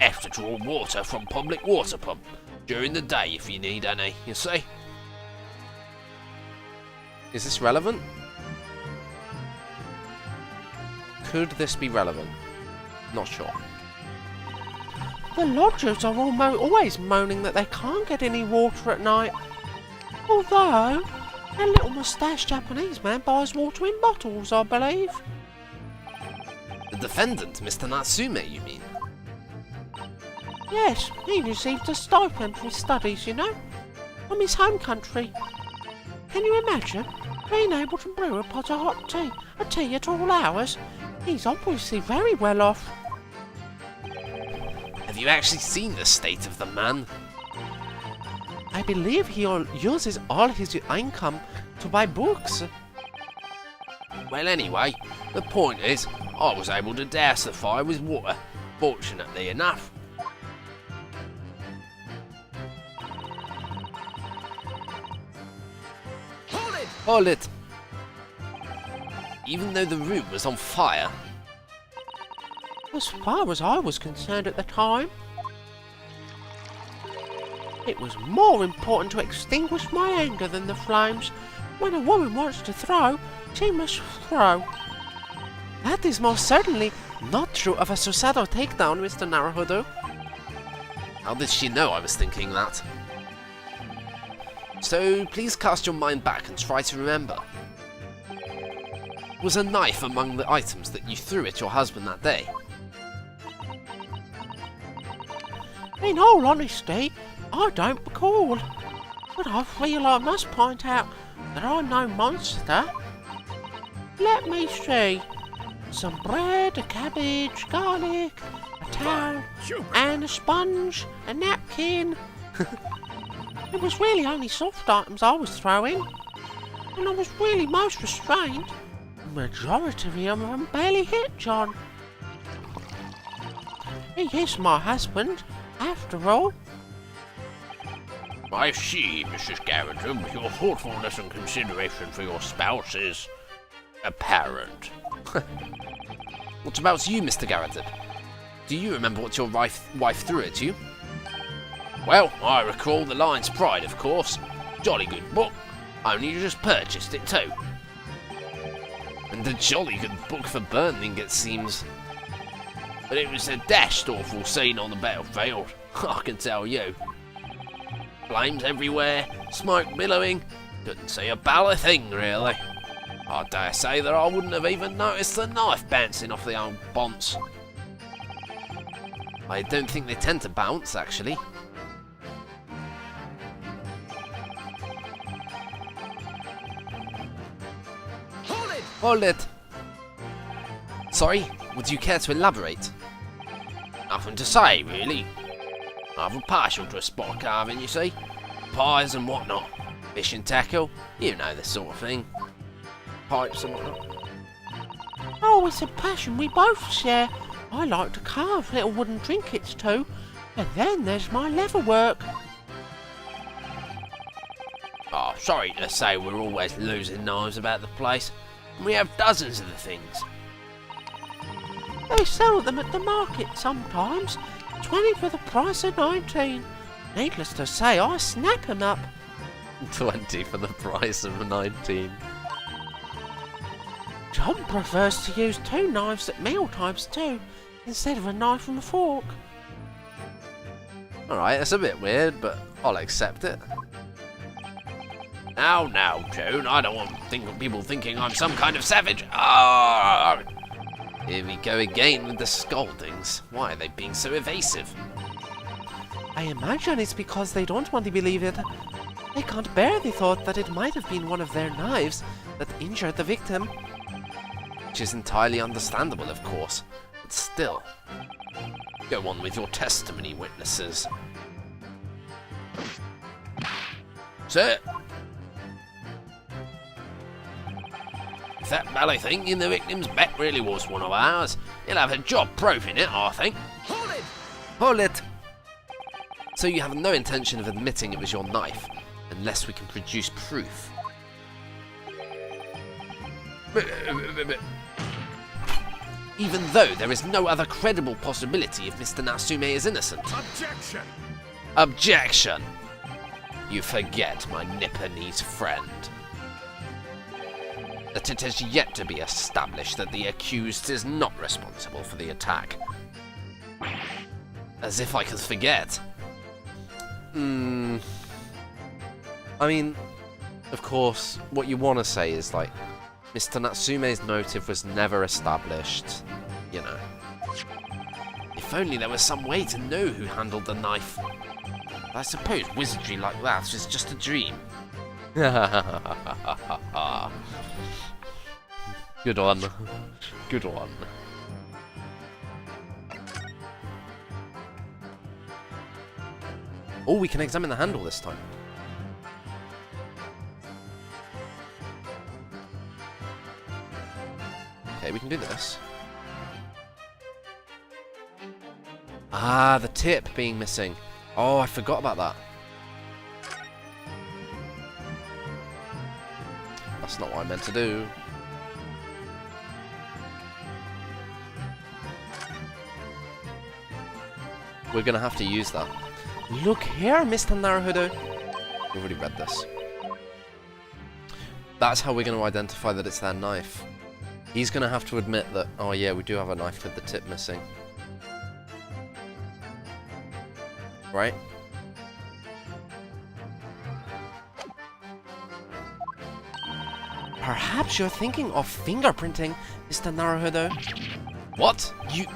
Have to draw water from public water pump during the day if you need any, you see. Is this relevant? could this be relevant? Not sure. The lodgers are always moaning that they can't get any water at night. Although, a little moustached Japanese man buys water in bottles, I believe. The defendant, Mr. Natsume, you mean? Yes, he received a stipend for his studies, you know, from his home country. Can you imagine being able to brew a pot of hot tea at all hours? He's obviously very well off. Have you actually seen the state of the man? I believe he uses all his income to buy books. Well, anyway, the point is, I was able to douse the fire with water, fortunately enough. Hold it! Even though the room was on fire, As far as I was concerned at the time, it was more important to extinguish my anger than the flames. When a woman wants to throw, she must throw. that is most certainly not true of a Susato takedown, Mr. Naruhodo. How did she know I was thinking that? So, please cast your mind back and try to remember. Was a knife among the items that you threw at your husband that day? In all honesty, I don't recall. But I feel I must point out that I'm no monster. Let me see. Some bread, a cabbage, garlic, a towel, and a sponge, a napkin. It was really only soft items I was throwing. And I was really most restrained. The majority of them barely hit John. He is my husband, after all. I see, Mrs. Garrison, your thoughtfulness and consideration for your spouse is apparent. What about you, Mr. Garrett? Do you remember what your wife threw at you? Well, I recall The Lion's Pride, of course. Jolly good book. Only just purchased it too. And a jolly good book for burning, it seems. But it was a dashed awful scene on the battlefield, I can tell you. Flames everywhere, smoke billowing. Couldn't see a bally thing, really. I dare say that I wouldn't have even noticed the knife bouncing off the old bonce. I don't think they tend to bounce, actually. Hold it! Sorry, would you care to elaborate? Nothing to say, really. I'm partial to a spot carving, you see. Pies and whatnot. Fish and tackle, you know the sort of thing. Pipes and whatnot. Oh, it's a passion we both share. I like to carve little wooden trinkets too. And then there's my leatherwork. Oh, sorry to say we're always losing knives about the place. We have dozens of the things. They sell them at the market sometimes. 20 for the price of 19. Needless to say, I snap 'em up. 20 for the price of 19. John prefers to use 2 knives at meal times too, instead of a knife and a fork. Alright, it's a bit weird, but I'll accept it. Now, Joan, I don't want people thinking I'm some kind of savage. Ah! Here we go again with the scoldings. Why are they being so evasive? I imagine it's because they don't want to believe it. They can't bear the thought that it might have been one of their knives that injured the victim. Which is entirely understandable, of course. But still. Go on with your testimony, witnesses. Sir? If that bally thing in the victim's back really was one of ours, he'll have a job proving it, I think. Hold it! So you have no intention of admitting it was your knife, unless we can produce proof. Even though there is no other credible possibility if Mr. Natsume is innocent. Objection! Objection! You forget my Nipponese friend. that it has yet to be established that the accused is not responsible for the attack. As if I could forget. I mean, of course, what you want to say is, like, Mr. Natsume's motive was never established, you know. If only there was some way to know who handled the knife. I suppose wizardry like that is just a dream. Good one. Good one. Oh, we can examine the handle this time. Okay, we can do this. Ah, the tip being missing. Oh, I forgot about that. That's not what I meant to do. We're gonna have to use that. Look here, Mr. Naruhodo. We've already read this. That's how we're going to identify that it's their knife. He's going to have to admit that, oh yeah, we do have a knife with the tip missing. Right? Perhaps you're thinking of fingerprinting, Mr. Naruhodo. What?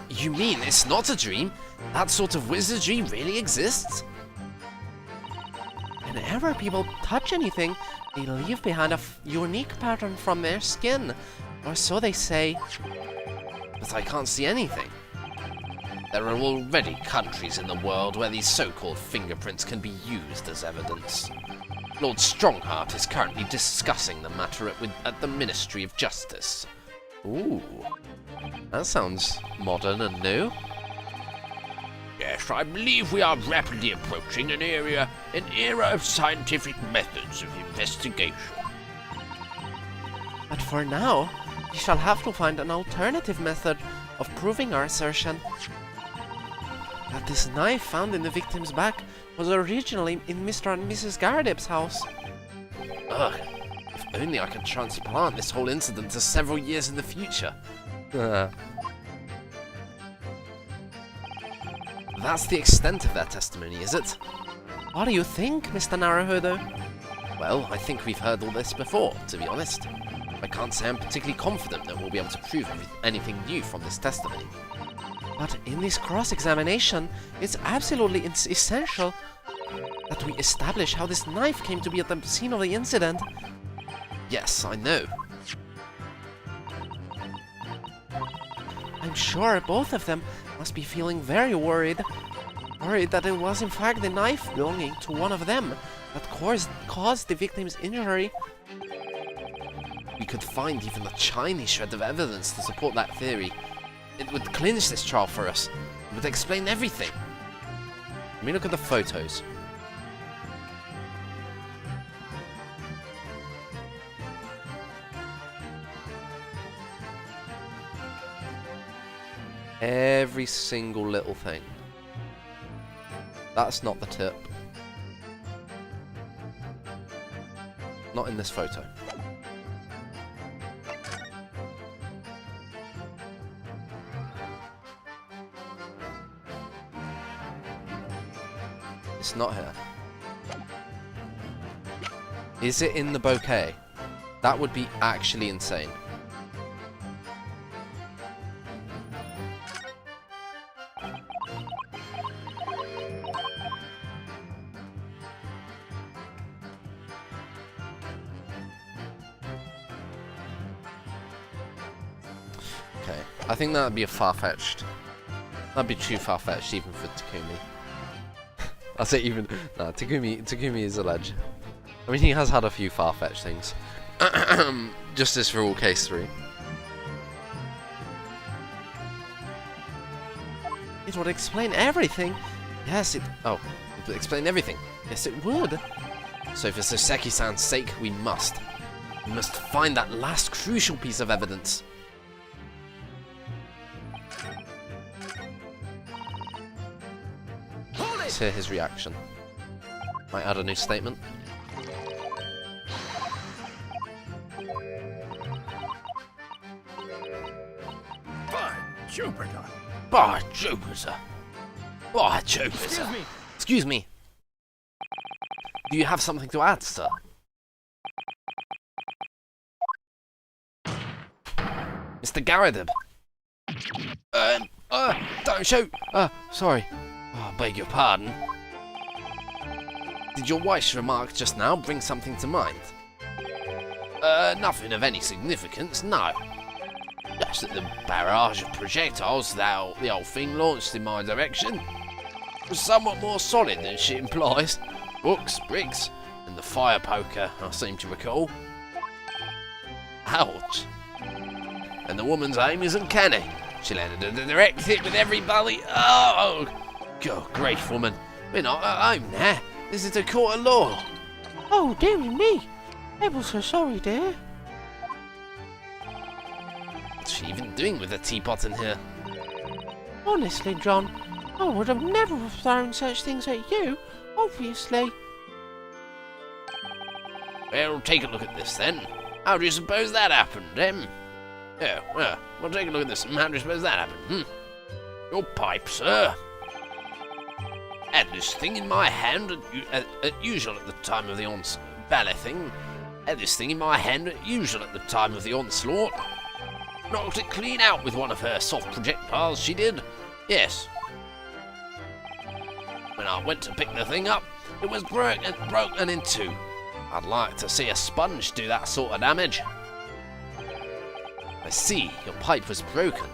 You mean it's not a dream? That sort of wizardry really exists? Whenever people touch anything, they leave behind a unique pattern from their skin. Or so they say. But I can't see anything. There are already countries in the world where these so-called fingerprints can be used as evidence. Lord Strongheart is currently discussing the matter at the Ministry of Justice. Ooh. That sounds modern and new. Yes, I believe we are rapidly approaching an era of scientific methods of investigation. But for now, we shall have to find an alternative method of proving our assertion that this knife found in the victim's back was originally in Mr. and Mrs. Gardep's house. Ugh, if only I could transplant this whole incident to several years in the future. That's the extent of their testimony, is it? What do you think, Mr. Naruhodo? Well, I think we've heard all this before, to be honest. I can't say I'm particularly confident that we'll be able to prove anything new from this testimony. But in this cross-examination, it's absolutely essential that we establish how this knife came to be at the scene of the incident. Yes, I know. I'm sure both of them must be feeling very worried. Worried that it was in fact the knife belonging to one of them that caused the victim's injury. We could find even a tiny shred of evidence to support that theory. It would clinch this trial for us. It would explain everything. Let me look at the photos. Every single little thing. That's not the tip. Not in this photo. It's not here. Is it in the bouquet? That would be actually insane. Okay, I think that would be a far-fetched. That'd be too far-fetched even for Takumi. I say even. No, Takumi is a ledge. I mean, he has had a few far-fetched things. Justice for all, case 3. It would explain everything. Yes, it. Oh, it would explain everything. Yes, it would. So for Soseki-san's sake, we must. We must find that last crucial piece of evidence. Let's hear his reaction. Might add a new statement. Jupiter! By Jupiter! By Jupiter! Excuse me! Excuse me. Do you have something to add, sir? Mr. Garrideb. Don't shoot! Sorry. Oh, beg your pardon. Did your wife's remark just now bring something to mind? Nothing of any significance, no. Just that the barrage of projectiles the old thing launched in my direction was somewhat more solid than she implies. Books, bricks, and the fire poker, I seem to recall. Ouch. And the woman's aim isn't canny. She landed a direct hit with every volley. Oh! Good grief, woman. We're not at home now. This is a court of law. Oh, dearie me. Ever so sorry, dear. What's she even doing with a teapot in here? Honestly, John, I would have never have thrown such things at you, obviously. Well, take a look at this then. How do you suppose that happened, Yeah, well, take a look at this. How do you suppose that happened, Your pipe, sir. Had this thing in my hand at usual at the time of the ballet thing. Had this thing in my hand at usual at the time of the onslaught. Knocked it clean out with one of her soft projectiles, she did. Yes. When I went to pick the thing up, it was broken in two. I'd like to see a sponge do that sort of damage. I see, your pipe was broken.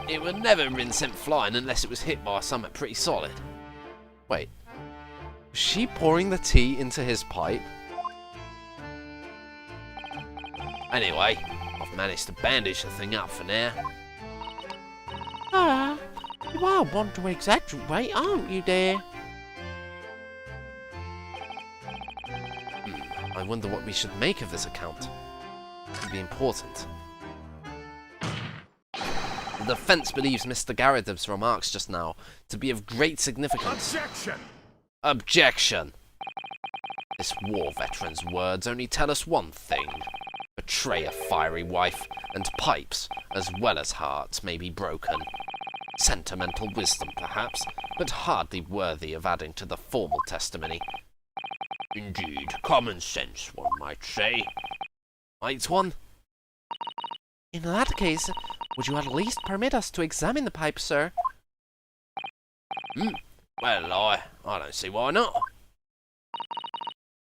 It would never have been sent flying unless it was hit by something pretty solid. Wait. Was she pouring the tea into his pipe? Anyway, I've managed to bandage the thing up for now. You are one to exaggerate, aren't you, dear? I wonder what we should make of this account. It could be important. The defense believes Mr. Garrideb's remarks just now to be of great significance. Objection! Objection! This war veteran's words only tell us one thing. Betray a fiery wife, and pipes, as well as hearts, may be broken. Sentimental wisdom, perhaps, but hardly worthy of adding to the formal testimony. Indeed, common sense, one might say. Might one? In that case, would you at least permit us to examine the pipe, sir? Well, I don't see why not.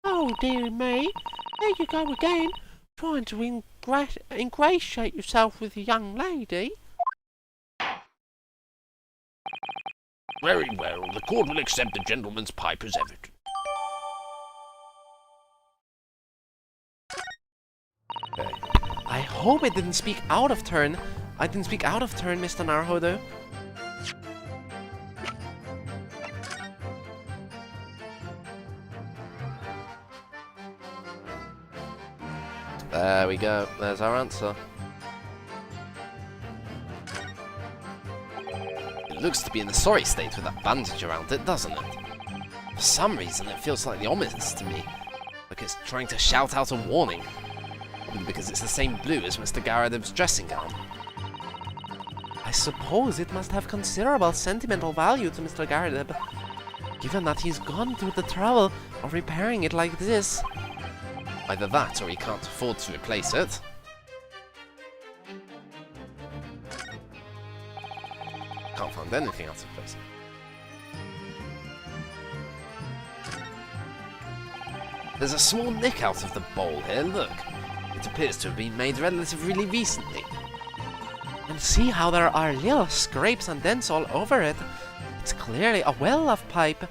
Oh, dear me. There you go again, trying to ingratiate yourself with a young lady. Very well, the court will accept the gentleman's pipe as evidence. Okay. I hope I didn't speak out of turn. Mr. Naruhodo. There we go. There's our answer. It looks to be in a sorry state with that bandage around it, doesn't it? For some reason, it feels slightly ominous to me. Like it's trying to shout out a warning. Probably because it's the same blue as Mr. Garrideb's dressing gown. I suppose it must have considerable sentimental value to Mr. Garrideb, given that he's gone through the trouble of repairing it like this. Either that, or he can't afford to replace it. Can't find anything out of place. There's a small nick out of the bowl here, look. It appears to have been made relatively recently. And see how there are little scrapes and dents all over it. It's clearly a well-loved pipe.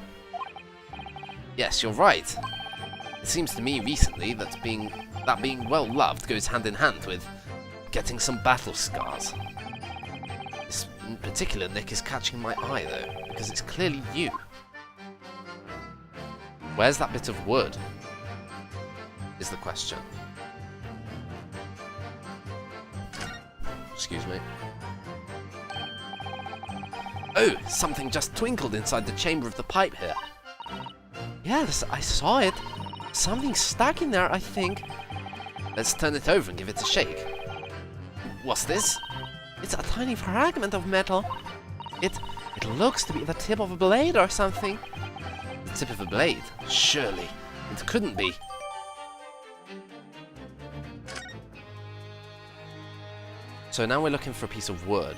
Yes, you're right. It seems to me recently that being well loved goes hand in hand with getting some battle scars. This particular nick is catching my eye though, because it's clearly you. Where's that bit of wood? Is the question. Excuse me. Oh, something just twinkled inside the chamber of the pipe here. Yes, I saw it. Something stuck in there, I think. Let's turn it over and give it a shake. What's this? It's a tiny fragment of metal. It looks to be the tip of a blade or something. The tip of a blade? Surely. It couldn't be. So now we're looking for a piece of wood.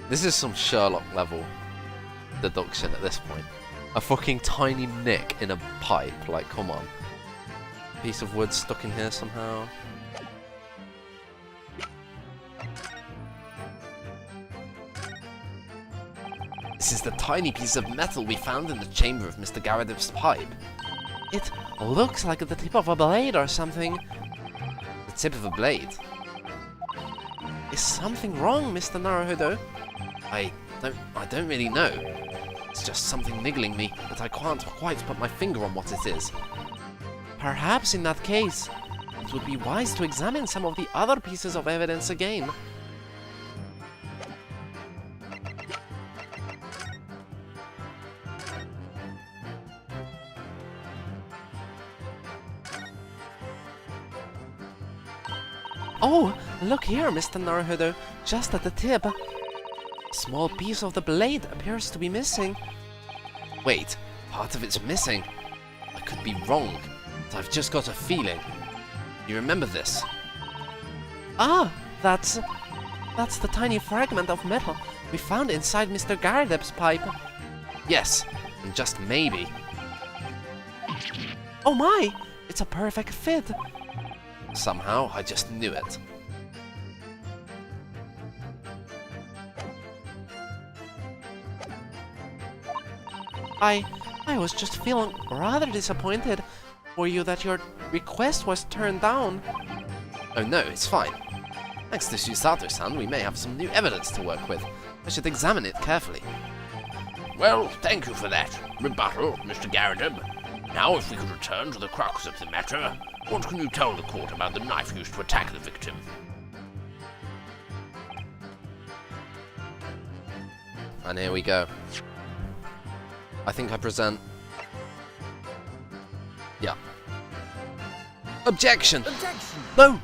This is some Sherlock level deduction at this point. A fucking tiny nick in a pipe, like come on. Piece of wood stuck in here somehow. This is the tiny piece of metal we found in the chamber of Mr. Garrideb's pipe. It looks like the tip of a blade or something. The tip of a blade? Is something wrong, Mr. Naruhodo? I don't really know. It's just something niggling me, but I can't quite put my finger on what it is. Perhaps in that case, it would be wise to examine some of the other pieces of evidence again. Oh, look here, Mr. Naruhodo, just at the tip. A small piece of the blade appears to be missing. Wait, part of it's missing. I could be wrong, but I've just got a feeling. You remember this? Ah, that's the tiny fragment of metal we found inside Mr. Garrideb's pipe. Yes, and just maybe. Oh my, it's a perfect fit. Somehow, I just knew it. I was just feeling rather disappointed for you that your request was turned down. Oh no, it's fine. Thanks to Susato-san, we may have some new evidence to work with. I should examine it carefully. Well, thank you for that rebuttal, Mr. Garrideb. Now, if we could return to the crux of the matter, what can you tell the court about the knife used to attack the victim? And here we go. I think I present... Yeah. Objection! Objection! No!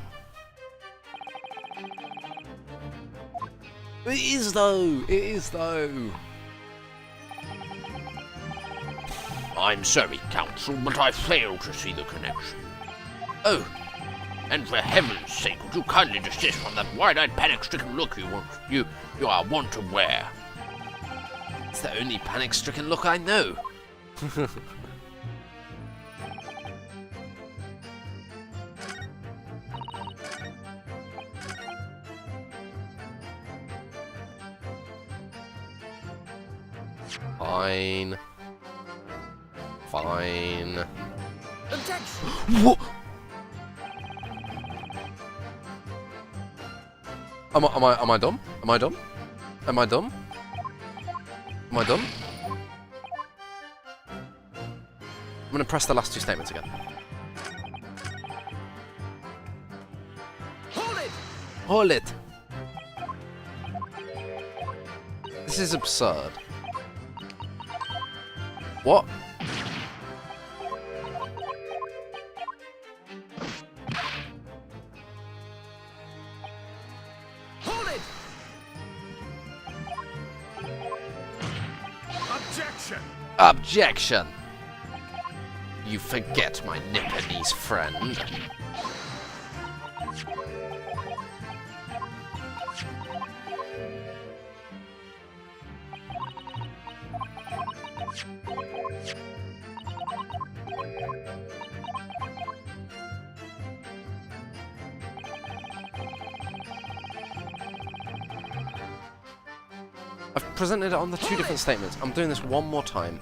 It is though! It is though! I'm sorry, counsel, but I fail to see the connection. Oh! And for heaven's sake, would you kindly desist from that wide-eyed, panic-stricken look you are wont to wear? It's the only panic-stricken look I know. Fine. Fine. Objection! What? Am I dumb? Am I dumb? Am I dumb? Am I dumb? I'm gonna press the last two statements again. Hold it! Hold it! This is absurd. What? Hold it! Objection! Objection! You forget my Nipponese friend. I've presented it on the two different statements. I'm doing this one more time.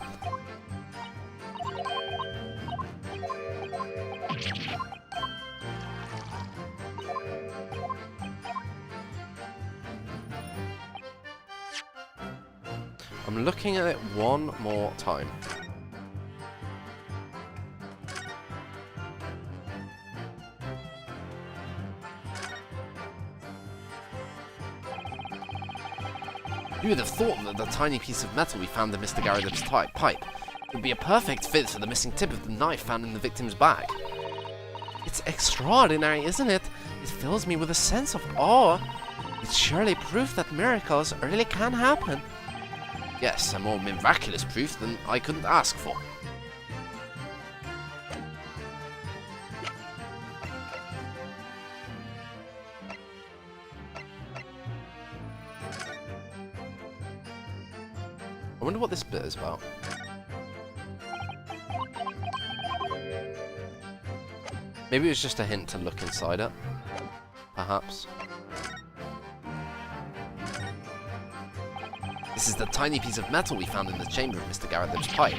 I'm looking at it one more time. You would have thought that the tiny piece of metal we found in Mr. Garrideb's pipe would be a perfect fit for the missing tip of the knife found in the victim's bag. It's extraordinary, isn't it? It fills me with a sense of awe. It's surely proof that miracles really can happen. Yes, a more miraculous proof than I couldn't ask for. I wonder what this bit is about. Maybe it was just a hint to look inside it. Perhaps. This is the tiny piece of metal we found in the chamber of Mr. Gareth's pipe.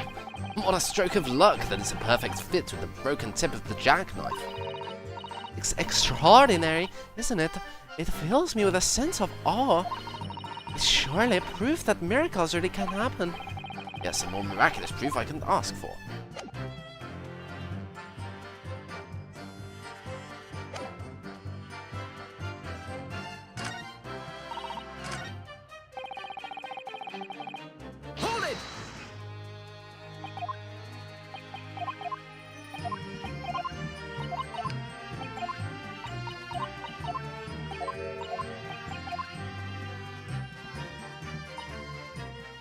What a stroke of luck that it's a perfect fit with the broken tip of the jackknife. It's extraordinary, isn't it? It fills me with a sense of awe. It's surely proof that miracles really can happen. Yes, a more miraculous proof I couldn't ask for. Hold it!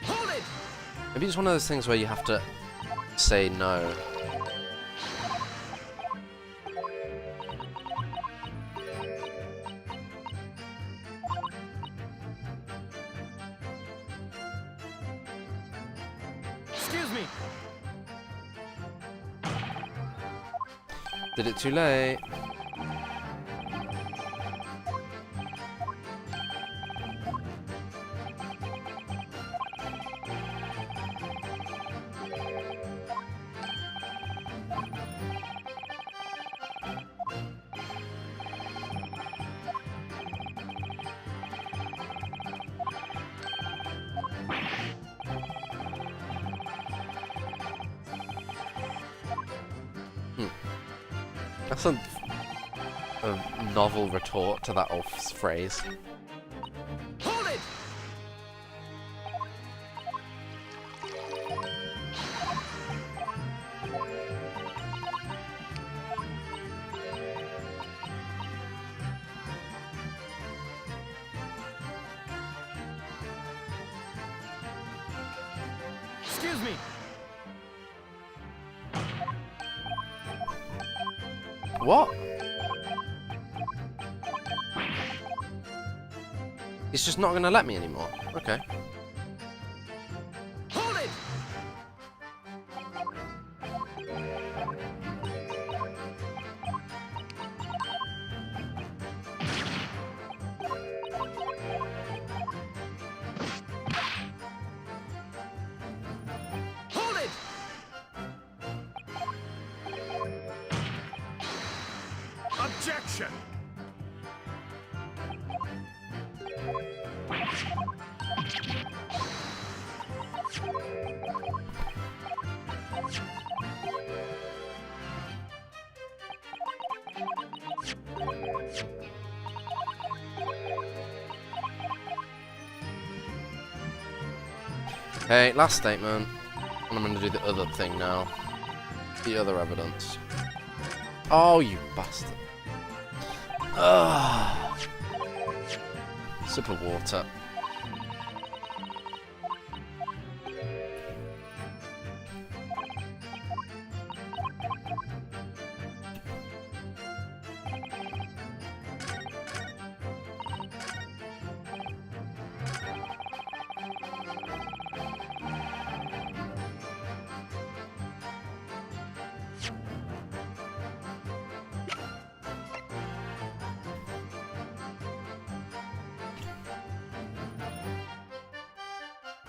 Hold it! Maybe it's one of those things where you have to say no. Excuse me. Did it too late? That's a novel retort to that old phrase. Hold it! Excuse me. What? He's just not gonna let me anymore. Okay. Hold it! Hold it! Objection! Okay, last statement. And I'm gonna do the other thing now. The other evidence. Oh, you bastard. Ugh. Sip of water.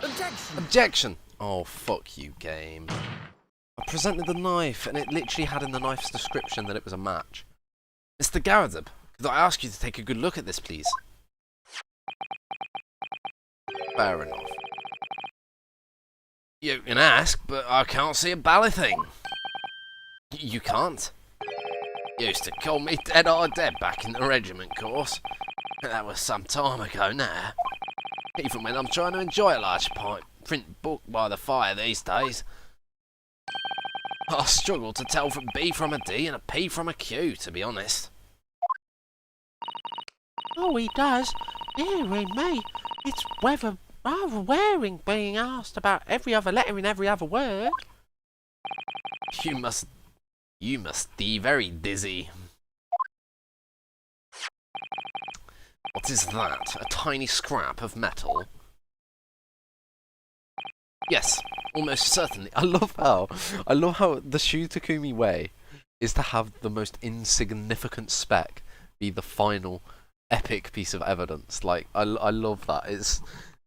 Objection! Objection! Oh, fuck you, game. I presented the knife, and it literally had in the knife's description that it was a match. Mr. Gareth, could I ask you to take a good look at this, please? Fair enough. You can ask, but I can't see a bally thing. You can't? Used to call me dead or dead back in the regiment course. That was some time ago now. Even when I'm trying to enjoy a large print book by the fire these days. I struggle to tell from B from a D and a P from a Q, to be honest. Oh, he does. Dearie me. It's rather wearing being asked about every other letter in every other word. You must be very dizzy. What is that? A tiny scrap of metal? Yes, almost certainly. I love how the Shu Takumi way is to have the most insignificant speck be the final epic piece of evidence. Like, I love that.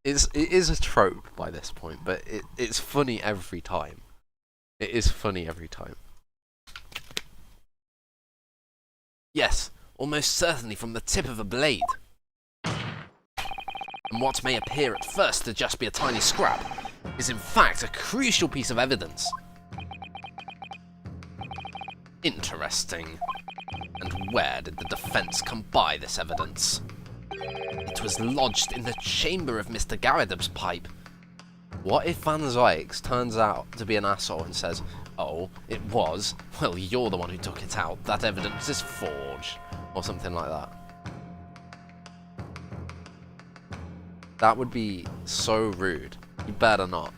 It is a trope by this point, but it's funny every time. It is funny every time. Yes, almost certainly from the tip of a blade. And what may appear at first to just be a tiny scrap is in fact a crucial piece of evidence. Interesting. And where did the defense come by this evidence? It was lodged in the chamber of Mr. Garridub's pipe. What if Van Zykes turns out to be an asshole and says, "Oh, it was. Well, you're the one who took it out. That evidence is forged," or something like that. That would be so rude. You better not.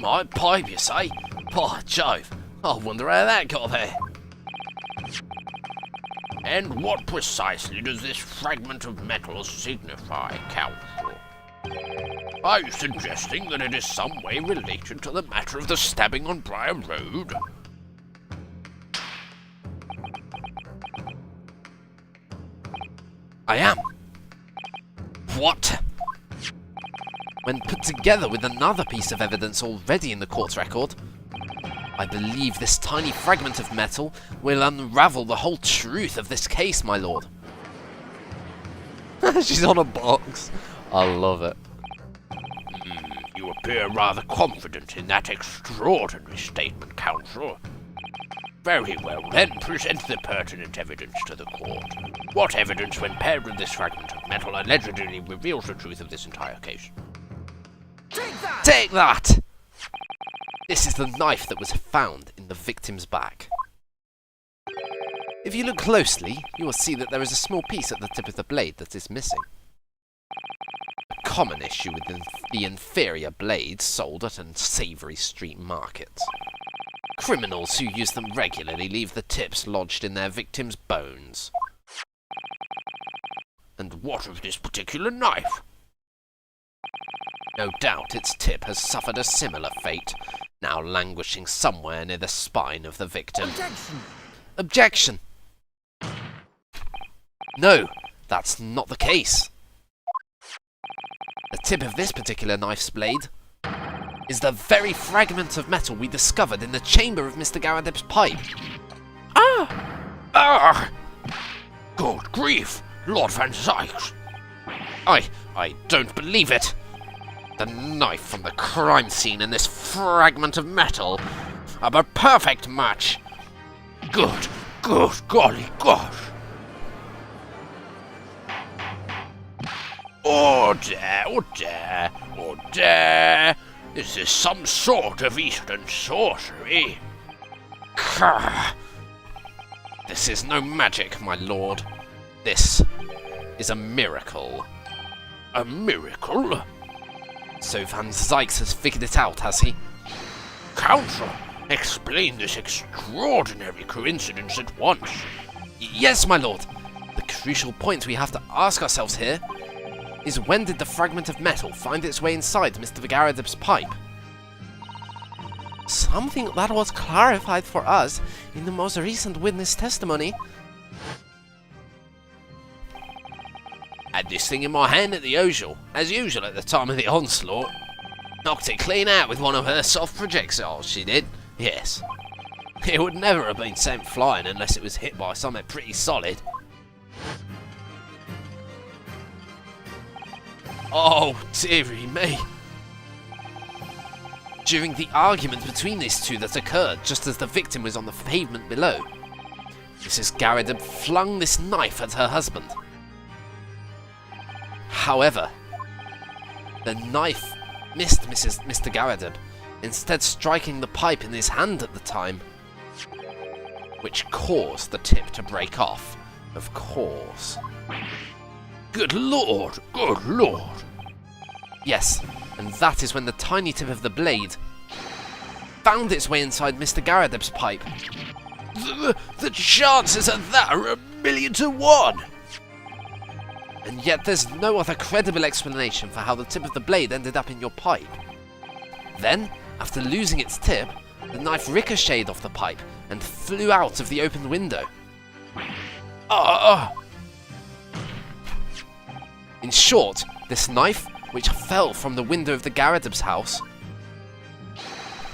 My pipe, you say? By Jove, I wonder how that got there. And what precisely does this fragment of metal signify, Counsel? Are you suggesting that it is some way related to the matter of the stabbing on Briar Road? I am. What? When put together with another piece of evidence already in the court's record, I believe this tiny fragment of metal will unravel the whole truth of this case, my lord. She's on a box. I love it. You appear rather confident in that extraordinary statement, Counsel. Very well, then present the pertinent evidence to the court. What evidence, when paired with this fragment of metal, allegedly reveals the truth of this entire case? Take that! Take that! This is the knife that was found in the victim's back. If you look closely, you will see that there is a small piece at the tip of the blade that is missing. A common issue with the inferior blades sold at unsavoury street markets. Criminals who use them regularly leave the tips lodged in their victims' bones. And what of this particular knife? No doubt its tip has suffered a similar fate, now languishing somewhere near the spine of the victim. Objection! Objection! No, that's not the case. The tip of this particular knife's blade is the very fragment of metal we discovered in the chamber of Mr. Garridub's pipe. Ah! Good grief, Lord Van Zykes! I don't believe it. The knife from the crime scene and this fragment of metal are a perfect match. Good golly gosh! Order! This is some sort of Eastern sorcery. Krah. This is no magic, my lord. This is a miracle. A miracle? So Van Zykes has figured it out, has he? Counsel, explain this extraordinary coincidence at once. Yes, my lord. The crucial point we have to ask ourselves here is, when did the fragment of metal find its way inside Mr. Garridub's pipe? Something that was clarified for us in the most recent witness testimony. Had this thing in my hand as usual at the time of the onslaught. Knocked it clean out with one of her soft projectiles, she did. Yes. It would never have been sent flying unless it was hit by something pretty solid. Oh, dearie me. During the argument between these two that occurred just as the victim was on the pavement below, Mrs. Garridub flung this knife at her husband. However, the knife missed Mr. Garridub instead striking the pipe in his hand at the time, which caused the tip to break off, of course. Good lord! Good lord! Yes, and that is when the tiny tip of the blade found its way inside Mr. Garadeb's pipe. The chances of that are 1,000,000 to 1! And yet there's no other credible explanation for how the tip of the blade ended up in your pipe. Then, after losing its tip, the knife ricocheted off the pipe and flew out of the open window. In short, this knife, which fell from the window of the Garadeb's house,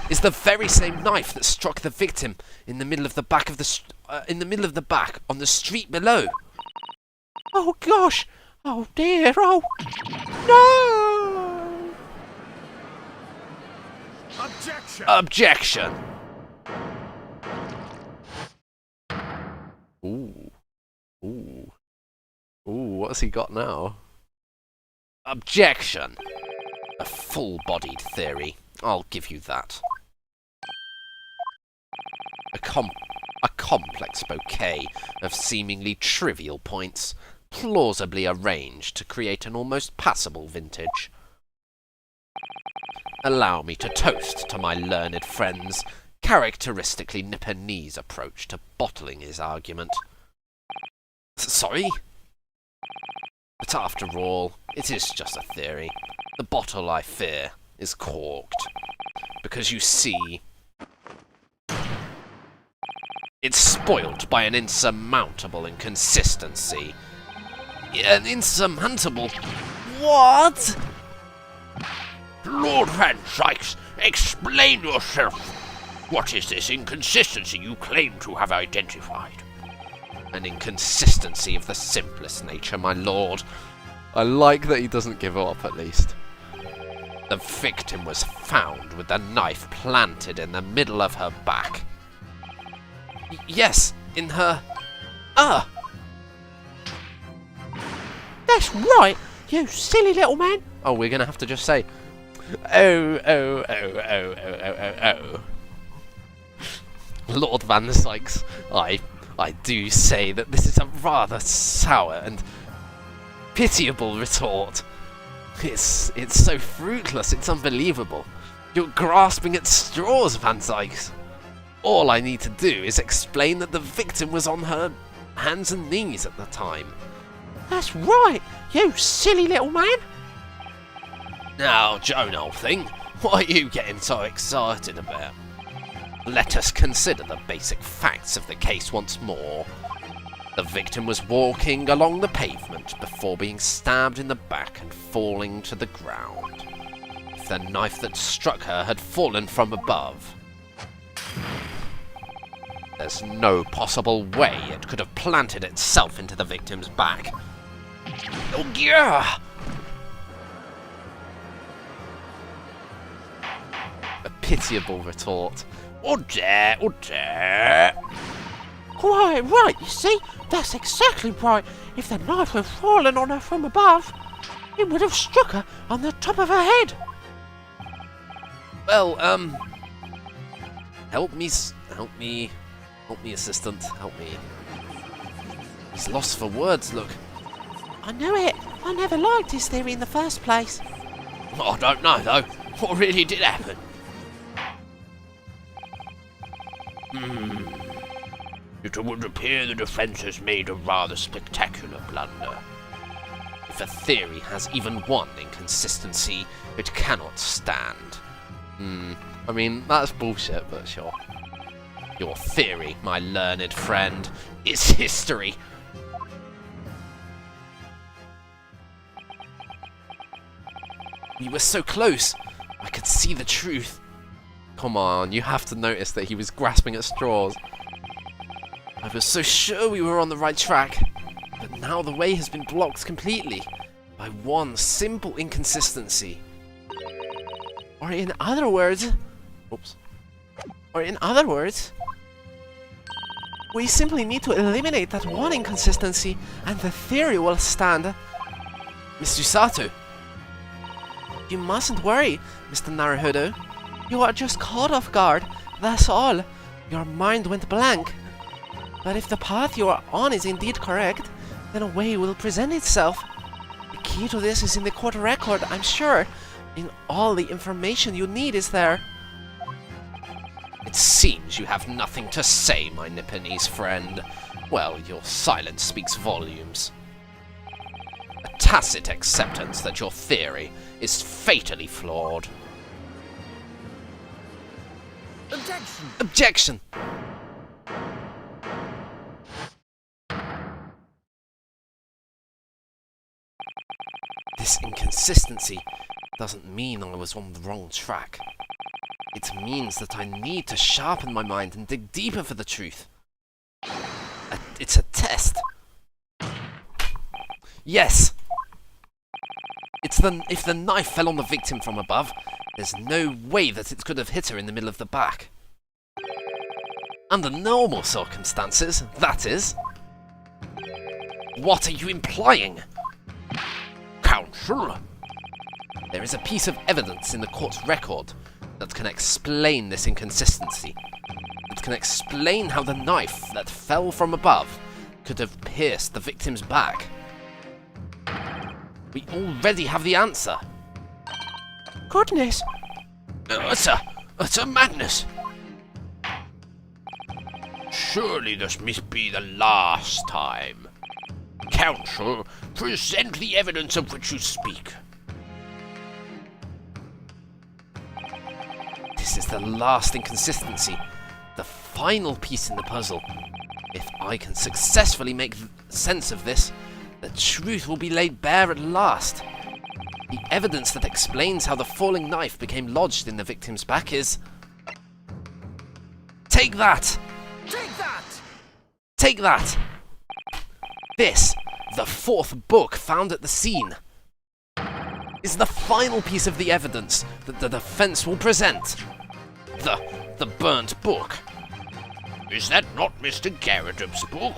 is the very same knife that struck the victim in the middle of the back on the street below. Oh gosh! Oh dear! Oh no! Objection! Objection! Ooh. Ooh. Ooh, what's he got now? Objection! A full-bodied theory. I'll give you that. A complex bouquet of seemingly trivial points, plausibly arranged to create an almost passable vintage. Allow me to toast to my learned friend's characteristically Nipponese approach to bottling his argument. Sorry? But after all, it is just a theory. The bottle, I fear, is corked. Because you see, it's spoilt by an insurmountable inconsistency. An insurmountable... What? Lord Van Sykes, explain yourself! What is this inconsistency you claim to have identified? An inconsistency of the simplest nature, my lord. I like that he doesn't give up, at least. The victim was found with the knife planted in the middle of her back. Yes, in her... That's right, you silly little man. Oh, we're going to have to just say... Oh. Lord Van Sykes, I do say that this is a rather sour and pitiable retort. It's so fruitless, it's unbelievable. You're grasping at straws, Van Sykes. All I need to do is explain that the victim was on her hands and knees at the time. That's right, you silly little man. Now, Joan, old thing, what are you getting so excited about? Let us consider the basic facts of the case once more. The victim was walking along the pavement before being stabbed in the back and falling to the ground. If the knife that struck her had fallen from above, there's no possible way it could have planted itself into the victim's back. Oh, yeah! A pitiable retort. Oh dear. Quite right, you see? That's exactly right. If the knife had fallen on her from above, it would have struck her on the top of her head. Well, help me, assistant, help me. He's lost for words, look. I knew it. I never liked his theory in the first place. I don't know, though. What really did happen? It would appear the defence has made a rather spectacular blunder. If a theory has even one inconsistency, it cannot stand. I mean, that's bullshit, but sure. Your theory, my learned friend, is history. We were so close. I could see the truth. Come on, you have to notice that he was grasping at straws. I was so sure we were on the right track, but now the way has been blocked completely by one simple inconsistency. Or in other words, we simply need to eliminate that one inconsistency and the theory will stand. Mr. Sato, you mustn't worry, Mr. Naruhodo. You are just caught off guard, that's all. Your mind went blank. But if the path you are on is indeed correct, then a way will present itself. The key to this is in the court record, I'm sure. In all the information you need is there. It seems you have nothing to say, my Nipponese friend. Well, your silence speaks volumes. A tacit acceptance that your theory is fatally flawed. Objection! Objection! This inconsistency doesn't mean I was on the wrong track. It means that I need to sharpen my mind and dig deeper for the truth. It's a test. Yes! If the knife fell on the victim from above, there's no way that it could have hit her in the middle of the back. Under normal circumstances, that is. What are you implying? Counsel? There is a piece of evidence in the court's record that can explain this inconsistency. It can explain how the knife that fell from above could have pierced the victim's back. We already have the answer. Goodness! Utter madness! Surely this must be the last time. Counsel, present the evidence of which you speak. This is the last inconsistency, the final piece in the puzzle. If I can successfully make sense of this, the truth will be laid bare at last. The evidence that explains how the falling knife became lodged in the victim's back is... Take that! Take that! Take that! This, the fourth book found at the scene, is the final piece of the evidence that the defense will present. The burnt book. Is that not Mr. Garridub's book?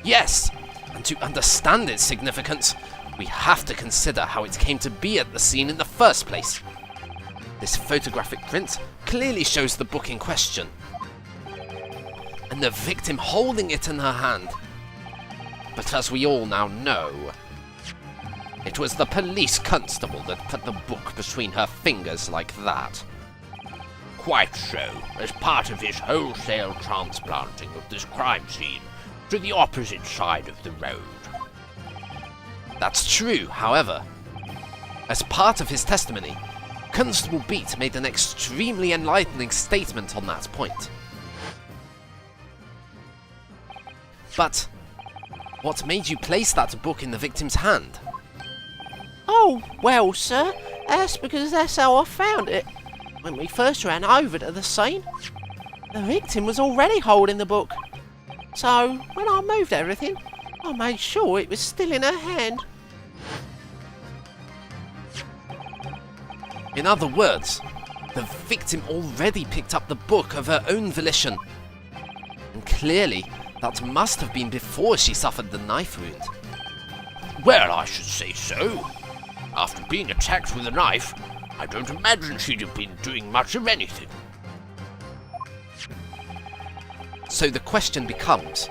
Yes, and to understand its significance, we have to consider how it came to be at the scene in the first place. This photographic print clearly shows the book in question, and the victim holding it in her hand. But as we all now know, it was the police constable that put the book between her fingers like that. Quite so, as part of his wholesale transplanting of this crime scene to the opposite side of the road. That's true, however. As part of his testimony, Constable Beat made an extremely enlightening statement on that point. But what made you place that book in the victim's hand? Oh, well, sir, that's because that's how I found it. When we first ran over to the scene, the victim was already holding the book. So, when I moved everything, I made sure it was still in her hand. In other words, the victim already picked up the book of her own volition. And clearly, that must have been before she suffered the knife wound. Well, I should say so. After being attacked with a knife, I don't imagine she'd have been doing much of anything. So the question becomes,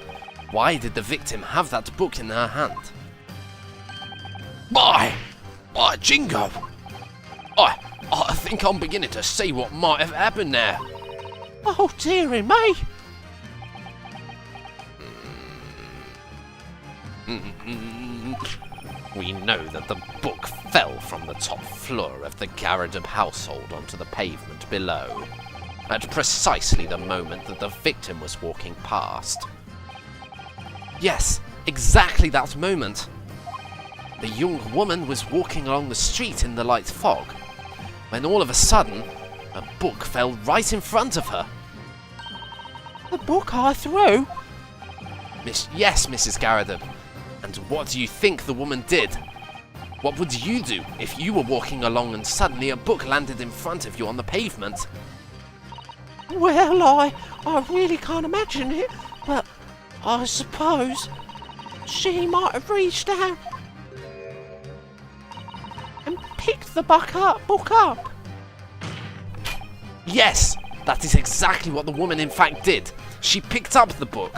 why did the victim have that book in her hand? By jingo! I think I'm beginning to see what might have happened there. Oh, dearie me! We know that the book fell from the top floor of the Garridub household onto the pavement below, at precisely the moment that the victim was walking past. Yes, exactly that moment. The young woman was walking along the street in the light fog, when all of a sudden, a book fell right in front of her. The book I threw? Yes, Mrs. Garridub. And what do you think the woman did? What would you do if you were walking along and suddenly a book landed in front of you on the pavement? Well, I really can't imagine it, but I suppose she might have reached out and picked the book up. Yes! That is exactly what the woman in fact did. She picked up the book.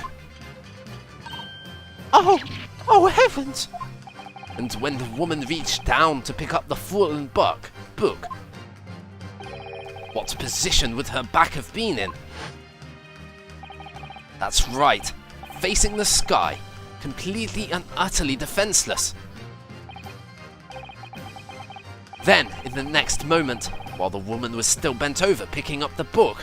Oh heavens! And when the woman reached down to pick up the fallen book, what position would her back have been in? That's right, facing the sky, completely and utterly defenseless. Then, in the next moment, while the woman was still bent over picking up the book,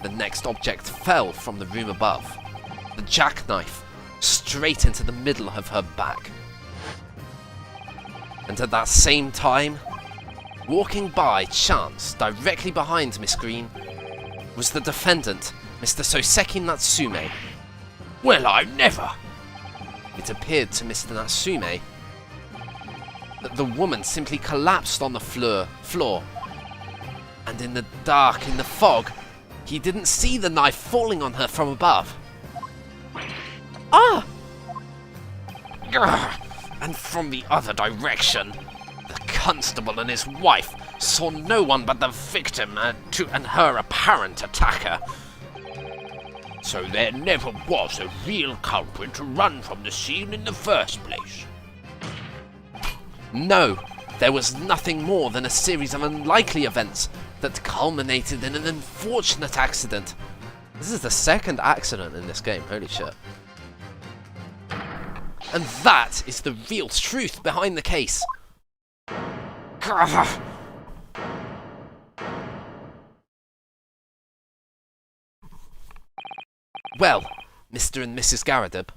the next object fell from the room above, the jackknife, straight into the middle of her back. And at that same time, walking by chance directly behind Miss Green, was the defendant, Mr. Soseki Natsume. Well, I never. It appeared to Mr. Natsume that the woman simply collapsed on the floor, and in the dark, in the fog, he didn't see the knife falling on her from above. Ah! And from the other direction, the constable and his wife saw no one but the victim and her apparent attacker. So there never was a real culprit to run from the scene in the first place. No, there was nothing more than a series of unlikely events that culminated in an unfortunate accident. This is the second accident in this game, holy shit. And that is the real truth behind the case. Well, Mr. and Mrs. Garadib,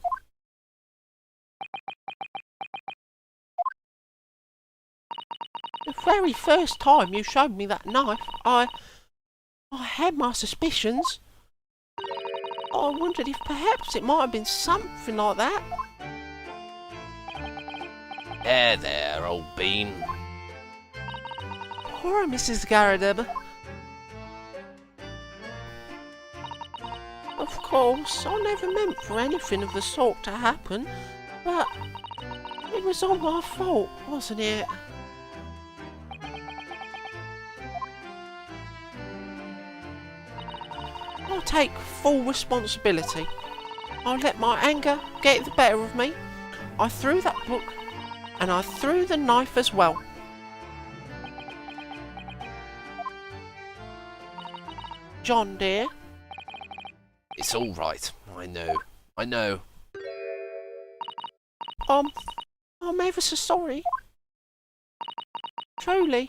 The very first time you showed me that knife, I had my suspicions. I wondered if perhaps it might have been something like that. There, old bean. Poor Mrs. Garadib. Of course, I never meant for anything of the sort to happen, but it was all my fault, wasn't it? I'll take full responsibility. I let my anger get the better of me. I threw that book, and I threw the knife as well. John, dear. it's all right. I know. I'm ever so sorry. Truly.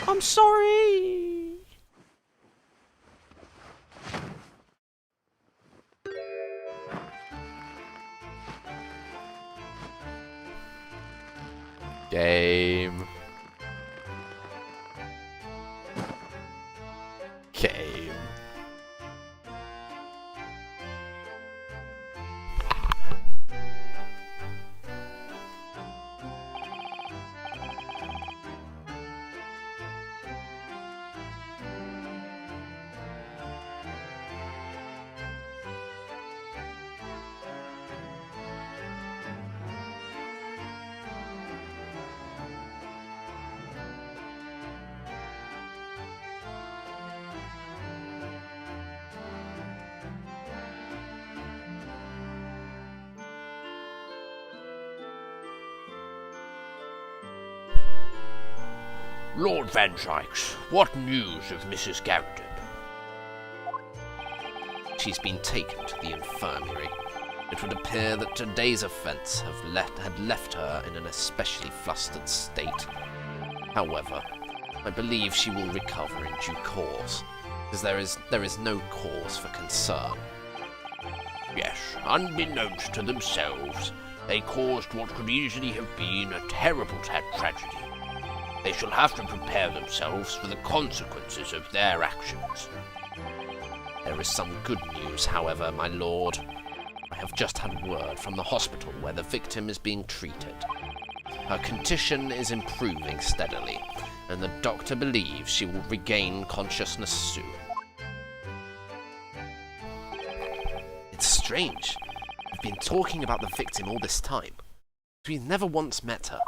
I'm sorry. Game. Lord Van Dykes, what news of Mrs. Garadib? She's been taken to the infirmary. It would appear that today's events had left her in an especially flustered state. However, I believe she will recover in due course, because there is no cause for concern. Yes, unbeknownst to themselves, they caused what could easily have been a terrible tragedy. They shall have to prepare themselves for the consequences of their actions. There is some good news, however, my lord. I have just had word from the hospital where the victim is being treated. Her condition is improving steadily, and the doctor believes she will regain consciousness soon. It's strange. We've been talking about the victim all this time, but we've never once met her.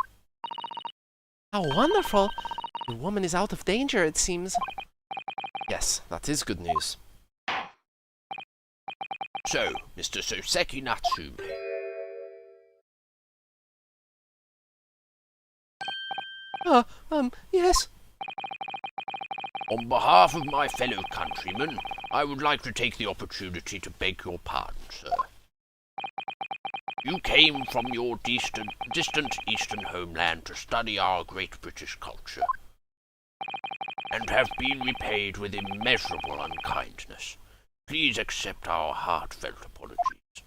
How wonderful! The woman is out of danger, it seems. Yes, that is good news. So, Mr. Soseki Natsume, Yes. on behalf of my fellow countrymen, I would like to take the opportunity to beg your pardon, sir. You came from your distant eastern homeland to study our great British culture, and have been repaid with immeasurable unkindness. Please accept our heartfelt apologies.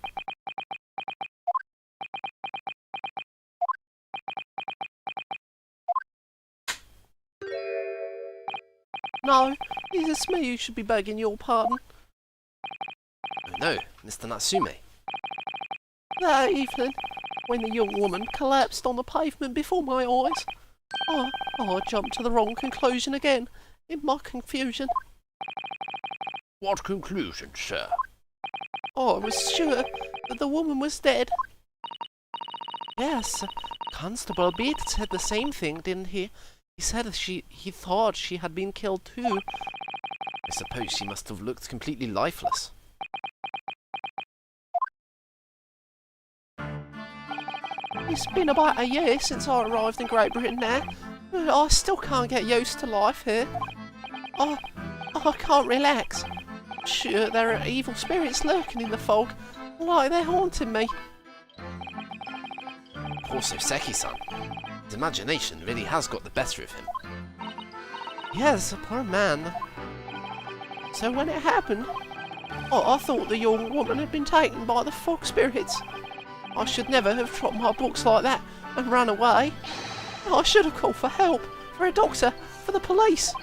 No, it's me who should be begging your pardon. Oh no, Mr. Natsume. That evening, when the young woman collapsed on the pavement before my eyes, I jumped to the wrong conclusion again, in my confusion. What conclusion, sir? I was sure that the woman was dead. Yes, Constable Beat said the same thing, didn't he? He said he thought she had been killed too. I suppose she must have looked completely lifeless. It's been about a year since I arrived in Great Britain now. I still can't get used to life here. I can't relax. Sure, there are evil spirits lurking in the fog, like they're haunting me. Poor Soseki-san. His imagination really has got the better of him. Yes, poor man. So when it happened, I thought the young woman had been taken by the fog spirits. I should never have dropped my books like that and run away. I should have called for help, for a doctor, for the police.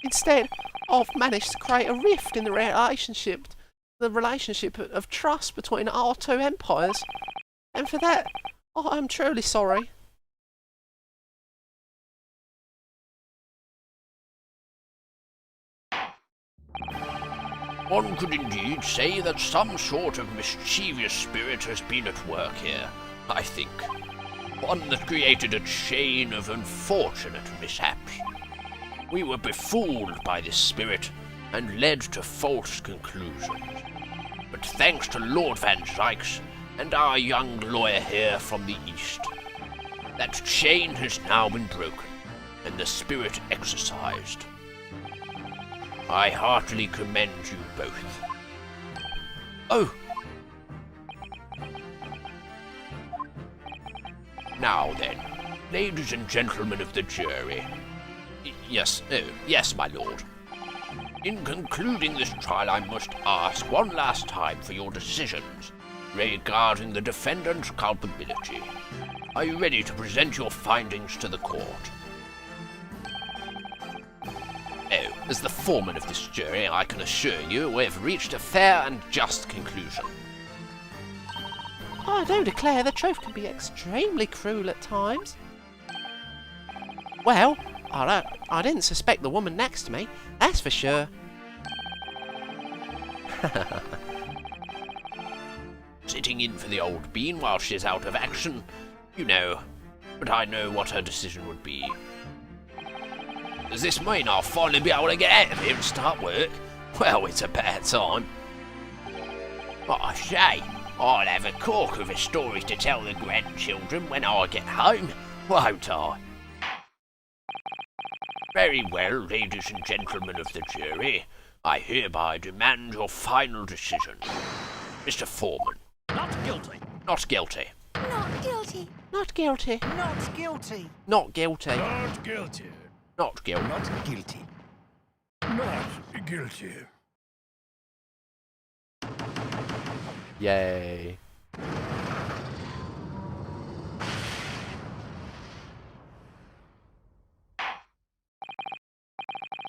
Instead, I've managed to create a rift in the relationship of trust between our two empires. And for that, I am truly sorry. One could indeed say that some sort of mischievous spirit has been at work here, I think. One that created a chain of unfortunate mishaps. We were befooled by this spirit and led to false conclusions. But thanks to Lord Van Zykes and our young lawyer here from the east, that chain has now been broken and the spirit exorcised. I heartily commend you both. Oh! Now then, ladies and gentlemen of the jury. Yes, Yes, my lord. In concluding this trial, I must ask one last time for your decisions regarding the defendant's culpability. Are you ready to present your findings to the court? as the foreman of this jury, I can assure you we have reached a fair and just conclusion. I do declare the truth can be extremely cruel at times. Well, I didn't suspect the woman next to me, that's for sure. Sitting in for the old bean while she's out of action, you know, but I know what her decision would be. Does this mean I'll finally be able to get out of here and start work? Well, it's about time. But I say, I'll have a cork of a story to tell the grandchildren when I get home, won't I? Very well, ladies and gentlemen of the jury, I hereby demand your final decision. Mr. Foreman. Not guilty. Not guilty. Not guilty. Not guilty. Not guilty. Not guilty. Not guilty. Not guilty. Not guilty. Not guilty. Yay.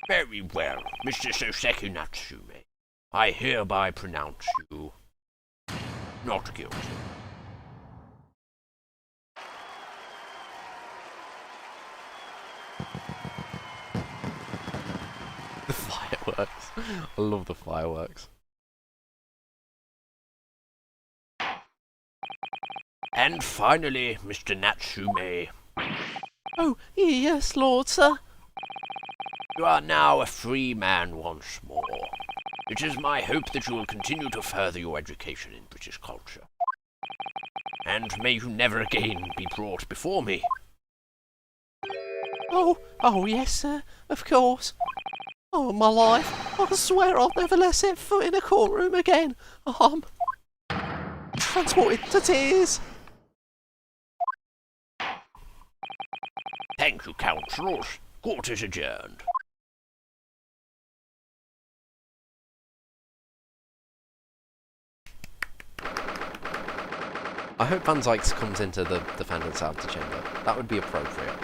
Very well, Mr. Soseki Natsume. I hereby pronounce you not guilty. The fireworks. I love the fireworks. And finally, Mr. Natsume, Oh, yes, Lord, sir. you are now a free man once more. It is my hope that you will continue to further your education in British culture. And may you never again be brought before me. Oh, yes, sir, of course. Oh, my life, I swear I'll never let set foot in a courtroom again. I'm transported to tears. Thank you, counsellors. Court is adjourned. I hope Van Zykes comes into the defendant's antechamber. That would be appropriate.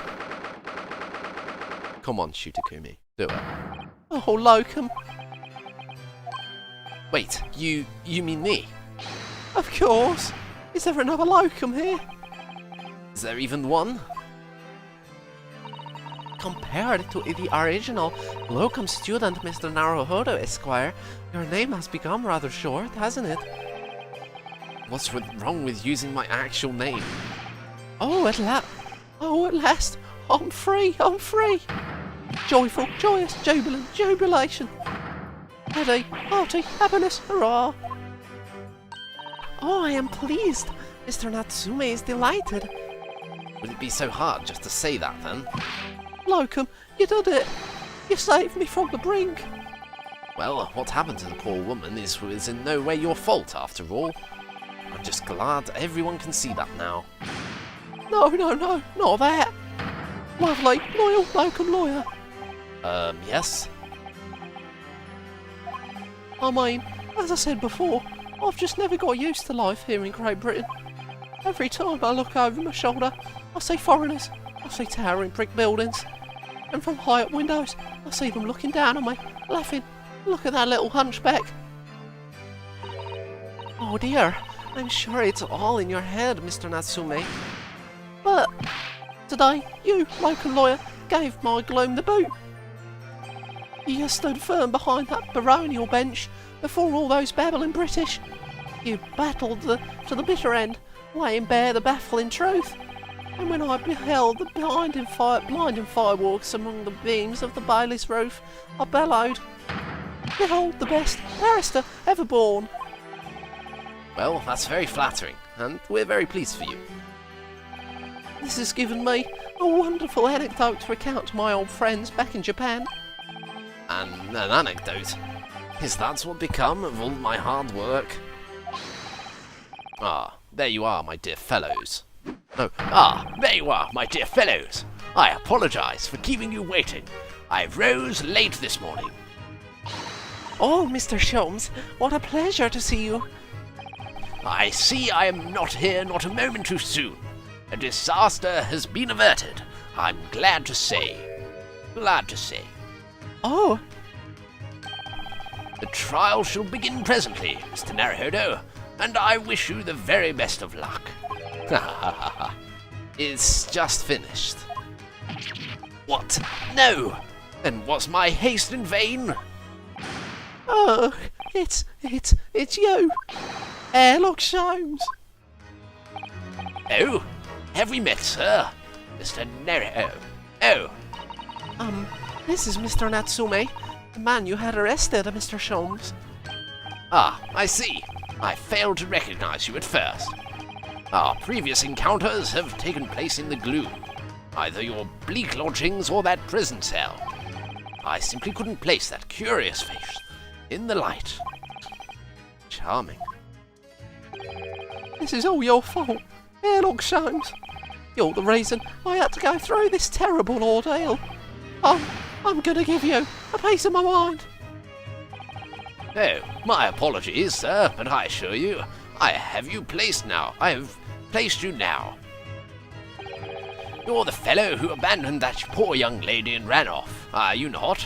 Come on, Shutakumi. Do it. Oh, locum. Wait, you mean me? Of course. Is there another locum here? Is there even one? Compared to the original locum student, Mr. Naruhodo, Esquire, your name has become rather short, hasn't it? What's wrong with using my actual name? Oh, at last, I'm free. Joyful, joyous, jubilant, jubilation. Heady, hearty, happiness, hurrah. Oh, I am pleased. Mr. Natsume is delighted. Would it be so hard just to say that then? Locum, you did it. You saved me from the brink. Well, what happened to the poor woman is in no way your fault after all. I'm just glad everyone can see that now. No, not that. Lovely, loyal locum lawyer. Yes? I mean, as I said before, I've just never got used to life here in Great Britain. Every time I look over my shoulder, I see foreigners, I see towering brick buildings, and from high up windows, I see them looking down on me, laughing. Look at that little hunchback. Oh dear, I'm sure it's all in your head, Mr. Natsume. But today, you, locum lawyer, gave my gloom the boot. You stood firm behind that baronial bench before all those babbling British. You battled to the bitter end, laying bare the baffling truth. And when I beheld the blinding fireworks among the beams of the bailey's roof, I bellowed, "Behold the best barrister ever born!" Well, that's very flattering, and we're very pleased for you. This has given me a wonderful anecdote to recount to my old friends back in Japan. And an anecdote? Is that what become of all my hard work? Ah, there you are, my dear fellows. There you are, my dear fellows. I apologize for keeping you waiting. I rose late this morning. Oh, Mr. Sholmes, what a pleasure to see you. I see I am not here not a moment too soon. A disaster has been averted. I'm glad to say. Oh, The trial shall begin presently, Mr. Naruhodo, and I wish you the very best of luck. It's just finished. What? No! Then was my haste in vain? oh, it's you, Aleks Sholmes. Oh, have we met, sir? Mr. Naruhodo. Oh, This is Mr. Natsume, the man you had arrested, Mr. Sholmes. I see. I failed to recognize you at first. Our previous encounters have taken place in the gloom. Either your bleak lodgings or that prison cell. I simply couldn't place that curious face in the light. Charming. This is all your fault, Aleks Sholmes. You're the reason I had to go through this terrible ordeal. I'm gonna give you a piece of my mind. Oh, my apologies, sir, but I assure you, I have placed you now. You're the fellow who abandoned that poor young lady and ran off, are you not?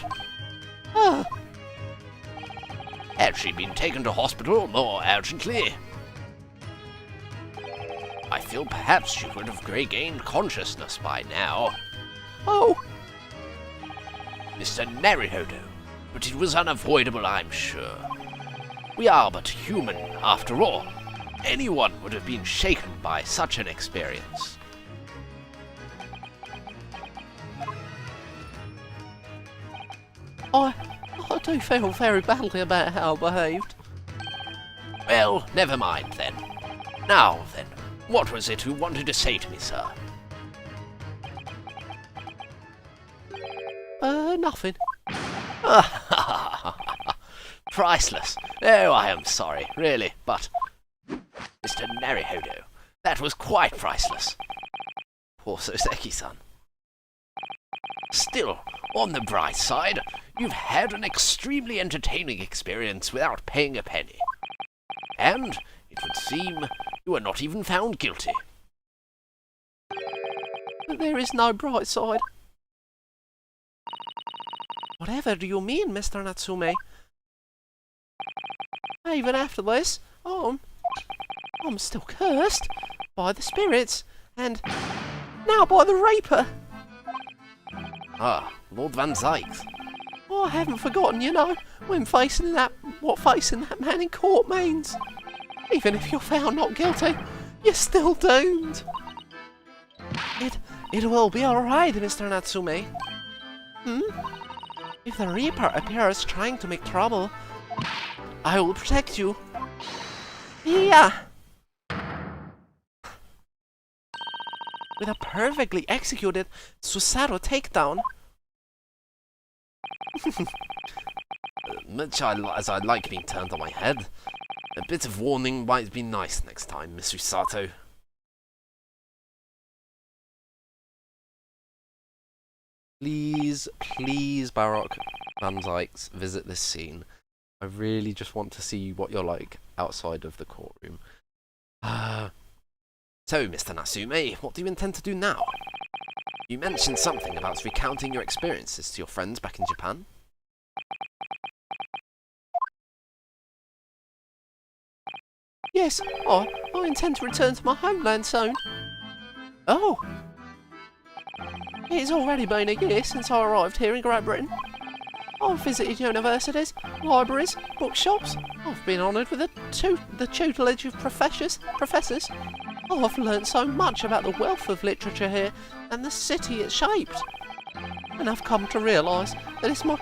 Ah, Had she been taken to hospital more urgently? I feel perhaps she would have regained consciousness by now. oh, Mr. Naruhodo, but it was unavoidable, I'm sure. We are but human, after all. anyone would have been shaken by such an experience. I do feel very badly about how I behaved. Well, never mind then. Now then, what was it you wanted to say to me, sir? Nothing. Priceless. Oh, I am sorry, really, but... Mr. Naruhodo, that was quite priceless. Poor Soseki-san. Still, on the bright side, you've had an extremely entertaining experience without paying a penny. And, it would seem, you were not even found guilty. There is no bright side. Whatever do you mean, Mr. Natsume? Even after this, I'm still cursed by the spirits, and now by the Reaper. Ah, Lord Van Zykes. I haven't forgotten, you know, when facing that man in court means. Even if you're found not guilty, you're still doomed. It will be alright, Mr. Natsume. If the Reaper appears trying to make trouble, I will protect you. Yeah. With a perfectly executed Susaru takedown. Much as I'd like being turned on my head, a bit of warning might be nice next time, Miss Usato. Please, please, Baroque Van Zykes, visit this scene. I really just want to see what you're like outside of the courtroom. So, Mr. Natsume, what do you intend to do now? You mentioned something about recounting your experiences to your friends back in Japan. Yes, I intend to return to my homeland soon. Oh! It's already been a year since I arrived here in Great Britain. I've visited universities, libraries, bookshops. I've been honoured with the tutelage of professors. I've learnt so much about the wealth of literature here and the city it's shaped. And I've come to realise that it's my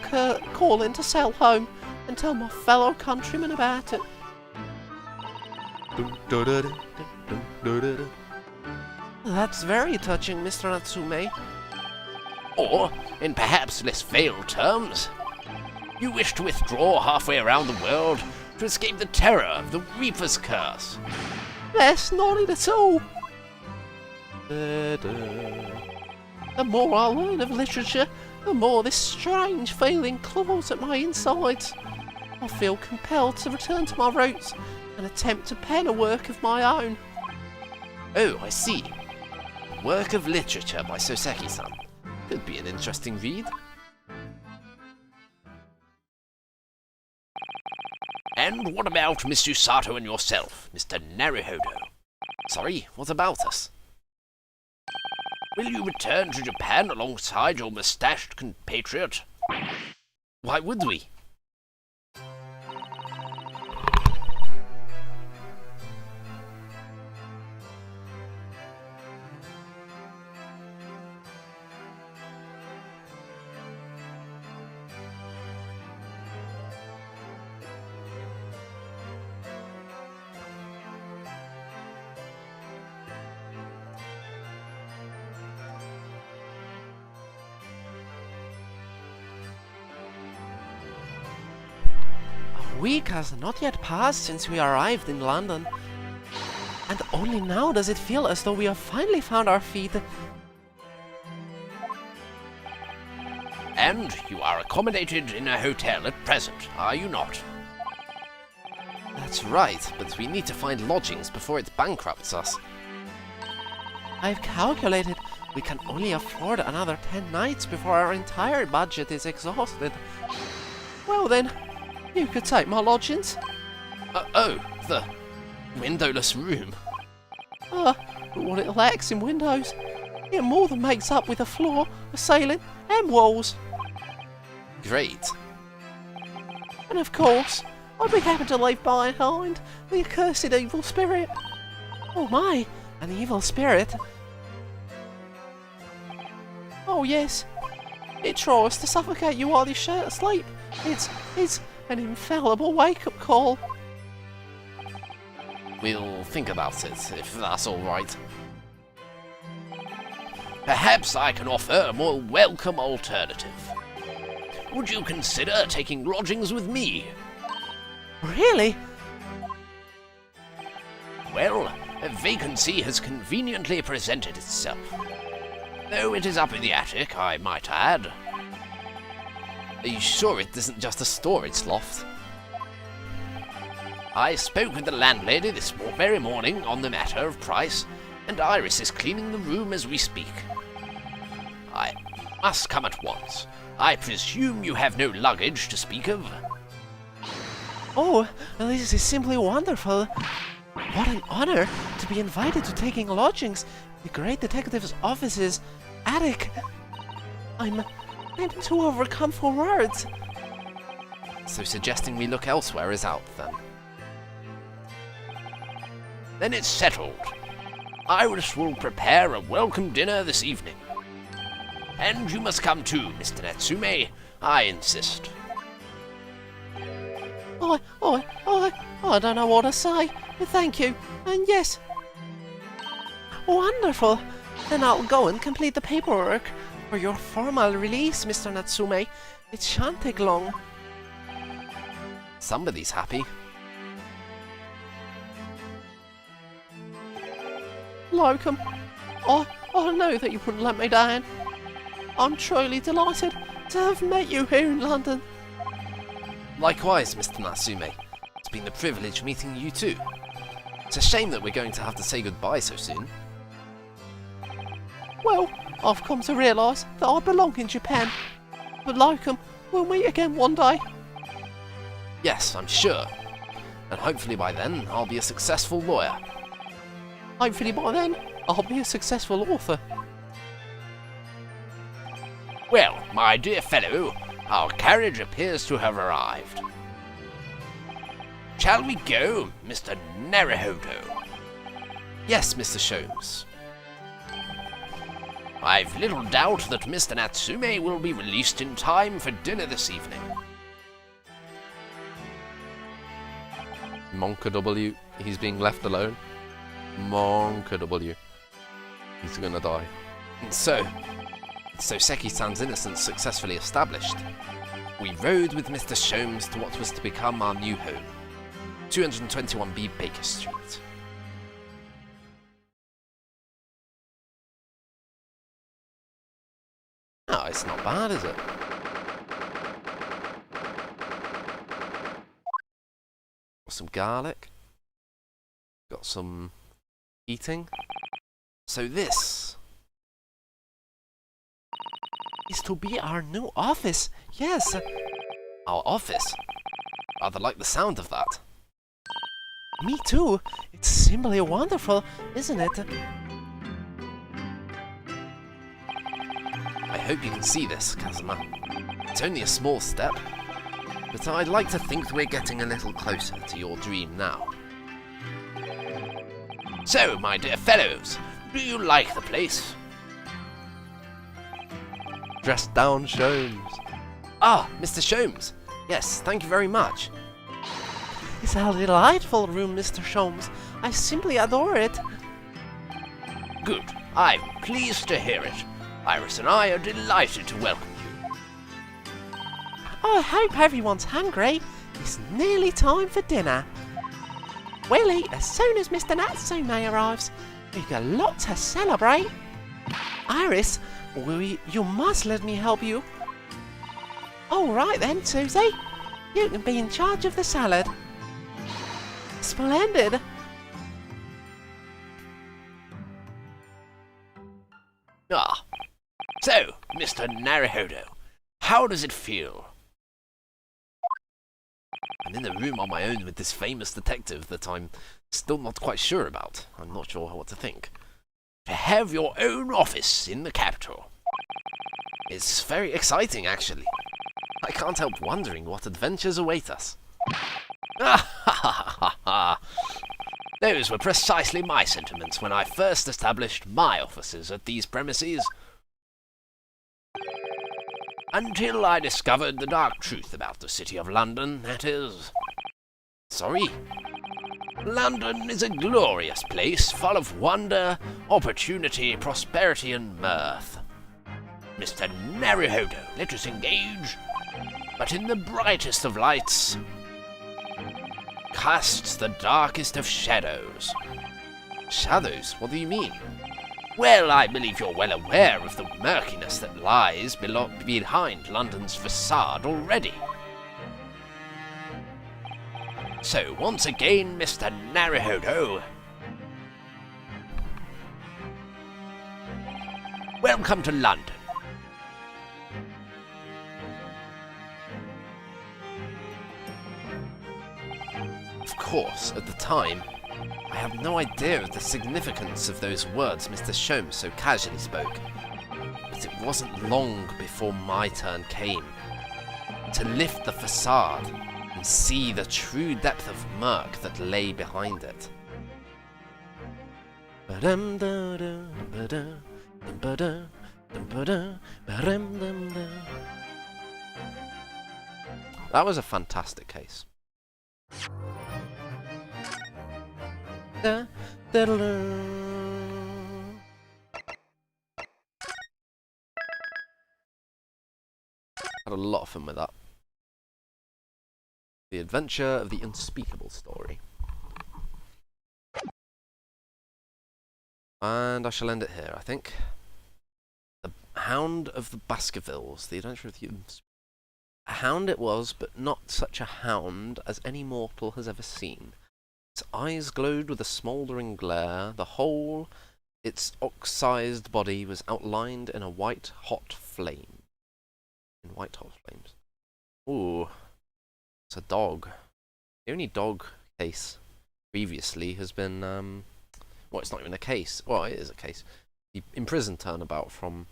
calling to sail home and tell my fellow countrymen about it. That's very touching, Mr. Natsume. Or, in perhaps less veiled terms, you wish to withdraw halfway around the world to escape the terror of the Reaper's curse. That's not it at all. The more I learn of literature, the more this strange feeling claws at my insides. I feel compelled to return to my roots and attempt to pen a work of my own. Oh, I see. A work of literature by Soseki-san. Could be an interesting read. And what about Miss Usato and yourself, Mr. Naruhodo? Sorry, what about us? Will you return to Japan alongside your mustached compatriot? Why would we? A week has not yet passed since we arrived in London, and only now does it feel as though we have finally found our feet. And you are accommodated in a hotel at present, are you not? That's right, but we need to find lodgings before it bankrupts us. I've calculated we can only afford another 10 nights before our entire budget is exhausted. Well then, you could take my lodgings. Oh, the windowless room. But what it lacks in windows, it more than makes up with a floor, a ceiling, and walls. Great. And of course, I'd be happy to leave behind the accursed evil spirit. Oh my, an evil spirit? Oh yes, it tries to suffocate you while you share asleep. It's an infallible wake-up call. We'll think about it, if that's all right. Perhaps I can offer a more welcome alternative. Would you consider taking lodgings with me? Really? Well, a vacancy has conveniently presented itself. Though it is up in the attic, I might add. Are you sure it isn't just a storage loft? I spoke with the landlady this very morning on the matter of price, and Iris is cleaning the room as we speak. I must come at once. I presume you have no luggage to speak of? Oh, this is simply wonderful. What an honor to be invited to taking lodgings in the great detective's office's attic. I'm too overcome for words. So suggesting we look elsewhere is out, then? Then it's settled. Iris will prepare a welcome dinner this evening. And you must come too, Mr. Natsume. I insist. I don't know what to say. Thank you, and yes. Wonderful. Then I'll go and complete the paperwork for your formal release, Mr. Natsume. It shan't take long. Somebody's happy. Locum, I know that you wouldn't let me down. I'm truly delighted to have met you here in London. Likewise, Mr. Natsume. It's been a privilege meeting you too. It's a shame that we're going to have to say goodbye so soon. Well, I've come to realise that I belong in Japan. But Locum, we'll meet again one day. Yes, I'm sure. And hopefully by then, I'll be a successful lawyer. Hopefully by then, I'll be a successful author. Well, my dear fellow, our carriage appears to have arrived. Shall we go, Mr. Naruhodo? Yes, Mr. Sholmes. I've little doubt that Mr. Natsume will be released in time for dinner this evening. Monka W, he's being left alone. Monka W. He's gonna die. And so Seki-san's innocence successfully established. We rode with Mr. Sholmes to what was to become our new home, 221B Baker Street. Oh, it's not bad, is it? Got some garlic. Got some heating. So this Is to be our new office. Yes. our office. Rather like the sound of that. Me too. It's simply wonderful, isn't it? I hope you can see this, Kazuma. It's only a small step, but I'd like to think we're getting a little closer to your dream now. So, my dear fellows, do you like the place? Dressed down Sholmes. Ah, Mr. Sholmes. Yes, thank you very much. It's a delightful room, Mr. Sholmes. I simply adore it. Good. I'm pleased to hear it. Iris and I are delighted to welcome you. I hope everyone's hungry. It's nearly time for dinner. We'll eat as soon as Mr. Natsume arrives. We've got a lot to celebrate. Iris, you must let me help you. All right then, Susie. You can be in charge of the salad. Splendid. Ah. So, Mr. Naruhodo, how does it feel? I'm in the room on my own with this famous detective that I'm still not quite sure about. I'm not sure what to think. To have your own office in the capital. It's very exciting, actually. I can't help wondering what adventures await us. Ah, ha, ha, ha, ha. Those were precisely my sentiments when I first established my offices at these premises. Until I discovered the dark truth about the City of London, that is. Sorry. London is a glorious place, full of wonder, opportunity, prosperity, and mirth. Mr. Naruhodo, let us engage. But in the brightest of lights casts the darkest of shadows. Shadows? What do you mean? Well, I believe you're well aware of the murkiness that lies behind London's facade already. So, once again, Mr. Naruhodo, welcome to London. Of course, at the time, I had no idea of the significance of those words Mr. Sholmes so casually spoke. But it wasn't long before my turn came to lift the facade and see the true depth of murk that lay behind it. That was a fantastic case. Had a lot of fun with that. The Adventure of the Unspeakable Story. And I shall end it here, I think. The Hound of the Baskervilles. The Adventure of the A hound it was, but not such a hound as any mortal has ever seen. Its eyes glowed with a smouldering glare. The whole, its ox-sized body was outlined in a white-hot flame. In white-hot flames. Ooh. It's a dog. The only dog case previously has been, well, it's not even a case. Well, it is a case. The imprisoned turnabout from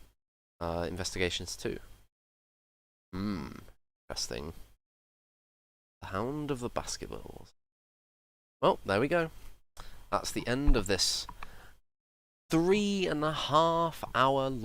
Investigations 2. Interesting. The Hound of the Baskervilles. Well, there we go. That's the end of this 3.5 hour long